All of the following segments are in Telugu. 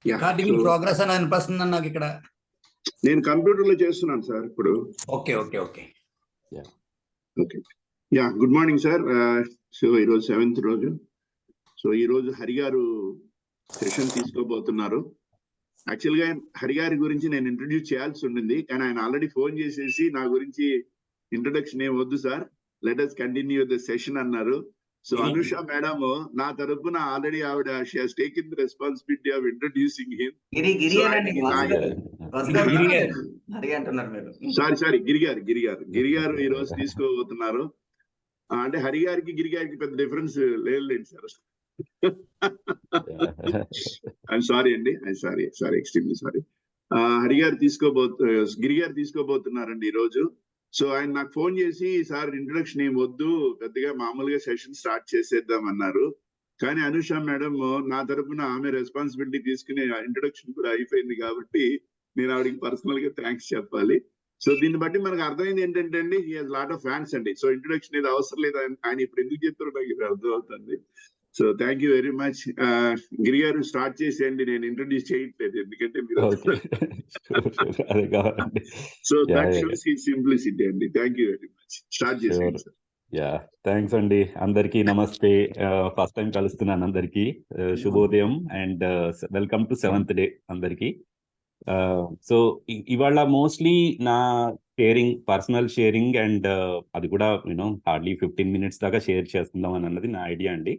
యా రికార్డింగ్ ప్రోగ్రెస్ అని అనిపిస్తుంది నాకు ఇక్కడ. నేను కంప్యూటర్ లో చేస్తున్నాను సార్ ఇప్పుడు. Okay okay okay okay yeah good morning sir. So ఈరోజు 7th రోజు. సో ఈ రోజు హరి గారు సెషన్ తీసుకోబోతున్నారు. యాక్చువల్ గా హరి గారి గురించి నేను ఇంట్రడ్యూస్ చేయాల్సి ఉండింది, కానీ ఆయన ఆల్రెడీ ఫోన్ చేసేసి నా గురించి ఇంట్రొడక్షన్ ఏం వద్దు sir, let us continue the session అన్నారు. సో అనుష మేడం నా తరపున ఆల్రెడీ ఆవిడ she has taken the responsibility of introducing him. Sorry Giri గారు ఈ రోజు తీసుకోబోతున్నారు. అంటే హరి గారికి గిరి గారికి పెద్ద డిఫరెన్స్ లేదు సార్. ఐఎమ్ సారీ అండి, సారీ ఎక్స్ట్రీమ్లీ సారీ. గిరి గారు తీసుకోబోతున్నారండి ఈ రోజు. సో ఆయన నాకు ఫోన్ చేసి, సార్ ఇంట్రొడక్షన్ ఏం వద్దు, పెద్దగా మామూలుగా సెషన్ స్టార్ట్ చేసేద్దాం అన్నారు. కానీ అనుష మేడం నా తరపున ఆమె రెస్పాన్సిబిలిటీ తీసుకుని ఇంట్రొడక్షన్ కూడా అయిపోయింది కాబట్టి నేను ఆవిడకి పర్సనల్ గా థ్యాంక్స్ చెప్పాలి. సో దీన్ని బట్టి మనకు అర్థమైంది ఏంటంటే అండి, he has lot of fans అండి. సో ఇంట్రొడక్షన్ ఏది అవసరం లేదు, ఆయన ఇప్పుడు ఎందుకు చెప్తారో నాకు ఇది అర్థం అవుతుంది. So thank you very much. Giri గారు స్టార్ట్ చేసేయండి, నేను ఇంట్రొడ్యూస్ చేయట్లేదు ఎందుకంటే మీరు. So that shows his simplicity అండి. Thank you very much. Start చేసేయండి సార్. యా థ్యాంక్స్ అండి. అందరికీ నమస్తే. ఫస్ట్ టైం కలుస్తున్నాను అందరికీ. శుభోదయం and welcome to 7th day అందరికీ. సో ఇవాళ మోస్ట్లీ నా షేరింగ్, పర్సనల్ షేరింగ్ అండ్ అది కూడా హార్డ్లీ 15 minutes దాకా షేర్ చేసుకుందాం అని అన్నది నా ఐడియా అండి.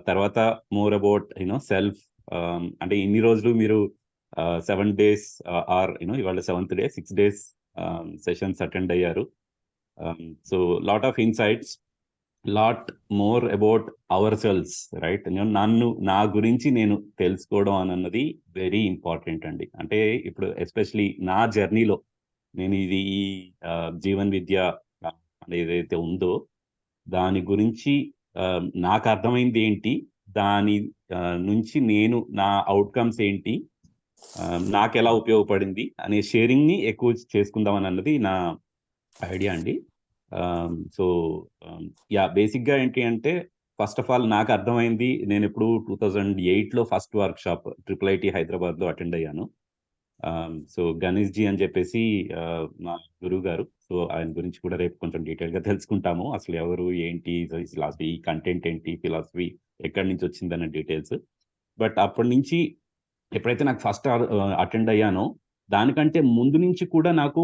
తర్వాత మోర్ అబౌట్ సెల్ఫ్. అంటే ఇన్ని రోజులు మీరు 7 days ఆర్ ఇవాళ 7th day 6 days sessions attend అయ్యారు. So lot of insights, lot more about ourselves, right? నా గురించి నేను తెలుసుకోవడం అన్నది వెరీ ఇంపార్టెంట్ అండి. అంటే ఇప్పుడు ఎస్పెషలీ నా జర్నీలో నేను ఇది జీవన్ విద్య ఏదైతే ఉందో దాని గురించి నాకు అర్థమైంది ఏంటి, దాని నుంచి నేను నా అవుట్కమ్స్ ఏంటి, నాకు ఎలా ఉపయోగపడింది అనే షేరింగ్ని ఎక్కువ చేసుకుందామని అన్నది నా ఐడియా అండి. సో యా బేసిక్గా ఏంటి అంటే, ఫస్ట్ ఆఫ్ ఆల్ నాకు అర్థమైంది, నేను ఇప్పుడు 2008లో ఫస్ట్ వర్క్షాప్ IIIT హైదరాబాద్లో అటెండ్ అయ్యాను. సో గణేష్ జీ అని చెప్పేసి మా గురువు గారు. సో ఆయన గురించి కూడా రేపు కొంచెం డీటెయిల్గా తెలుసుకుంటాము. అసలు ఎవరు, ఏంటి, ఈ కంటెంట్ ఏంటి, ఫిలాసఫీ ఎక్కడి నుంచి వచ్చిందన్న డీటెయిల్స్. బట్ అప్పటి నుంచి ఎప్పుడైతే నాకు ఫస్ట్ అటెండ్ అయ్యానో దానికంటే ముందు నుంచి కూడా నాకు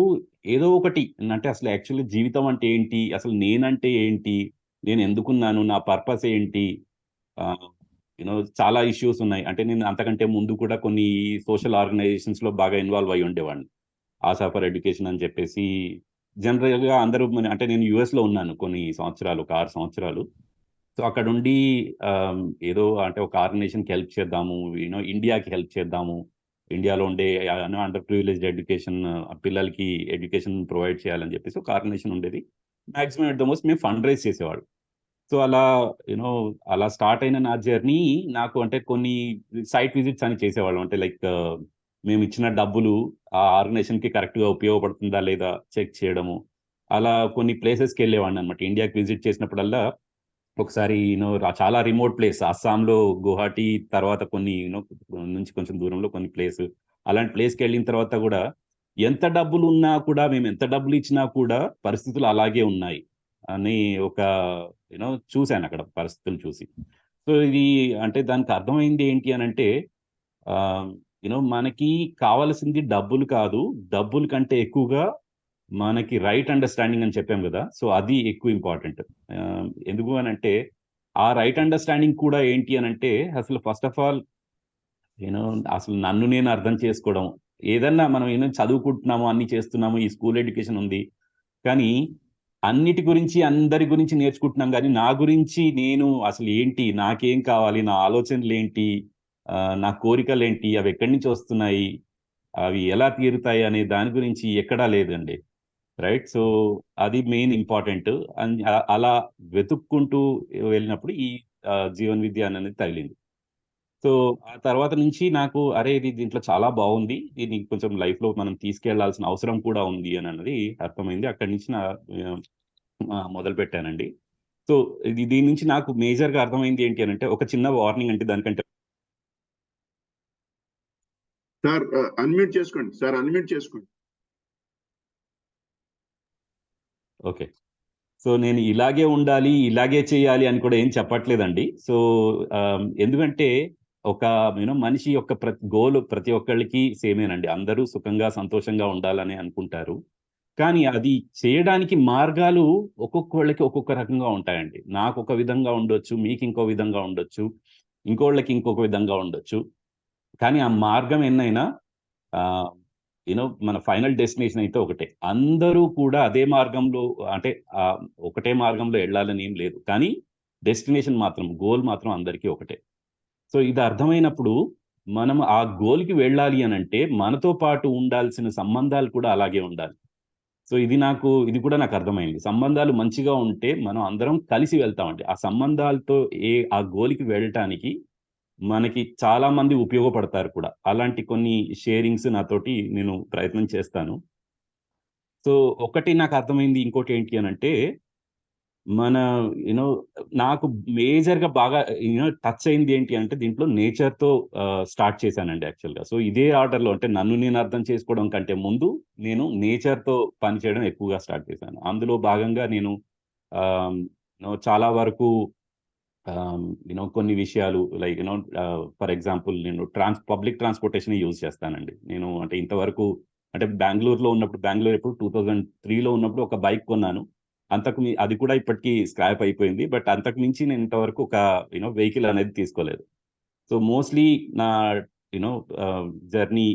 ఏదో ఒకటి అంటే అసలు యాక్చువల్లీ జీవితం అంటే ఏంటి, అసలు నేనంటే ఏంటి, నేను ఎందుకున్నాను, నా పర్పస్ ఏంటి, చాలా ఇష్యూస్ ఉన్నాయి. అంటే నేను అంతకంటే ముందు కూడా కొన్ని సోషల్ ఆర్గనైజేషన్స్లో బాగా ఇన్వాల్వ్ అయి ఉండేవాడిని. ఆశా ఫర్ ఎడ్యుకేషన్ అని చెప్పేసి జనరల్గా అందరూ, అంటే నేను యుఎస్లో ఉన్నాను కొన్ని సంవత్సరాలు, ఒక 6 సంవత్సరాలు. సో అక్కడ ఉండి ఏదో అంటే ఒక ఆర్గనైజేషన్కి హెల్ప్ చేద్దాము, ఇండియాకి హెల్ప్ చేద్దాము, ఇండియాలో ఉండే అండర్ ప్రివిలేజ్డ్ ఎడ్యుకేషన్ పిల్లలకి ఎడ్యుకేషన్ ప్రొవైడ్ చేయాలని చెప్పేసి ఒక ఆర్గనైజేషన్ ఉండేది. మ్యాక్సిమం ఎట్ ద మోస్ట్ మేము ఫండ్ రైజ్ చేసేవాళ్ళు. సో అలా అలా స్టార్ట్ అయిన నా జర్నీ నాకు అంటే కొన్ని సైట్ విజిట్స్ అని చేసేవాళ్ళం. అంటే లైక్ మేము ఇచ్చిన డబ్బులు ఆ ఆర్గనైజేషన్కి కరెక్ట్గా ఉపయోగపడుతుందా లేదా చెక్ చేయడము. అలా కొన్ని ప్లేసెస్కి వెళ్ళేవాడిని అనమాట. ఇండియాకి విజిట్ చేసినప్పుడల్లా ఒకసారి చాలా రిమోట్ ప్లేస్ అస్సాంలో గువాహటి, తర్వాత కొన్ని నుంచి కొంచెం దూరంలో కొన్ని ప్లేస్, అలాంటి ప్లేస్కి వెళ్ళిన తర్వాత కూడా ఎంత డబ్బులు ఉన్నా కూడా, మేము ఎంత డబ్బులు ఇచ్చినా కూడా పరిస్థితులు అలాగే ఉన్నాయి అని ఒక చూశాను అక్కడ పరిస్థితులు చూసి. సో ఇది అంటే దానికి అర్థమైంది ఏంటి అని అంటే, మనకి కావాల్సింది డబ్బులు కాదు, డబ్బుల కంటే ఎక్కువగా మనకి రైట్ అండర్స్టాండింగ్ అని చెప్పాం కదా. సో అది ఎక్కువ ఇంపార్టెంట్. ఎందుకు అని అంటే, ఆ రైట్ అండర్స్టాండింగ్ కూడా ఏంటి అని అంటే, అసలు ఫస్ట్ ఆఫ్ ఆల్ అసలు నన్ను నేను అర్థం చేసుకోవడం. ఏదన్నా మనం చదువుకుంటున్నాము, అన్ని చేస్తున్నాము, ఈ స్కూల్ ఎడ్యుకేషన్ ఉంది, కానీ అన్నిటి గురించి అందరి గురించి నేర్చుకుంటున్నాం, కానీ నా గురించి నేను అసలు ఏంటి, నాకేం కావాలి, నా ఆలోచనలు ఏంటి, నా కోరికలు ఏంటి, అవి ఎక్కడి నుంచి వస్తున్నాయి, అవి ఎలా తీరుతాయి అనే దాని గురించి ఎక్కడా లేదండి. రైట్? సో అది మెయిన్ ఇంపార్టెంట్. అలా వెతుక్కుంటూ వెళ్ళినప్పుడు ఈ జీవన్ విద్య అనేది తగిలింది. సో ఆ తర్వాత నుంచి నాకు అరే ఇది దీంట్లో చాలా బాగుంది, దీన్ని కొంచెం లైఫ్లో మనం తీసుకెళ్లాల్సిన అవసరం కూడా ఉంది అని అన్నది అర్థమైంది. అక్కడి నుంచి మొదలు పెట్టానండి. సో దీని నుంచి నాకు మేజర్గా అర్థమైంది ఏంటి అని అంటే, ఒక చిన్న వార్నింగ్ అంటే దానికంటే సార్ అన్మ్యూట్ చేసుకోండి సార్, అన్మ్యూట్ చేసుకోండి. ఓకే. సో నేను ఇలాగే ఉండాలి, ఇలాగే చేయాలి అని కూడా ఏం చెప్పట్లేదండి. సో ఎందుకంటే ఒక మనిషి యొక్క గోల్ ప్రతి ఒక్కళ్ళకి సేమేనండి. అందరూ సుఖంగా, సంతోషంగా ఉండాలని అనుకుంటారు. కానీ అది చేయడానికి మార్గాలు ఒక్కొక్కళ్ళకి ఒక్కొక్క రకంగా ఉంటాయండి. నాకొక విధంగా ఉండొచ్చు, మీకు ఇంకో విధంగా ఉండొచ్చు, ఇంకోళ్ళకి ఇంకొక విధంగా ఉండొచ్చు. కానీ ఆ మార్గం ఎన్నైనా ఆహ్, మన ఫైనల్ డెస్టినేషన్ అయితే ఒకటే. అందరూ కూడా అదే మార్గంలో అంటే ఒకటే మార్గంలో ఎళ్ళాలని ఏం లేదు. కానీ డెస్టినేషన్ మాత్రం, గోల్ మాత్రం అందరికీ ఒకటే. సో ఇది అర్థమైనప్పుడు మనం ఆ గోల్‌కి వెళ్ళాలి అనంటే మనతో పాటు ఉండాల్సిన సంబంధాలు కూడా అలాగే ఉండాలి. సో ఇది కూడా నాకు అర్థమైంది. సంబంధాలు మంచిగా ఉంటే మనం అందరం కలిసి వెళ్తామండి. ఆ సంబంధాలతో ఆ గోల్‌కి వెళ్ళటానికి మనకి చాలా మంది ఉపయోగపడతారు కూడా. అలాంటి కొన్ని షేరింగ్స్ నాతోటి నేను ప్రయత్నం చేస్తాను. సో ఒకటి నాకు అర్థమైంది. ఇంకోటేంటి అనంటే మన యూనో నాకు మేజర్‌గా బాగా టచ్ అయింది ఏంటి అంటే దీంట్లో నేచర్‌తో స్టార్ట్ చేశానండి యాక్చువల్‌గా. సో ఇదే ఆర్డర్‌లో అంటే నన్ను నేను అర్థం చేసుకోవడం కంటే ముందు నేను నేచర్‌తో పని చేయడం ఎక్కువగా స్టార్ట్ చేశాను. అందులో భాగంగా నేను ఆహ్, చాలా వరకు కొన్ని విషయాలు లైక్ ఫర్ ఎగ్జాంపుల్ నేను పబ్లిక్ ట్రాన్స్‌పోర్టేషనే యూజ్ చేస్తానండి. నేను అంటే ఇంతవరకు అంటే బెంగుళూరులో ఉన్నప్పుడు బెంగుళూరు ఎప్పుడు 2003లో ఉన్నప్పుడు ఒక బైక్ కొన్నాను. అది కూడా ఇప్పటికి స్క్రాప్ అయిపోయింది. బట్ అంతకు మించి నేను ఇంతవరకు ఒక వెహికల్ అనేది తీసుకోలేదు. సో మోస్ట్‌లీ నా యూ నో జర్నీ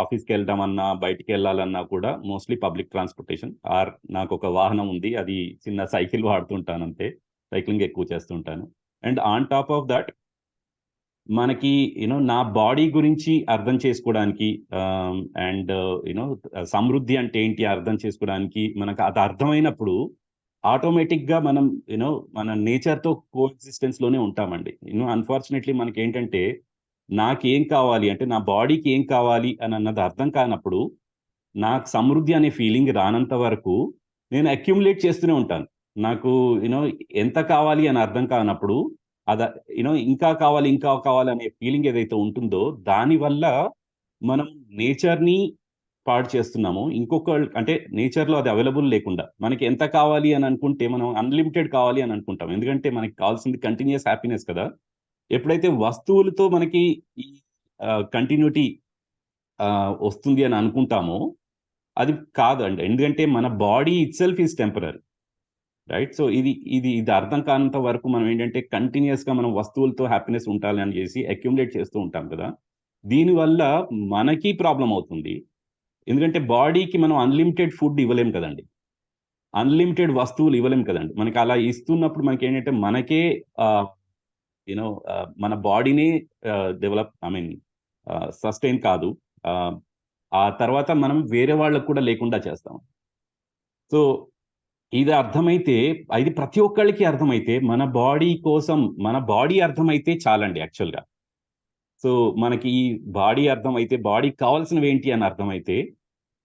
ఆఫీస్‌కెళ్దామన్నా, బయటికెళ్ళాలన్నా కూడా మోస్ట్‌లీ పబ్లిక్ ట్రాన్స్‌పోర్టేషన్ నాకొక వాహనం ఉంది. అది చిన్న సైకిల్ వాడుతుంటానంతే. సైక్లింగ్ ఎక్కువ చేస్తుంటాను. And on top of that మనకి నా బాడీ గురించి అర్థం చేసుకోవడానికి అండ్ సమృద్ధి అంటే ఏంటి అర్థం చేసుకోవడానికి మనకు అది అర్థమైనప్పుడు ఆటోమేటిక్‌గా మనం మన నేచర్‌తో కోఎగ్జిస్టెన్స్‌లోనే ఉంటామండి. అన్‌ఫార్చునేట్‌లీ మనకేంటంటే నాకేం కావాలి అంటే నా బాడీకి ఏం కావాలి అని అన్నది అర్థం కానప్పుడు నాకు సమృద్ధి అనే ఫీలింగ్ రానంత వరకు నేను అక్యుములేట్ చేస్తూనే ఉంటాను. నాకు ఎంత కావాలి అని అర్థం కానప్పుడు అద ఇంకా కావాలి, ఇంకా కావాలి అనే ఫీలింగ్ ఏదైతే ఉంటుందో దానివల్ల మనం నేచర్‌ని పాడు చేస్తున్నాము. అంటే నేచర్‌లో అది అవైలబుల్ లేకుండా మనకి ఎంత కావాలి అని అనుకుంటే మనం అన్‌లిమిటెడ్ కావాలి అని అనుకుంటాం. ఎందుకంటే మనకి కావాల్సింది కంటిన్యూయస్ హ్యాపీనెస్ కదా! ఎప్పుడైతే వస్తువులతో మనకి ఈ కంటిన్యూటీ వస్తుంది అని అనుకుంటామో అది కాదండి. ఎందుకంటే మన body itself is temporary. Right? So ఇది అర్థం కానంత వరకు మనం ఏంటంటే కంటిన్యూయస్‌గా మనం వస్తువులతో హ్యాపీనెస్ ఉండాలి అని చేసి అక్యుములేట్ చేస్తూ ఉంటాం కదా! దీనివల్ల మనకి ప్రాబ్లమ్ అవుతుంది. ఎందుకంటే బాడీకి మనం అన్‌లిమిటెడ్ ఫుడ్ ఇవ్వలేం కదండీ. అన్‌లిమిటెడ్ వస్తువులు ఇవ్వలేం కదండీ. మనకి అలా ఇస్తున్నప్పుడు మనకేంటంటే మనకే ఆహ్, మన బాడీని డెవలప్ ఐ మీన్ సస్టైన్ కాదు. ఆహ్, ఆ తర్వాత మనం వేరే వాళ్ళకి కూడా లేకుండా చేస్తాం. సో ఇది అర్థమైతే ఇది ప్రతి ఒక్కళ్ళకి అర్థమైతే మన బాడీ అర్థమైతే చాలండి యాక్చువల్‌గా. సో మనకి ఈ బాడీ అర్థమైతే బాడీకి కావాల్సినవేంటి అని అర్థమైతే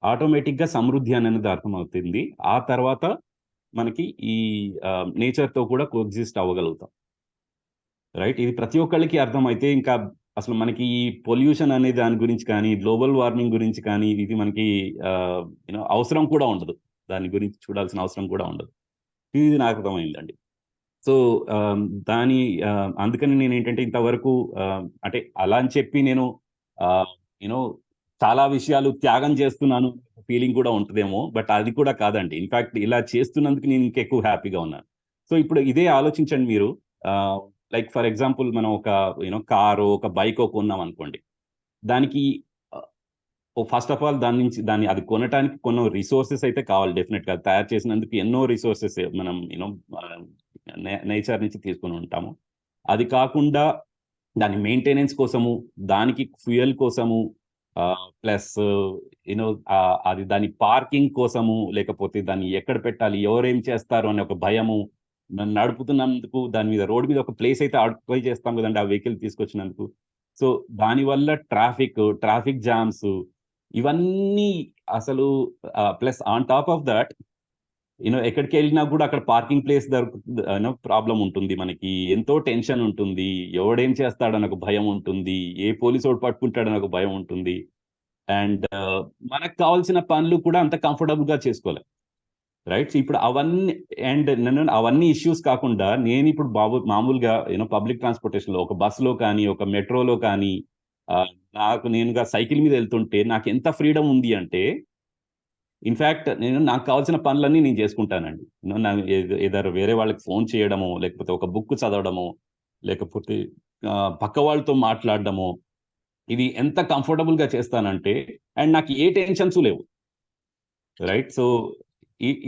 ఆటోమేటిక్‌గా సమృద్ధి అనేది అర్థమవుతుంది. ఆ తర్వాత మనకి ఈ నేచర్‌తో కూడా కోఎగ్జిస్ట్ అవ్వగలుగుతాం. రైట్? ఇది ప్రతి ఒక్కళ్ళకి అర్థమైతే ఇంకా అసలు మనకి ఈ పొల్యూషన్ అనే దాని గురించి కానీ, గ్లోబల్ వార్మింగ్ గురించి కానీ ఇది మనకి అవసరం కూడా ఉండదు. దాని గురించి చూడాల్సిన అవసరం కూడా ఉండదు. ఇది నాకు అర్థమైందండి. సో, ఆహ్, దాని అందుకని నేనేంటంటే ఇంతవరకు అంటే అలా అని చెప్పి నేను ఆహ్, యూ నో చాలా విషయాలు త్యాగం చేస్తున్నాను ఫీలింగ్ కూడా ఉంటదేమో. బట్ అది కూడా కాదండి. ఇన్‌ఫాక్ట్ ఇలా చేస్తున్నందుకు నేను ఇంకెక్కువ హ్యాపీగా ఉన్నాను. సో, ఇప్పుడు ఇదే ఆలోచించండి మీరు. ఆహ్, లైక్ ఫర్ ఎగ్జాంపుల్ మనం ఒక కారో, ఒక బైకో కొన్నామనుకోండి. దానికి ఆహ్, ఫస్ట్ ఆఫ్ ఆల్ అది కొనటానికి కొన్ని రిసోర్సెస్ అయితే కావాలి డెఫినిట్‌గా. అది తయారు చేసినందుకు ఎన్నో రిసోర్సెస్ మనం ఆహ్, నేచర్ నుంచి తీసుకొని ఉంటాము. అది కాకుండా దాని మెయింటెనెన్స్ కోసము, దానికి ఫ్యూయల్ కోసము ప్లస్ అది దాని పార్కింగ్ కోసము, లేకపోతే దాన్ని ఎక్కడ పెట్టాలి, ఎవరేం చేస్తారు అనే ఒక భయము, నడుపుతున్నందుకు దాని మీద రోడ్ మీద ఒక ప్లేస్ అయితే ఆక్యుపై చేస్తాం గదండీ! ఆ వెహికల్ తీసుకొచ్చినందుకు. సో, దానివల్ల ట్రాఫిక్ జామ్స్ ఇవన్నీ అసలు plus on top of that ఎక్కడికెళ్ళినా గూడా అక్కడ పార్కింగ్ ప్లేస్ ప్రాబ్లమ్ ఉంటుంది మనకి. ఎంతో టెన్షన్ ఉంటుంది. ఎవడేం చేస్తాడని ఒక భయం ఉంటుంది. ఏ పోలీసోడు పట్టుకుంటాడని ఒక భయం ఉంటుంది. అండ్ మనకు కావాల్సిన పనులు కూడా అంత కంఫర్టబుల్ గా చేసుకోలేం, రైట్? ఇప్పుడు అవన్నీ అండ్ నేను అవన్నీ ఇష్యూస్ కాకుండా నేను ఇప్పుడు మామూలుగా పబ్లిక్ ట్రాన్స్పోర్టేషన్ లో ఒక బస్సులో కానీ ఒక మెట్రోలో కానీ ఆ, నాకు నేనుగా సైకిల్ మీద వెళ్తుంటే నాకు ఎంత ఫ్రీడమ్ ఉంది అంటే, ఇన్ఫాక్ట్ నాకు కావాల్సిన పనులన్నీ నేను చేసుకుంటానండి. ఏదో వేరే వాళ్ళకి ఫోన్ చేయడము, లేకపోతే ఒక బుక్ చదవడము, లేకపోతే ఆ, పక్క వాళ్ళతో మాట్లాడడము, ఇది ఎంత కంఫర్టబుల్ గా చేస్తానంటే, అండ్ నాకు ఏ టెన్షన్స్ లేవు, రైట్? సో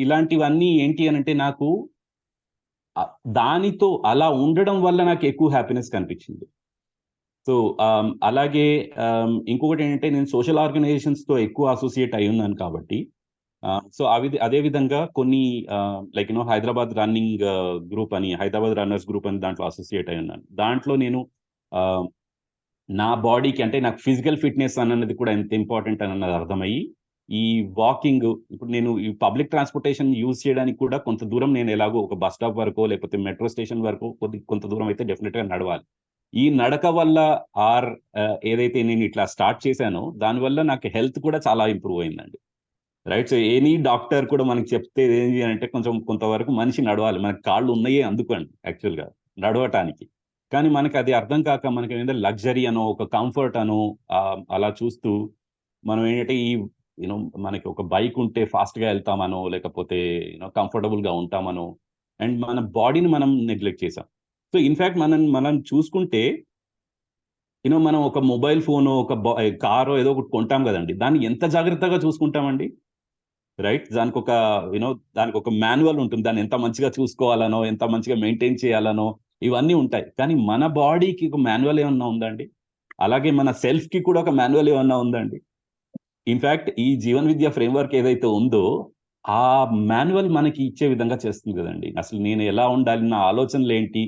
ఇలాంటివన్నీ ఏంటి అని అంటే నాకు ఆ, దానితో అలా ఉండడం వల్ల నాకు ఎక్కువ హ్యాపీనెస్ కనిపించింది. సో అలాగే ఇంకొకటి ఏంటంటే నేను సోషల్ ఆర్గనైజేషన్స్ తో ఎక్కువ అసోసియేట్ అయి ఉన్నాను కాబట్టి, సో అదే విధంగా కొన్ని లైక్ హైదరాబాద్ రన్నింగ్ గ్రూప్ అని, హైదరాబాద్ రన్నర్స్ గ్రూప్ అని దాంట్లో అసోసియేట్ అయి ఉన్నాను. దాంట్లో నేను ఆ, నా బాడీకి అంటే నాకు ఫిజికల్ ఫిట్నెస్ అన్నది కూడా ఎంత ఇంపార్టెంట్ అన్నది అర్థమయ్యి, ఈ వాకింగ్ ఇప్పుడు నేను ఈ పబ్లిక్ ట్రాన్స్పోర్టేషన్ యూజ్ చేయడానికి కూడా కొంత దూరం నేను ఎలాగో ఒక బస్ స్టాప్ వరకు లేకపోతే మెట్రో స్టేషన్ వరకు కొంత దూరం అయితే డెఫినెట్ గా నడవాలి. ఈ నడక వల్ల ఆర్ ఏదైతే నేను ఇట్లా స్టార్ట్ చేశానో దానివల్ల నాకు హెల్త్ కూడా చాలా ఇంప్రూవ్ అయిందండి, రైట్? సో ఎనీ డాక్టర్ కూడా మనకి చెప్తే ఏంటి అంటే కొంచెం కొంతవరకు మనిషి నడవాలి, మనకి కాళ్ళు ఉన్నాయే అందుకండి యాక్చువల్గా నడవటానికి. కానీ మనకి అది అర్థం కాక మనకి ఏంటంటే లగ్జరీ అనో ఒక కంఫర్ట్ అనో అలా చూస్తూ మనం ఏంటంటే ఈ యూనో మనకి ఒక బైక్ ఉంటే ఫాస్ట్ గా వెళ్తామనో లేకపోతే కంఫర్టబుల్ గా ఉంటామనో, అండ్ మన బాడీని మనం నెగ్లెక్ట్ చేసాం. సో ఇన్ఫాక్ట్ మనం చూసుకుంటే మనం ఒక మొబైల్ ఫోన్ ఒక కారో ఏదో ఒకటి కొంటాం కదండి, దాన్ని ఎంత జాగ్రత్తగా చూసుకుంటామండి, రైట్? దానికి ఒక మాన్యువల్ ఉంటుంది, దాన్ని ఎంత మంచిగా చూసుకోవాలనో ఎంత మంచిగా మెయింటైన్ చేయాలనో ఇవన్నీ ఉంటాయి. కానీ మన బాడీకి ఒక మాన్యువల్ ఏమన్నా ఉందండి? అలాగే మన సెల్ఫ్ కి కూడా ఒక మాన్యువల్ ఏమన్నా ఉందండి? ఇన్ఫాక్ట్ ఈ జీవన్ విద్య ఫ్రేమ్వర్క్ ఏదైతే ఉందో ఆ మాన్యువల్ మనకి ఇచ్చే విధంగా చేస్తుంది కదండి. అసలు నేను ఎలా ఉండాలి, నా ఆలోచనలు ఏంటి,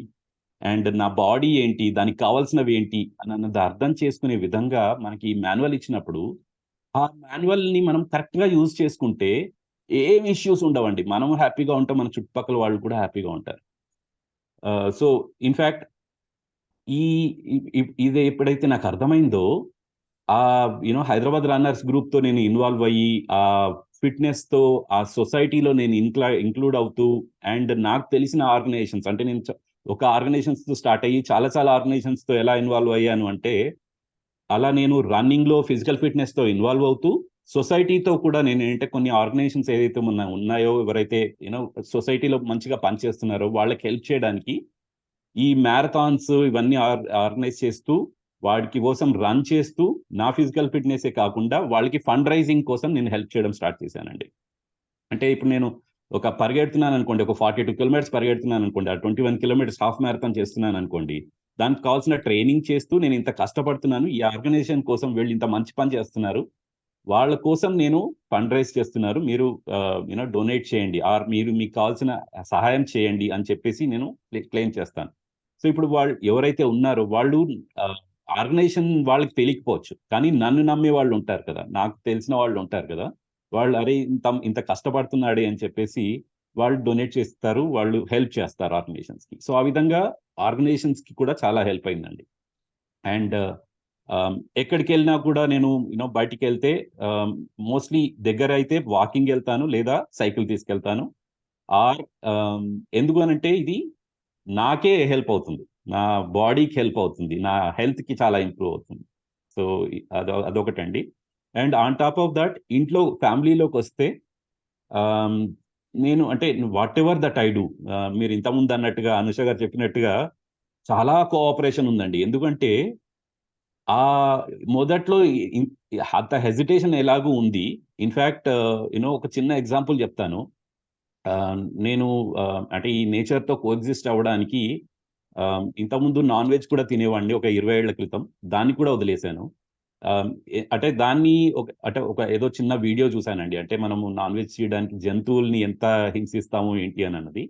అండ్ నా బాడీ ఏంటి, దానికి కావాల్సినవి ఏంటి అన్నది అర్థం చేసుకునే విధంగా మనకి ఈ మాన్యువల్ ఇచ్చినప్పుడు, ఆ మాన్యువల్ ని మనం కరెక్ట్ గా యూజ్ చేసుకుంటే ఏం ఇష్యూస్ ఉండవండి. మనం హ్యాపీగా ఉంటాం, మన చుట్టుపక్కల వాళ్ళు కూడా హ్యాపీగా ఉంటారు. సో ఇన్ఫాక్ట్ ఈ ఇది ఎప్పుడైతే నాకు అర్థమైందో, ఆ హైదరాబాద్ రన్నర్స్ గ్రూప్ తో నేను ఇన్వాల్వ్ అయ్యి ఆ ఫిట్నెస్ తో ఆ సొసైటీలో నేను ఇంక్లూడ్ అవుతూ, అండ్ నాకు తెలిసిన ఆర్గనైజేషన్స్ అంటే నేను ఒక ఆర్గనైజేషన్స్ తో స్టార్ట్ అయ్యి చాలా చాలా ఆర్గనైజేషన్స్ తో ఎలా ఇన్వాల్వ్ అయ్యాను అంటే, అలా నేను రన్నింగ్ లో ఫిజికల్ ఫిట్నెస్ తో ఇన్వాల్వ్ అవుతూ సొసైటీతో కూడా నేను ఏంటంటే కొన్ని ఆర్గనైజేషన్స్ ఏదైతే ఉన్నాయో, ఎవరైతే సొసైటీలో మంచిగా పనిచేస్తున్నారో వాళ్ళకి హెల్ప్ చేయడానికి ఈ మ్యారథాన్స్ ఇవన్నీ ఆర్గనైజ్ చేస్తూ వాడికి కోసం రన్ చేస్తూ నా ఫిజికల్ ఫిట్నెస్ కాకుండా వాళ్ళకి ఫండ్ రైజింగ్ కోసం నేను హెల్ప్ చేయడం స్టార్ట్ చేశానండి. అంటే ఇప్పుడు నేను ఒక పరిగెడుతున్నాను అనుకోండి, ఒక 42 కిలోమీటర్స్ పరిగెడుతున్నాను అనుకోండి, ఆ 21 కిలోమీటర్స్ హాఫ్ మ్యారథాన్ చేస్తున్నాను అనుకోండి, దానికి కావాల్సిన ట్రైనింగ్ చేస్తూ నేను ఇంత కష్టపడుతున్నాను, ఈ ఆర్గనైజేషన్ కోసం వీళ్ళు ఇంత మంచి పని చేస్తున్నారు, వాళ్ళ కోసం నేను ఫండ్ రైజ్ చేస్తున్నారు, మీరు డొనేట్ చేయండి ఆర్ మీరు మీకు కావాల్సిన సహాయం చేయండి అని చెప్పేసి నేను క్లెయిమ్ చేస్తాను. సో ఇప్పుడు వాళ్ళు ఎవరైతే ఉన్నారో వాళ్ళు ఆర్గనైజేషన్ వాళ్ళకి తెలియకపోవచ్చు, కానీ నన్ను నమ్మే వాళ్ళు ఉంటారు కదా, నాకు తెలిసిన వాళ్ళు ఉంటారు కదా, వాళ్ళు అరే ఇంత ఇంత కష్టపడుతున్నాడే అని చెప్పేసి వాళ్ళు డొనేట్ చేస్తారు, వాళ్ళు హెల్ప్ చేస్తారు ఆర్గనైజేషన్స్ కి. సో ఆ విధంగా ఆర్గనైజేషన్స్ కి కూడా చాలా హెల్ప్ అయిందండి. అండ్ ఎక్కడికి వెళ్ళినా కూడా నేను బయటికి వెళ్తే మోస్ట్లీ దగ్గర అయితే వాకింగ్ వెళ్తాను లేదా సైకిల్ తీసుకెళ్తాను. ఆర్ ఎందుకు అనంటే ఇది నాకే హెల్ప్ అవుతుంది, నా బాడీకి హెల్ప్ అవుతుంది, నా హెల్త్ కి చాలా ఇంప్రూవ్ అవుతుంది. సో అదొకటండి. And on top of that ఇంట్లో ఫ్యామిలీలోకి వస్తే ఆమ్, నేను అంటే whatever that I do, మీరు ఇంతకుముందు అన్నట్టుగా అనుష గారు చెప్పినట్టుగా చాలా కోఆపరేషన్ ఉందండి. ఎందుకంటే ఆ మొదట్లో అంత హెజిటేషన్ ఎలాగూ ఉంది. ఇన్ఫాక్ట్ ఒక చిన్న ఎగ్జాంపుల్ చెప్తాను. ఆ, నేను అంటే ఈ నేచర్ తో కోఎగ్జిస్ట్ అవ్వడానికి ఇంతకుముందు నాన్ వెజ్ కూడా తినేవాడిని ఒక 20 ఏళ్ల క్రితం, దాన్ని కూడా వదిలేశాను. ఆ, అంటే దాన్ని అంటే ఒక ఏదో చిన్న వీడియో చూశానండి, అంటే మనము నాన్ వెజ్ చేయడానికి జంతువుల్ని ఎంత హింసిస్తాము ఏంటి అని అన్నది.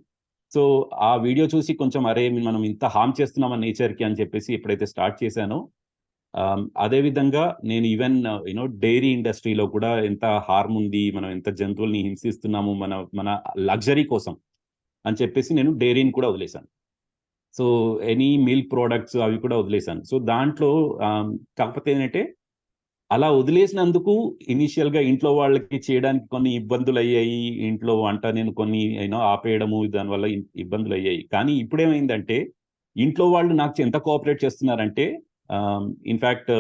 సో ఆ వీడియో చూసి కొంచెం అరే మనం ఇంత హార్మ్ చేస్తున్నామా నేచర్ కి అని చెప్పేసి ఎప్పుడైతే స్టార్ట్ చేశానో, అదే విధంగా నేను ఈవెన్ డైరీ ఇండస్ట్రీలో కూడా ఎంత హార్మ్ ఉంది, మనం ఎంత జంతువుల్ని హింసిస్తున్నాము మన మన లగ్జరీ కోసం అని చెప్పేసి నేను డైరీని కూడా వదిలేశాను. సో ఎనీ మిల్క్ ప్రోడక్ట్స్ అవి కూడా వదిలేశాను. సో దాంట్లో కాకపోతే ఏంటంటే అలా వదిలేసినందుకు ఇనిషియల్ గా ఇంట్లో వాళ్ళకి చేయడానికి కొన్ని ఇబ్బందులు అయ్యాయి. ఇంట్లో వంట నేను కొన్ని ఆపేయడము, దానివల్ల ఇబ్బందులు అయ్యాయి. కానీ ఇప్పుడేమైందంటే ఇంట్లో వాళ్ళు నాకు ఎంత కోఆపరేట్ చేస్తున్నారంటే, ఇన్ఫాక్ట్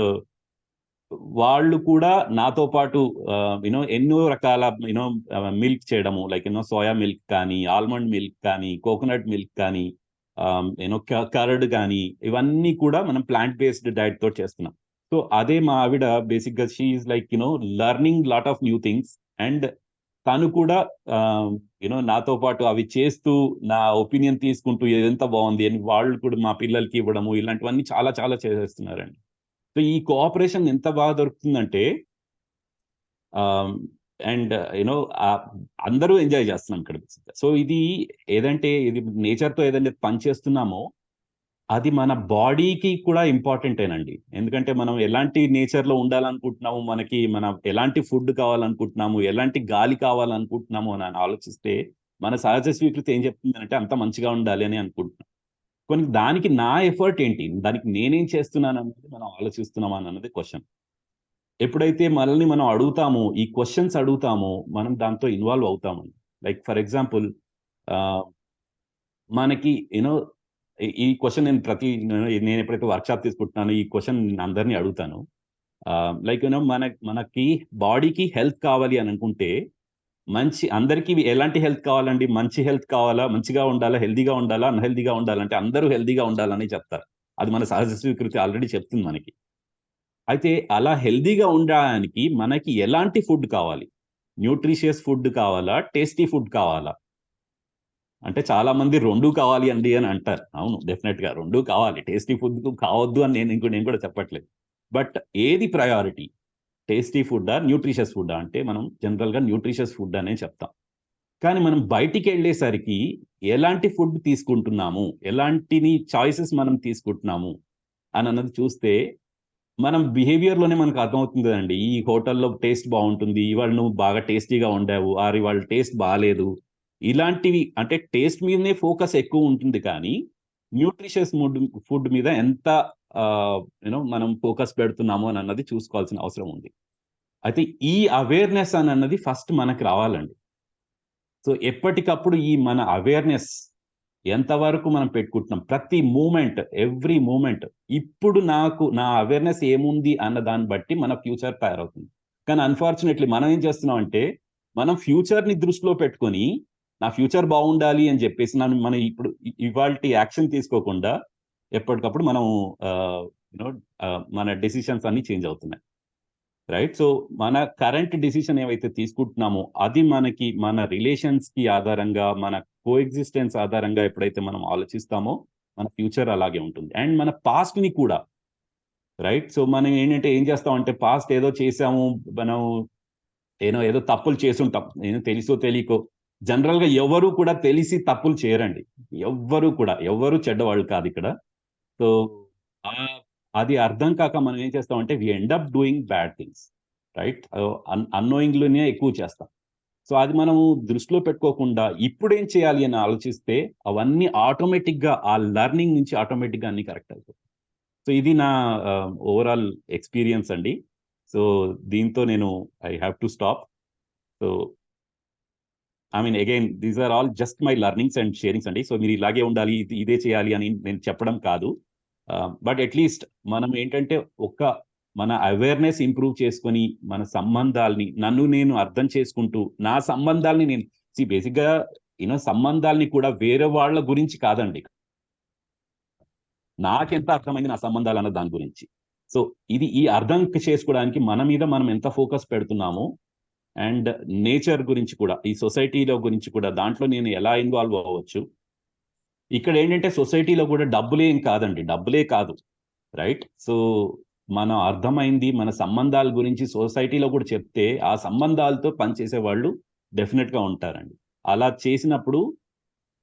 వాళ్ళు కూడా నాతో పాటు ఎన్నో రకాల మిల్క్ చేయడము, లైక్ సోయా మిల్క్ కానీ, ఆల్మండ్ మిల్క్ కానీ, కోకోనట్ మిల్క్ కానీ, కర్డ్ కానీ, ఇవన్నీ కూడా మనం ప్లాంట్ బేస్డ్ డైట్ తో చేస్తున్నాం. సో అదే మా ఆవిడ బేసిక్ గా she is like learning lot of new things. And తను కూడా నాతో పాటు అవి చేస్తూ నా ఒపీనియన్ తీసుకుంటూ ఎంత బాగుంది అని వాళ్ళు కూడా మా పిల్లలకి ఇవ్వడము, ఇలాంటివన్నీ చాలా చాలా చేసేస్తున్నారండి. సో ఈ కోఆపరేషన్ ఎంత బాగా దొరుకుతుందంటే, అండ్ అందరూ ఎంజాయ్ చేస్తున్నాం ఇక్కడ. సో ఇది ఏదంటే ఇది నేచర్తో ఏదైతే పని చేస్తున్నామో అది మన బాడీకి కూడా ఇంపార్టెంటేనండి. ఎందుకంటే మనం ఎలాంటి నేచర్లో ఉండాలనుకుంటున్నాము, మన ఎలాంటి ఫుడ్ కావాలనుకుంటున్నాము, ఎలాంటి గాలి కావాలనుకుంటున్నాము అని ఆలోచిస్తే మన సహజ స్వీకృతి ఏం చెప్తుందంటే అంత మంచిగా ఉండాలి అని అనుకుంటున్నాం. కొన్ని దానికి నా ఎఫర్ట్ ఏంటి, దానికి నేనేం చేస్తున్నాను అనేది మనం ఆలోచిస్తున్నామా అన్నది క్వశ్చన్. ఎప్పుడైతే మనల్ని మనం అడుగుతామో, ఈ క్వశ్చన్స్ అడుగుతామో, మనం దాంతో ఇన్వాల్వ్ అవుతాము. లైక్ ఫర్ ఎగ్జాంపుల్, మనకి ఈ క్వశ్చన్ నేను ఎప్పుడైతే వర్క్షాప్ తీసుకుంటున్నానో ఈ క్వశ్చన్ నేను అందరినీ అడుగుతాను. లైక్ మనకి బాడీకి హెల్త్ కావాలి అని అనుకుంటే అందరికీ ఎలాంటి హెల్త్ కావాలండి? మంచి హెల్త్ కావాలా, మంచిగా ఉండాలా, హెల్దీగా ఉండాలా, అన్హెల్దీగా ఉండాలంటే అందరూ హెల్దీగా ఉండాలని చెప్తారు. అది మన సహజ స్వీకృతి ఆల్రెడీ చెప్తుంది మనకి. అయితే అలా హెల్దీగా ఉండడానికి మనకి ఎలాంటి ఫుడ్ కావాలి? న్యూట్రిషియస్ ఫుడ్ కావాలా, టేస్టీ ఫుడ్ కావాలా? అంటే చాలా మంది 2 కావాలి అండి అని అంటారు. అవును, డెఫినెట్ గా 2 కావాలి. టేస్టీ ఫుడ్ కావద్దు అని నేను కూడా చెప్పట్లేదు. బట్ ఏది ప్రయారిటీ? టేస్టీ ఫుడ్డా, న్యూట్రిషియస్ ఫుడ్డా? అంటే మనం జనరల్ గా న్యూట్రిషియస్ ఫుడ్ అనే చెప్తాం. కానీ మనం బయటికి వెళ్ళేసరికి ఎలాంటి ఫుడ్ తీసుకుంటున్నాము, ఎలాంటిని చాయిసెస్ మనం తీసుకుంటున్నాము అని అన్నది చూస్తే మనం బిహేవియర్ లోనే మనకు అర్థమవుతుంది కదండి. ఈ హోటల్లో టేస్ట్ బాగుంటుంది, ఇవాళ నువ్వు బాగా టేస్టీగా వండావు, ఇవాళ టేస్ట్ బాగాలేదు, ఇలాంటివి. అంటే టేస్ట్ మీదనే ఫోకస్ ఎక్కువ ఉంటుంది కానీ న్యూట్రిషియస్ ఫుడ్ మీద ఎంత మనం ఫోకస్ పెడుతున్నాము అని అన్నది చూసుకోవాల్సిన అవసరం ఉంది. అయితే ఈ అవేర్నెస్ అని అన్నది ఫస్ట్ మనకు రావాలండి. సో ఎప్పటికప్పుడు ఈ మన అవేర్నెస్ ఎంతవరకు మనం పెట్టుకుంటున్నాం, ప్రతి మూమెంట్, ఎవ్రీ మూమెంట్, ఇప్పుడు నా అవేర్నెస్ ఏముంది అన్న దాన్ని బట్టి మన ఫ్యూచర్ తయారవుతుంది. కానీ అన్ఫార్చునేట్లీ మనం ఏం చేస్తున్నాం అంటే మనం ఫ్యూచర్ని దృష్టిలో పెట్టుకొని నా ఫ్యూచర్ బాగుండాలి అని చెప్పేసి మనం ఇప్పుడు ఇవాల్టి యాక్షన్ తీసుకోకుండా ఎప్పటికప్పుడు మనం మన డెసిషన్స్ అన్ని చేంజ్ అవుతున్నాయి. రైట్. సో మన కరెంట్ డిసిషన్ ఏవైతే తీసుకుంటున్నామో అది మనకి మన రిలేషన్స్ కి ఆధారంగా, మన కో ఎగ్జిస్టెన్స్ ఆధారంగా ఎప్పుడైతే మనం ఆలోచిస్తామో మన ఫ్యూచర్ అలాగే ఉంటుంది. అండ్ మన పాస్ట్ ని కూడా, రైట్. సో మనం ఏంటంటే ఏం చేస్తామంటే పాస్ట్ ఏదో చేసాము, మనం ఏదో తప్పులు చేసుంటాం, తెలుసో తెలియకో. జనరల్ గా ఎవరు కూడా తెలిసి తప్పులు చేయరండి. ఎవ్వరు చెడ్డవాళ్ళు కాదు ఇక్కడ. సో అది అర్థం కాక మనం ఏం చేస్తామంటే we end up doing bad things, right. అన్నోయింగ్లోనే ఎక్కువ చేస్తాం. సో అది మనము దృష్టిలో పెట్టుకోకుండా ఇప్పుడేం చేయాలి అని ఆలోచిస్తే అవన్నీ ఆటోమేటిక్గా ఆ లెర్నింగ్ నుంచి ఆటోమేటిక్గా అన్ని కరెక్ట్ అయిపోతాయి. సో ఇది నా ఓవరాల్ ఎక్స్పీరియన్స్ అండి. సో దీంతో నేను I have to stop. So again these are all just my learnings and sharings అండి. సో మీరు ఇలాగే ఉండాలి, ఇదే చేయాలి అని నేను చెప్పడం కాదు. బట్ అట్లీస్ట్ మనం ఏంటంటే మన అవేర్నెస్ ఇంప్రూవ్ చేసుకొని మన సంబంధాలని నేను అర్థం చేసుకుంటూ నా సంబంధాలని నేను బేసిక్గా సంబంధాలని కూడా వేరే వాళ్ళ గురించి కాదండి, నాకెంత అర్థమైంది నా సంబంధాలు అన్న దాని గురించి. సో ఈ అర్థం చేసుకోవడానికి మన మీద మనం ఎంత ఫోకస్ పెడుతున్నామో, అండ్ నేచర్ గురించి కూడా, ఈ సొసైటీలో గురించి కూడా, దాంట్లో నేను ఎలా ఇన్వాల్వ్ అవ్వచ్చు. ఇక్కడ ఏంటంటే సొసైటీలో కూడా డబ్బులే కాదు, రైట్. సో మనం అర్థమైంది మన సంబంధాల గురించి సొసైటీలో కూడా చెప్తే ఆ సంబంధాలతో పనిచేసే వాళ్ళు డెఫినెట్ గా ఉంటారండి. అలా చేసినప్పుడు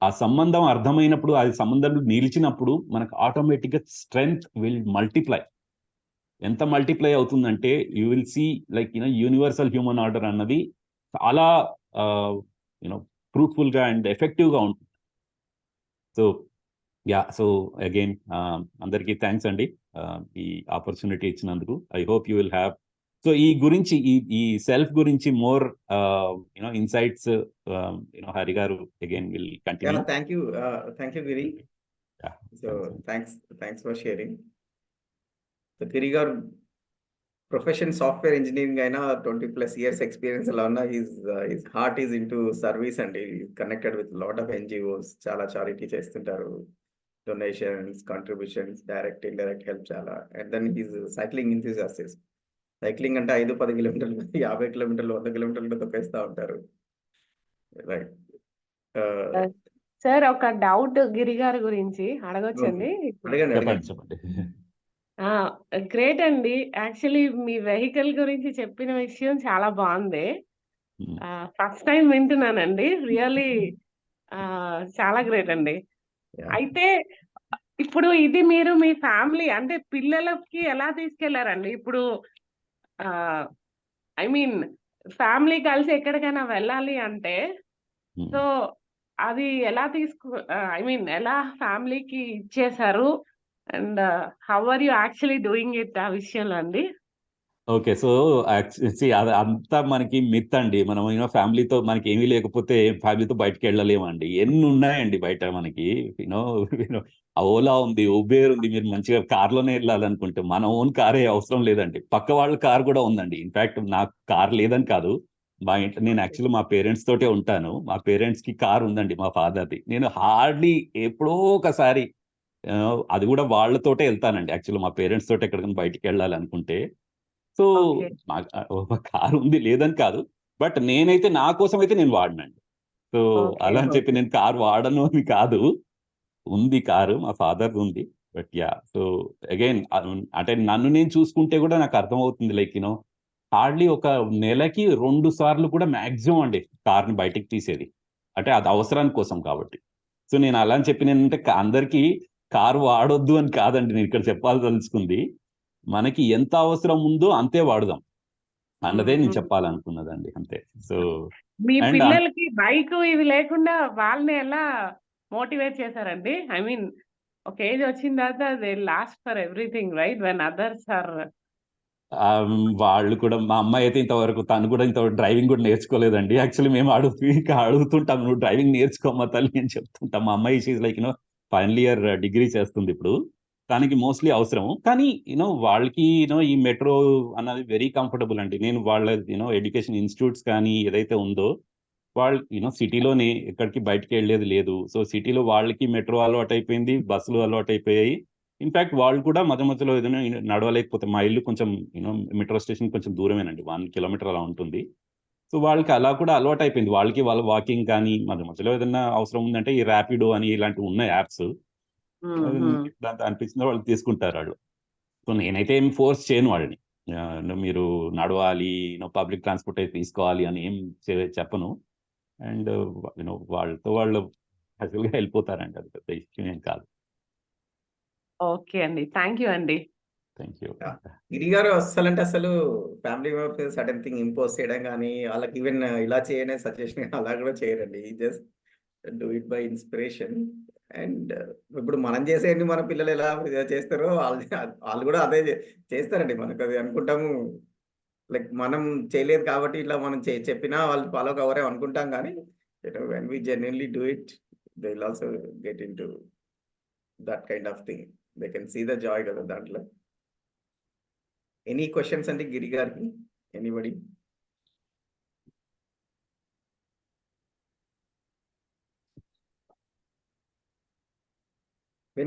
ఆ సంబంధం అర్థమైనప్పుడు, ఆ సంబంధం నిలిచినప్పుడు మనకు ఆటోమేటిక్గా స్ట్రెంగ్త్ విల్ మల్టిప్లై. ఎంత మల్టిప్లై అవుతుందంటే you will see like universal human order అన్నది చాలా ఫ్రూట్ఫుల్ గా అండ్ ఎఫెక్టివ్ గా ఉంటుంది. సో అగైన్ అందరికీ థ్యాంక్స్ అండి ఈ ఆపర్చునిటీ ఇచ్చినందుకు. I hope you will have so ఈ గురించి ఈ సెల్ఫ్ గురించి మోర్ ఇన్సైట్స్ హరి గారు again will continue. Thank you, Giri. So thanks for sharing. So Giri garu profession software engineering అయినా 20+ years experience అలా ఉన్న his heart is into service and he is connected with lot of NGOs, చాలా charity చేస్తుంటారు, donations, contributions, direct indirect help చాలా. And then he's cycling enthusiast. Cycling అంటే 5-10 కిలోమీటర్లు, 50 కిలోమీటర్లు, 100 కిలోమీటర్లు తొక్కేస్తూ ఉంటారు. రైట్ సార్, ఒక డౌట్ గిరి గారి గురించి అడగొచ్చండి? చెప్పండి. గ్రేట్ అండి. యాక్చువల్లీ మీ వెహికల్ గురించి చెప్పిన విషయం చాలా బాగుంది. ఫస్ట్ టైం వింటున్నానండి. రియల్లీ చాలా గ్రేట్ అండి. అయితే ఇప్పుడు ఇది మీరు మీ ఫ్యామిలీ అంటే పిల్లలకి ఎలా తీసుకెళ్లారండి? ఇప్పుడు ఐ మీన్ ఫ్యామిలీ కలిసి ఎక్కడికైనా వెళ్ళాలి అంటే సో అది ఎలా ఐ మీన్ ఎలా ఫ్యామిలీకి ఇచ్చేసారు and how are you actually doing it ఆ విషయంలో అండి? ఓకే. సో అది అంతా మనకి మిత్ అండి. మనం ఫ్యామిలీతో మనకి ఏమీ లేకపోతే ఫ్యామిలీతో బయటకి వెళ్ళలేమండి. ఎన్ని ఉన్నాయండి బయట మనకి. ఓలా ఉంది, ఉబేర్ ఉంది. మీరు మంచిగా కార్లోనే వెళ్ళాలనుకుంటే మన ఓన్ కారే అవసరం లేదండి. పక్క వాళ్ళ కార్ కూడా ఉందండి. ఇన్ఫాక్ట్ నాకు కార్ లేదని కాదు, మా ఇంట్లో నేను యాక్చువల్లీ మా పేరెంట్స్ తోటే ఉంటాను. మా పేరెంట్స్ కి కార్ ఉందండి, మా ఫాదర్ది. నేను హార్డ్లీ ఎప్పుడో ఒకసారి అది కూడా వాళ్ళతోటే వెళ్తానండి. యాక్చువల్లీ మా పేరెంట్స్ తోటి ఎక్కడికైనా బయటికి వెళ్ళాలనుకుంటే. సో కారు ఉంది లేదని కాదు, బట్ నేనైతే నా కోసం అయితే నేను వాడినండి. సో అలా అని చెప్పి నేను కారు వాడను అని కాదు, ఉంది కారు, మా ఫాదర్ ఉంది. బట్ సో అగైన్ అంటే నన్ను నేను చూసుకుంటే కూడా నాకు అర్థమవుతుంది. లైక్ హార్డ్లీ ఒక నెలకి 2 సార్లు కూడా మాక్సిమం అండి కార్ని బయటికి తీసేది. అంటే అది అవసరాని కోసం కాబట్టి. సో నేను అలా అని చెప్పి నేనంటే అందరికీ కారు వాడొద్దు అని కాదండి నేను ఇక్కడ చెప్పాల్సింది. మనకి ఎంత అవసరం ఉందో అంతే వాడదాం అన్నదే నేను చెప్పాలనుకున్నదండి, అంతే. సో మీ పిల్లలకి బైక్ ఇవి లేకుండా వాళ్ళని ఎలా మోటివేట్ చేశారండి? ఐ మీన్ ఒక ఏజ్ వచ్చిన తర్వాత they last for everything right when others are. వాళ్ళు కూడా, మా అమ్మాయి అయితే తను కూడా ఇంతవరకు డ్రైవింగ్ కూడా నేర్చుకోలేదండి. యాక్చువల్లీ మేము అడుగుతుంటాం, నువ్వు డ్రైవింగ్ నేర్చుకోమ్మా తల్లి అని చెప్తుంటాం. మా అమ్మాయి she's like final year degree చేస్తుంది ఇప్పుడు. దానికి మోస్ట్లీ అవసరం. కానీ వాళ్ళకి ఈ మెట్రో అన్నది వెరీ కంఫర్టబుల్ అండి. నేను వాళ్ళ ఎడ్యుకేషన్ ఇన్స్టిట్యూట్స్ కానీ ఏదైతే ఉందో వాళ్ళు సిటీలోనే ఎక్కడికి బయటికి వెళ్ళేది లేదు. సో సిటీలో వాళ్ళకి మెట్రో అలవాటు అయిపోయింది, బస్సులు అలవాటు అయిపోయాయి. ఇన్ఫాక్ట్ వాళ్ళు కూడా మధ్యలో ఏదైనా నడవలేకపోతే, మా ఇల్లు కొంచెం మెట్రో స్టేషన్ కొంచెం దూరమేనండి, 1 కిలోమీటర్ అలా ఉంటుంది. సో వాళ్ళకి అలా కూడా అలవాటు అయిపోయింది. వాళ్ళ వాకింగ్ కానీ మధ్యలో ఏదైనా అవసరం ఉందంటే ఈ ర్యాపిడో అని ఇలాంటివి ఉన్నాయి యాప్స్. దాంతో అనిపించిందో వాళ్ళు తీసుకుంటారు వాళ్ళు. సో నేనైతే ఏం ఫోర్స్ చేయను వాళ్ళని, మీరు నడవాలి, పబ్లిక్ ట్రాన్స్పోర్ట్ అయితే తీసుకోవాలి అని ఏం చెప్పను. అండ్ వాళ్ళతో వాళ్ళు యాక్చువల్గా వెళ్ళిపోతారండి, అది పెద్ద ఇష్యూ ఏం కాదు. ఓకే అండి, థ్యాంక్ యూ అండి. Thank you. గిరి గారు అసలు family members sudden thing impose చేయడం కానీ, వాళ్ళకి ఈవెన్ ఇలా చేయనే సజెషన్ అలా కూడా చేయరండి. Just do it by inspiration. And ఇప్పుడు మనం చేసేయండి, మన పిల్లలు ఎలా చేస్తారో వాళ్ళు కూడా అదే చేస్తారండి. మనకు అది అనుకుంటాము, లైక్ మనం చేయలేదు కాబట్టి ఇట్లా మనం చెప్పినా వాళ్ళు ఫాలో కవరే అనుకుంటాం. కానీ when we genuinely do it, they will also get into that kind of thing. They can see the joy కదా దాంట్లో. ఎనీ క్వశ్చన్స్ అండి గిరి గారికి? ఎనీబడి?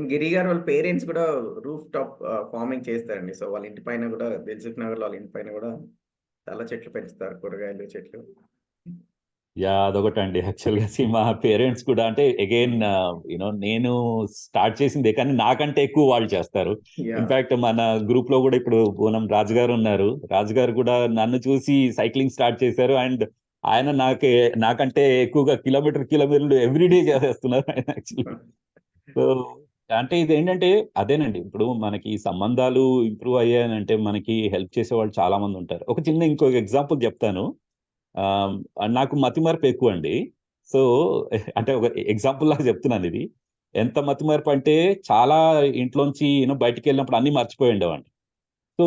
గిరి గారు వాళ్ళ పేరెంట్స్ కూడా రూఫ్ టాప్ ఫార్మింగ్ చేస్తారండి. సో వాళ్ళ ఇంటి పైన కూడా, దిల్సుఖ్ నగర్ లో వాళ్ళ ఇంటి పైన కూడా చాలా చెట్లు పెంచుతారు, కూరగాయలు చెట్లు. అదొకటండి. యాక్చువల్గా మా పేరెంట్స్ కూడా అంటే అగైన్ నేను స్టార్ట్ చేసిందే, కానీ నాకంటే ఎక్కువ వాళ్ళు చేస్తారు. ఇన్ఫాక్ట్ మన గ్రూప్ లో కూడా ఇప్పుడు రాజు గారు ఉన్నారు. రాజు గారు కూడా నన్ను చూసి సైక్లింగ్ స్టార్ట్ చేశారు. అండ్ ఆయన నాకంటే ఎక్కువగా కిలోమీటర్లు ఎవ్రీడే చేసేస్తున్నారు ఆయన యాక్చువల్లీ. సో అంటే ఇది ఏంటంటే అదేనండి, ఇప్పుడు మనకి సంబంధాలు ఇంప్రూవ్ అయ్యాయంటే మనకి హెల్ప్ చేసే వాళ్ళు చాలా మంది ఉంటారు. ఒక చిన్న ఇంకొక ఎగ్జాంపుల్ చెప్తాను. నాకు మతిమరుపు ఎక్కువ అండి. సో అంటే ఒక ఎగ్జాంపుల్ లాగా చెప్తున్నాను ఇది. ఎంత మతిమరుపు అంటే, చాలా ఇంట్లోంచి బయటికి వెళ్ళినప్పుడు అన్ని మర్చిపోయి ఉండేవాడిని. సో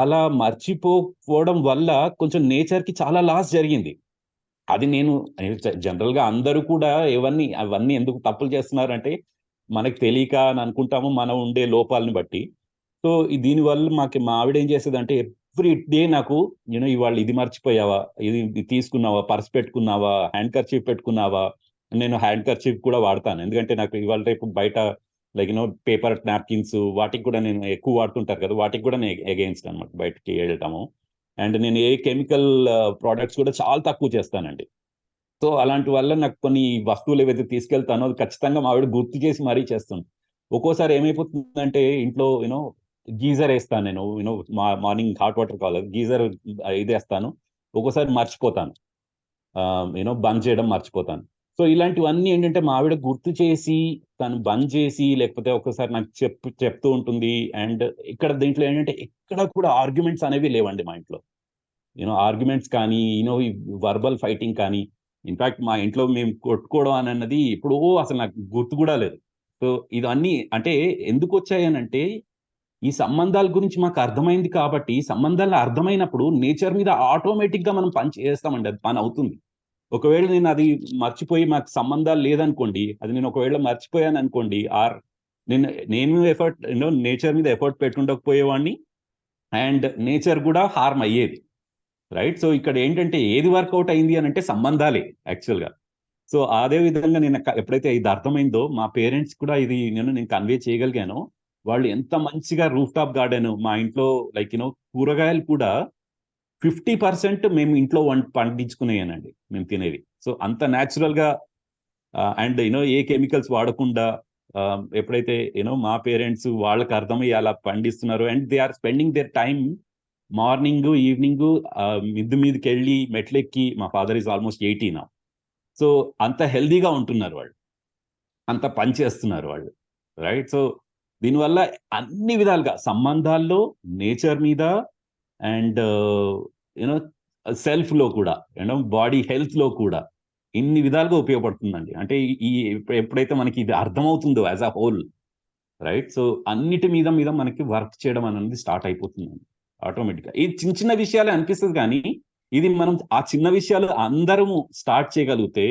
అలా మర్చిపోవడం వల్ల కొంచెం నేచర్ కి చాలా లాస్ జరిగింది. అది నేను జనరల్ గా అందరూ కూడా అవన్నీ ఎందుకు తప్పులు చేస్తున్నారంటే మనకు తెలియక అని అనుకుంటాము, మనం ఉండే లోపాలని బట్టి. సో దీనివల్ల మా ఆవిడ ఏం చేసేదంటే ఎవ్రీ డే నాకు ఇవాళ ఇది మర్చిపోయావా, ఇది తీసుకున్నావా, పర్స్ పెట్టుకున్నావా, హ్యాండ్ కర్చీఫ్ పెట్టుకున్నావా. నేను హ్యాండ్ కర్చీఫ్ కూడా వాడతాను, ఎందుకంటే నాకు ఇవాళ రేపు బయట లైక్ పేపర్ నాప్కిన్స్ వాటికి కూడా నేను ఎక్కువ వాడుతుంటారు కదా, వాటికి కూడా నేను ఎగెయిన్స్ట్ అనమాట బయటకి వెళ్ళటము. అండ్ నేను ఏ కెమికల్ ప్రోడక్ట్స్ కూడా చాలా తక్కువ చేస్తానండి. సో అలాంటి వల్ల నాకు కొన్ని వస్తువులు ఏవైతే తీసుకెళ్తానో అది ఖచ్చితంగా మా ఆవిడ గుర్తు చేసి మరీ చేస్తుంది. ఒక్కోసారి ఏమైపోతుందంటే ఇంట్లో గీజర్ వేస్తాను నేను, మార్నింగ్ హాట్ వాటర్ కావాలి, గీజర్ ఇది వేస్తాను, ఒక్కోసారి మర్చిపోతాను, బంద్ చేయడం మర్చిపోతాను. సో ఇలాంటివన్నీ ఏంటంటే మా ఆవిడ గుర్తు చేసి తను బంద్ చేసి, లేకపోతే ఒక్కోసారి నాకు చెప్తూ ఉంటుంది. అండ్ ఇక్కడ దీంట్లో ఏంటంటే ఎక్కడ కూడా ఆర్గ్యుమెంట్స్ అనేవి లేవండి మా ఇంట్లో. ఆర్గ్యుమెంట్స్ కానీ ఈ వర్బల్ ఫైటింగ్ కానీ, ఇన్ఫాక్ట్ మా ఇంట్లో మేము కొట్టుకోవడం అని అన్నది ఇప్పుడు అసలు నాకు గుర్తు కూడా లేదు. సో ఇవన్నీ అంటే ఎందుకు వచ్చాయనంటే ఈ సంబంధాల గురించి మాకు అర్థమైంది కాబట్టి, సంబంధాలు అర్థమైనప్పుడు నేచర్ మీద ఆటోమేటిక్ గా మనం పని చేస్తామండి, అది పని అవుతుంది. ఒకవేళ నేను అది మర్చిపోయి మాకు సంబంధాలు లేదనుకోండి, అది నేను ఒకవేళ మర్చిపోయాను అనుకోండి, ఆర్ నేను ఎఫర్ట్ నేచర్ మీద ఎఫర్ట్ పెట్టుండకపోయేవాడిని, అండ్ నేచర్ కూడా హార్మ్ అయ్యేది, రైట్. సో ఇక్కడ ఏంటంటే ఏది వర్కౌట్ అయింది అని అంటే సంబంధాలే యాక్చువల్గా. సో అదే విధంగా నేను ఎప్పుడైతే ఇది అర్థమైందో మా పేరెంట్స్ కూడా ఇది నేను కన్వే చేయగలిగాను. వాళ్ళు ఎంత మంచిగా రూఫ్ టాప్ గార్డెన్ మా ఇంట్లో లైక్ కూరగాయలు కూడా 50% మేము ఇంట్లో పండించుకునేయనండి మేము తినేవి. సో అంత న్యాచురల్ గా అండ్ ఏ కెమికల్స్ వాడకుండా ఎప్పుడైతే మా పేరెంట్స్ వాళ్ళకి అర్థమయ్యి అలా పండిస్తున్నారు, and they are spending their time morning evening మిద్దు మీదకి వెళ్ళి మెట్లెక్కి, మా ఫాదర్ ఈజ్ ఆల్మోస్ట్ 80 నా. సో అంత హెల్దీగా ఉంటున్నారు వాళ్ళు, అంత పని చేస్తున్నారు వాళ్ళు, రైట్. సో దీనివల్ల అన్ని విధాలుగా సంబంధాల్లో, నేచర్ మీద, అండ్ సెల్ఫ్ లో కూడా, బాడీ హెల్త్ లో కూడా ఇన్ని విధాలుగా ఉపయోగపడుతుందండి. అంటే ఎప్పుడైతే మనకి ఇది అర్థమవుతుందో as a whole, right. So అన్నిటి మీద మనకి వర్క్ చేయడం అనేది స్టార్ట్ అయిపోతుందండి ఆటోమేటిక్గా. ఈ చిన్న చిన్న విషయాలే అనిపిస్తుంది, కానీ ఇది మనం ఆ చిన్న విషయాలు అందరము స్టార్ట్ చేయగలిగితే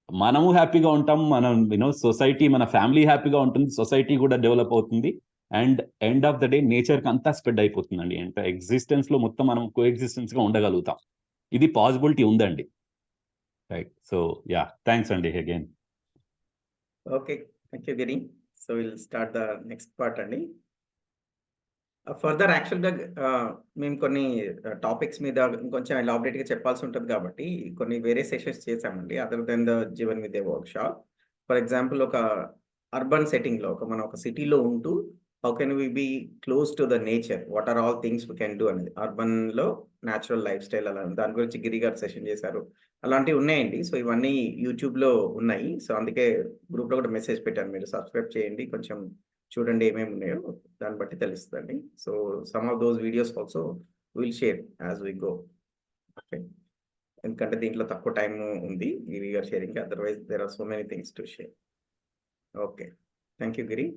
మనము హ్యాపీగా ఉంటాం, మనం సొసైటీ, మన ఫ్యామిలీ హ్యాపీగా ఉంటుంది, సొసైటీ కూడా డెవలప్ అవుతుంది, and end of the day nature కి అంతా స్ప్రెడ్ అయిపోతుందండి. అంటే ఎగ్జిస్టెన్స్ లో మొత్తం మనం కో ఎగ్జిస్టెన్స్ గా ఉండగలుగుతాం. ఇది పాసిబిలిటీ ఉందండి, రైట్. సో యా, థ్యాంక్స్ అండి again. Okay, thank you Giri. So will start the next part అండి. ఫర్దర్ యాక్చువల్గా మేము కొన్ని టాపిక్స్ మీద ఇంకొంచెం ఎలాబరేట్గా చెప్పాల్సి ఉంటుంది కాబట్టి కొన్ని వేరే సెషన్స్ చేసామండి, other than the Jeevan Vidya workshop. For example ఒక అర్బన్ సెట్టింగ్లో, మనం ఒక సిటీలో ఉంటూ how can we be close to the nature, what are all things we can do అనేది, అర్బన్లో న్యాచురల్ లైఫ్ స్టైల్ అలా, దాని గురించి గిరి గారు సెషన్ చేశారు. అలాంటివి ఉన్నాయండి. సో ఇవన్నీ యూట్యూబ్లో ఉన్నాయి. సో అందుకే గ్రూప్లో కూడా మెసేజ్ పెట్టాను, మీరు సబ్స్క్రైబ్ చేయండి, కొంచెం చూడండి ఏమేమి ఉన్నాయో, దాన్ని బట్టి తెలుస్తుందండి. So some of those videos also will share as we go. Okay, ఎందుకంటే దీంట్లో తక్కువ టైం ఉంది గిరి గారు sharing, otherwise there are so many things to share. Okay, thank you Giri.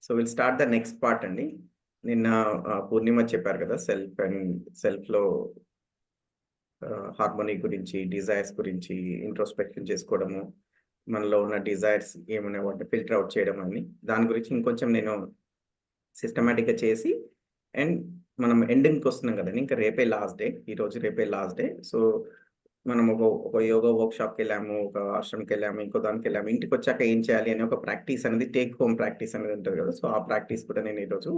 So will start the next part అండి. నిన్న పూర్ణిమ చెప్పారు కదా, సెల్ఫ్ అండ్ సెల్ఫ్లో హార్మోనీ గురించి, డిజైర్స్ గురించి, ఇంట్రోస్పెక్షన్ చేసుకోవడము, మనలో ఉన్న డిజైర్స్ ఏమైనా వాటిని ఫిల్టర్ అవుట్ చేయడం అని, దాని గురించి ఇంకొంచెం నేను సిస్టమేటిక్గా చేసి, అండ్ మనం ఎండింగ్కి వస్తున్నాం కదండి, ఇంకా రేపే లాస్ట్ డే, ఈరోజు రేపే లాస్ట్ డే. సో మనం ఒక యోగా వర్క్షాప్కి వెళ్ళాము, ఒక ఆశ్రమంకి వెళ్ళాము, ఇంకో దానికి వెళ్ళాము, ఇంటికి వచ్చాక ఏం చేయాలి అనే ఒక ప్రాక్టీస్ అనేది, టేక్ హోమ్ ప్రాక్టీస్ అనేది ఉంటుంది కదా. సో ఆ ప్రాక్టీస్ కూడా నేను ఈరోజు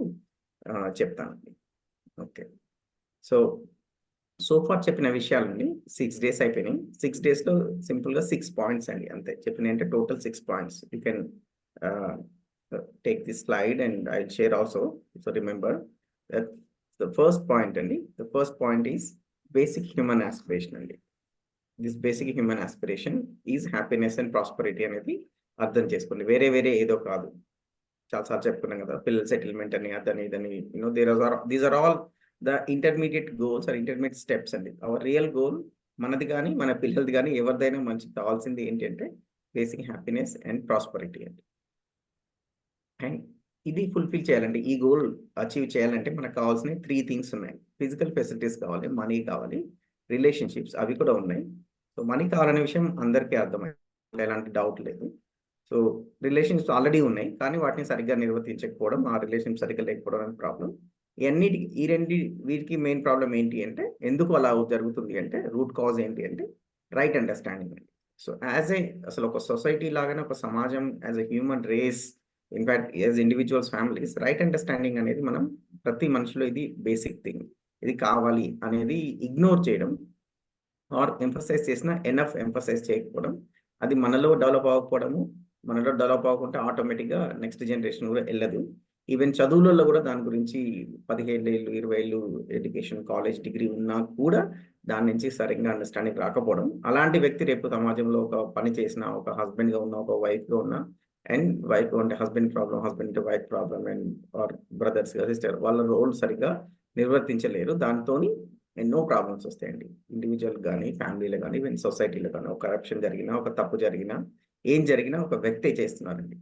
చెప్తానండి. ఓకే, సో ఫార్ చెప్పిన విషయాలండి 6 days అయిపోయినాయి. 6 daysలో సింపుల్గా 6 points అండి, అంతే చెప్పిన, అంటే total 6 points. You can take this slide and I share also. So remember that the first point అండి, the first point is basic human aspiration అండి. This basic human aspiration is happiness and prosperity అనేది అర్థం చేసుకోండి. వేరే ఏదో కాదు, చాలాసార్లు చెప్పుకున్నాం కదా, పిల్లల సెటిల్మెంట్ అని, అదని ఇదని, these are all the intermediate goals or intermediate steps అండి. అవర్ రియల్ గోల్, మనది కానీ మన పిల్లలది కానీ ఎవరిదైనా మంచి కావాల్సింది ఏంటి అంటే బేసిక్ హ్యాపీనెస్ అండ్ ప్రాస్పరిటీ అండి. అండ్ ఇది ఫుల్ఫిల్ చేయాలంటే, ఈ గోల్ అచీవ్ చేయాలంటే మనకు కావాల్సిన 3 థింగ్స్ ఉన్నాయి. ఫిజికల్ ఫెసిలిటీస్ కావాలి, మనీ కావాలి, రిలేషన్‌షిప్స్ అవి కూడా ఉన్నాయి. సో, మనీ కావాలనే విషయం అందరికీ అర్థమైంది. ఎలాంటి డౌట్ లేదు. సో, రిలేషన్స్ ఆల్రెడీ ఉన్నాయి. కానీ వాటిని సరిగ్గా నిర్వర్తించకపోవడం, ఆ రిలేషన్ సరిగ్గా లేకపోవడం అనేది ప్రాబ్లమ్. ఇయన్నిటికి వీటికి మెయిన్ ప్రాబ్లమ్ ఏంటి అంటే, ఎందుకు అలా జరుగుతుంది అంటే, రూట్ కాజ్ ఏంటి అంటే, రైట్ అండర్‌స్టాండింగ్ అండి. సో, అసలు ఒక సొసైటీ లాగానే ఒక సమాజం, as a human race, in fact as individuals, families, right understanding అనేది మనం ప్రతి మనిషిలో ఇది బేసిక్ థింగ్. ఇది కావాలి అనేది ఇగ్నోర్ చేయడం, ఆర్ ఎంఫసైజ్ చేసినా ఎనఫ్ ఎంఫసైజ్ చేయకపోవడం, అది మనలో డెవలప్ అవ్వకపోవడము, మనలో డెవలప్ అవ్వకుంటే ఆటోమేటిక్‌గా నెక్స్ట్ జనరేషన్ కూడా ఎళ్ళదు. ఈవెన్ చదువులలో కూడా దాని గురించి 15 ఏళ్ళు, 20 ఏళ్ళు ఎడ్యుకేషన్, కాలేజ్ డిగ్రీ ఉన్నా కూడా దాని నుంచి సరిగ్గా అండర్‌స్టాండింగ్ రాకపోవడం. అలాంటి వ్యక్తి రేపు సమాజంలో ఒక పని చేసినా, ఒక హస్బెండ్‌గా ఉన్నా, ఒక వైఫ్‌గా ఉన్నా, అండ్ వైఫ్ అంటే husband problem, husband to wife problem, and or brothers, sister వాళ్ళ రోల్ సరిగ్గా నిర్వర్తించలేరు. దాంతోని ఎన్నో ప్రాబ్లమ్స్ వస్తాయండి. ఇండివిడ్యువల్ గానీ, ఫ్యామిలీలో గానీ, ఈవెన్ సొసైటీలో గానీ, ఒక కరప్షన్ జరిగినా, ఒక తప్పు జరిగినా, ఏం జరిగినా ఒక వ్యక్తే చేస్తున్నారండి.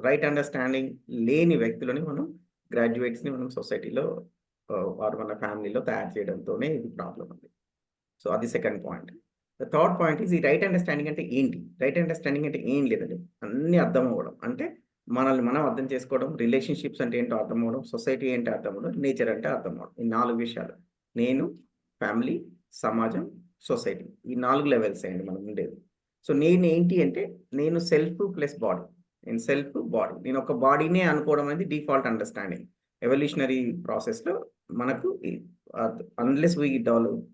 రైట్ అండర్‌స్టాండింగ్ లేని వ్యక్తులని గ్రాడ్యుయేట్స్‌ని మనం సొసైటీలో ఆర్ మన ఫ్యామిలీలో తయారు చేయడంతోనే ఇది ప్రాబ్లమ్ అండి. సో, అది second point. The third point is ఈ రైట్ అండర్‌స్టాండింగ్ అంటే ఏంటి? రైట్ అండర్‌స్టాండింగ్ అంటే ఏం లేదండి. అన్నీ అర్థం అవ్వడం. అంటే మనల్ని మనం అర్థం చేసుకోవడం, రిలేషన్‌షిప్స్ అంటే ఏంటో అర్థం అవ్వడం, సొసైటీ ఏంటో అర్థం అవ్వడం, నేచర్ అంటే అర్థం అవ్వడం. ఈ 4 విషయాలు. నేను, ఫ్యామిలీ, సమాజం, సొసైటీ. ఈ 4 లెవెల్సే అండి మనం ఉండేది. సో, నేనేంటి అంటే నేను సెల్ఫ్ ప్లస్ బాడీ. నేను సెల్ఫ్, బాడీ. నేను ఒక బాడీనే అనుకోవడం అనేది డిఫాల్ట్ అండర్‌స్టాండింగ్. ఎవల్యూషనరీ ప్రాసెస్‌లో మనకు unless we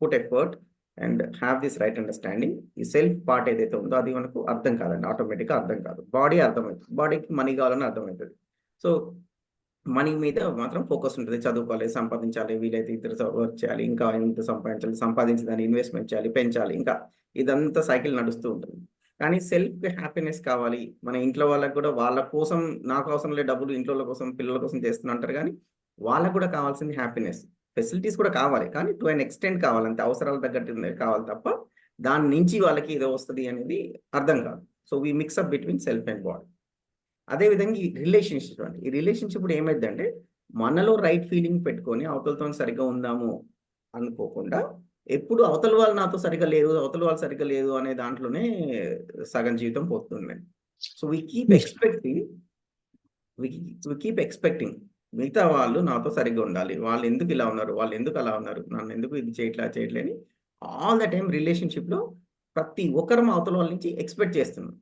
put effort and have this right understanding, ఈ సెల్ఫ్ పార్ట్ ఏదైతే ఉందో అది మనకు అర్థం కాదండి. ఆటోమేటిక్‌గా అర్థం కాదు. బాడీ అర్థమవుతుంది. బాడీకి మనీ కావాలని అర్థమవుతది. సో, మనీ మీద మాత్రం ఫోకస్ ఉంటది. చదువుకోవాలి, సంపాదించాలి, వీలైతే ఇద్దరు వర్క్ చేయాలి, ఇంకా ఎంత సంపాదించాలి, సంపాదించి దాన్ని ఇన్వెస్ట్‌మెంట్ చేయాలి, పెంచాలి, ఇంకా ఇదంతా సైకిల్ నడుస్తూ ఉంటుంది. కానీ సెల్ఫ్‌కి హ్యాపీనెస్ కావాలి. మన ఇంట్లో వాళ్ళకి కూడా వాళ్ళ కోసం నాకు అవసరం లేదు డబ్బులు, ఇంట్లోళ్ళ కోసం, పిల్లల కోసం చేస్తున్నా అంటారు గానీ, వాళ్ళకి కూడా కావాల్సింది హ్యాపీనెస్. ఫెసిలిటీస్ కూడా కావాలి. కానీ టు ఎన్ ఎక్స్‌టెంట్ కావాలి అంతే. అవసరాలకు తగ్గట్టు కావాలి తప్ప, దాని నుంచి వాళ్ళకి ఏదో వస్తది అనేది అర్థం కాదు. So, we mix up between self and body. అదే విధంగా ఈ రిలేషన్‌షిప్ అండి. ఈ రిలేషన్‌షిప్ కూడా ఏమైద్దంటే, మనలో రైట్ ఫీలింగ్ పెట్టుకొని అవతలతోని సరిగ్గా ఉందాము అనుకోకుండా, ఎప్పుడు అవతల వాళ్ళు నాతో సరిగ్గా లేరు, అవతల వాళ్ళు సరిగ్గా లేదు అనే దాంట్లోనే సగం జీవితం పోతుందండి. So, we we keep expecting మిగతా వాళ్ళు నాతో సరిగ్గా ఉండాలి. వాళ్ళెందుకు ఇలా ఉన్నారు? వాళ్ళెందుకు అలా ఉన్నారు? నన్నెందుకు ఇది చేయట్లే అని ఆల్ ద టైమ్ రిలేషన్‌షిప్‌లో ప్రతి ఒక్కరం అవతల వాళ్ళ నుంచి ఎక్స్‌పెక్ట్ చేస్తున్నాం.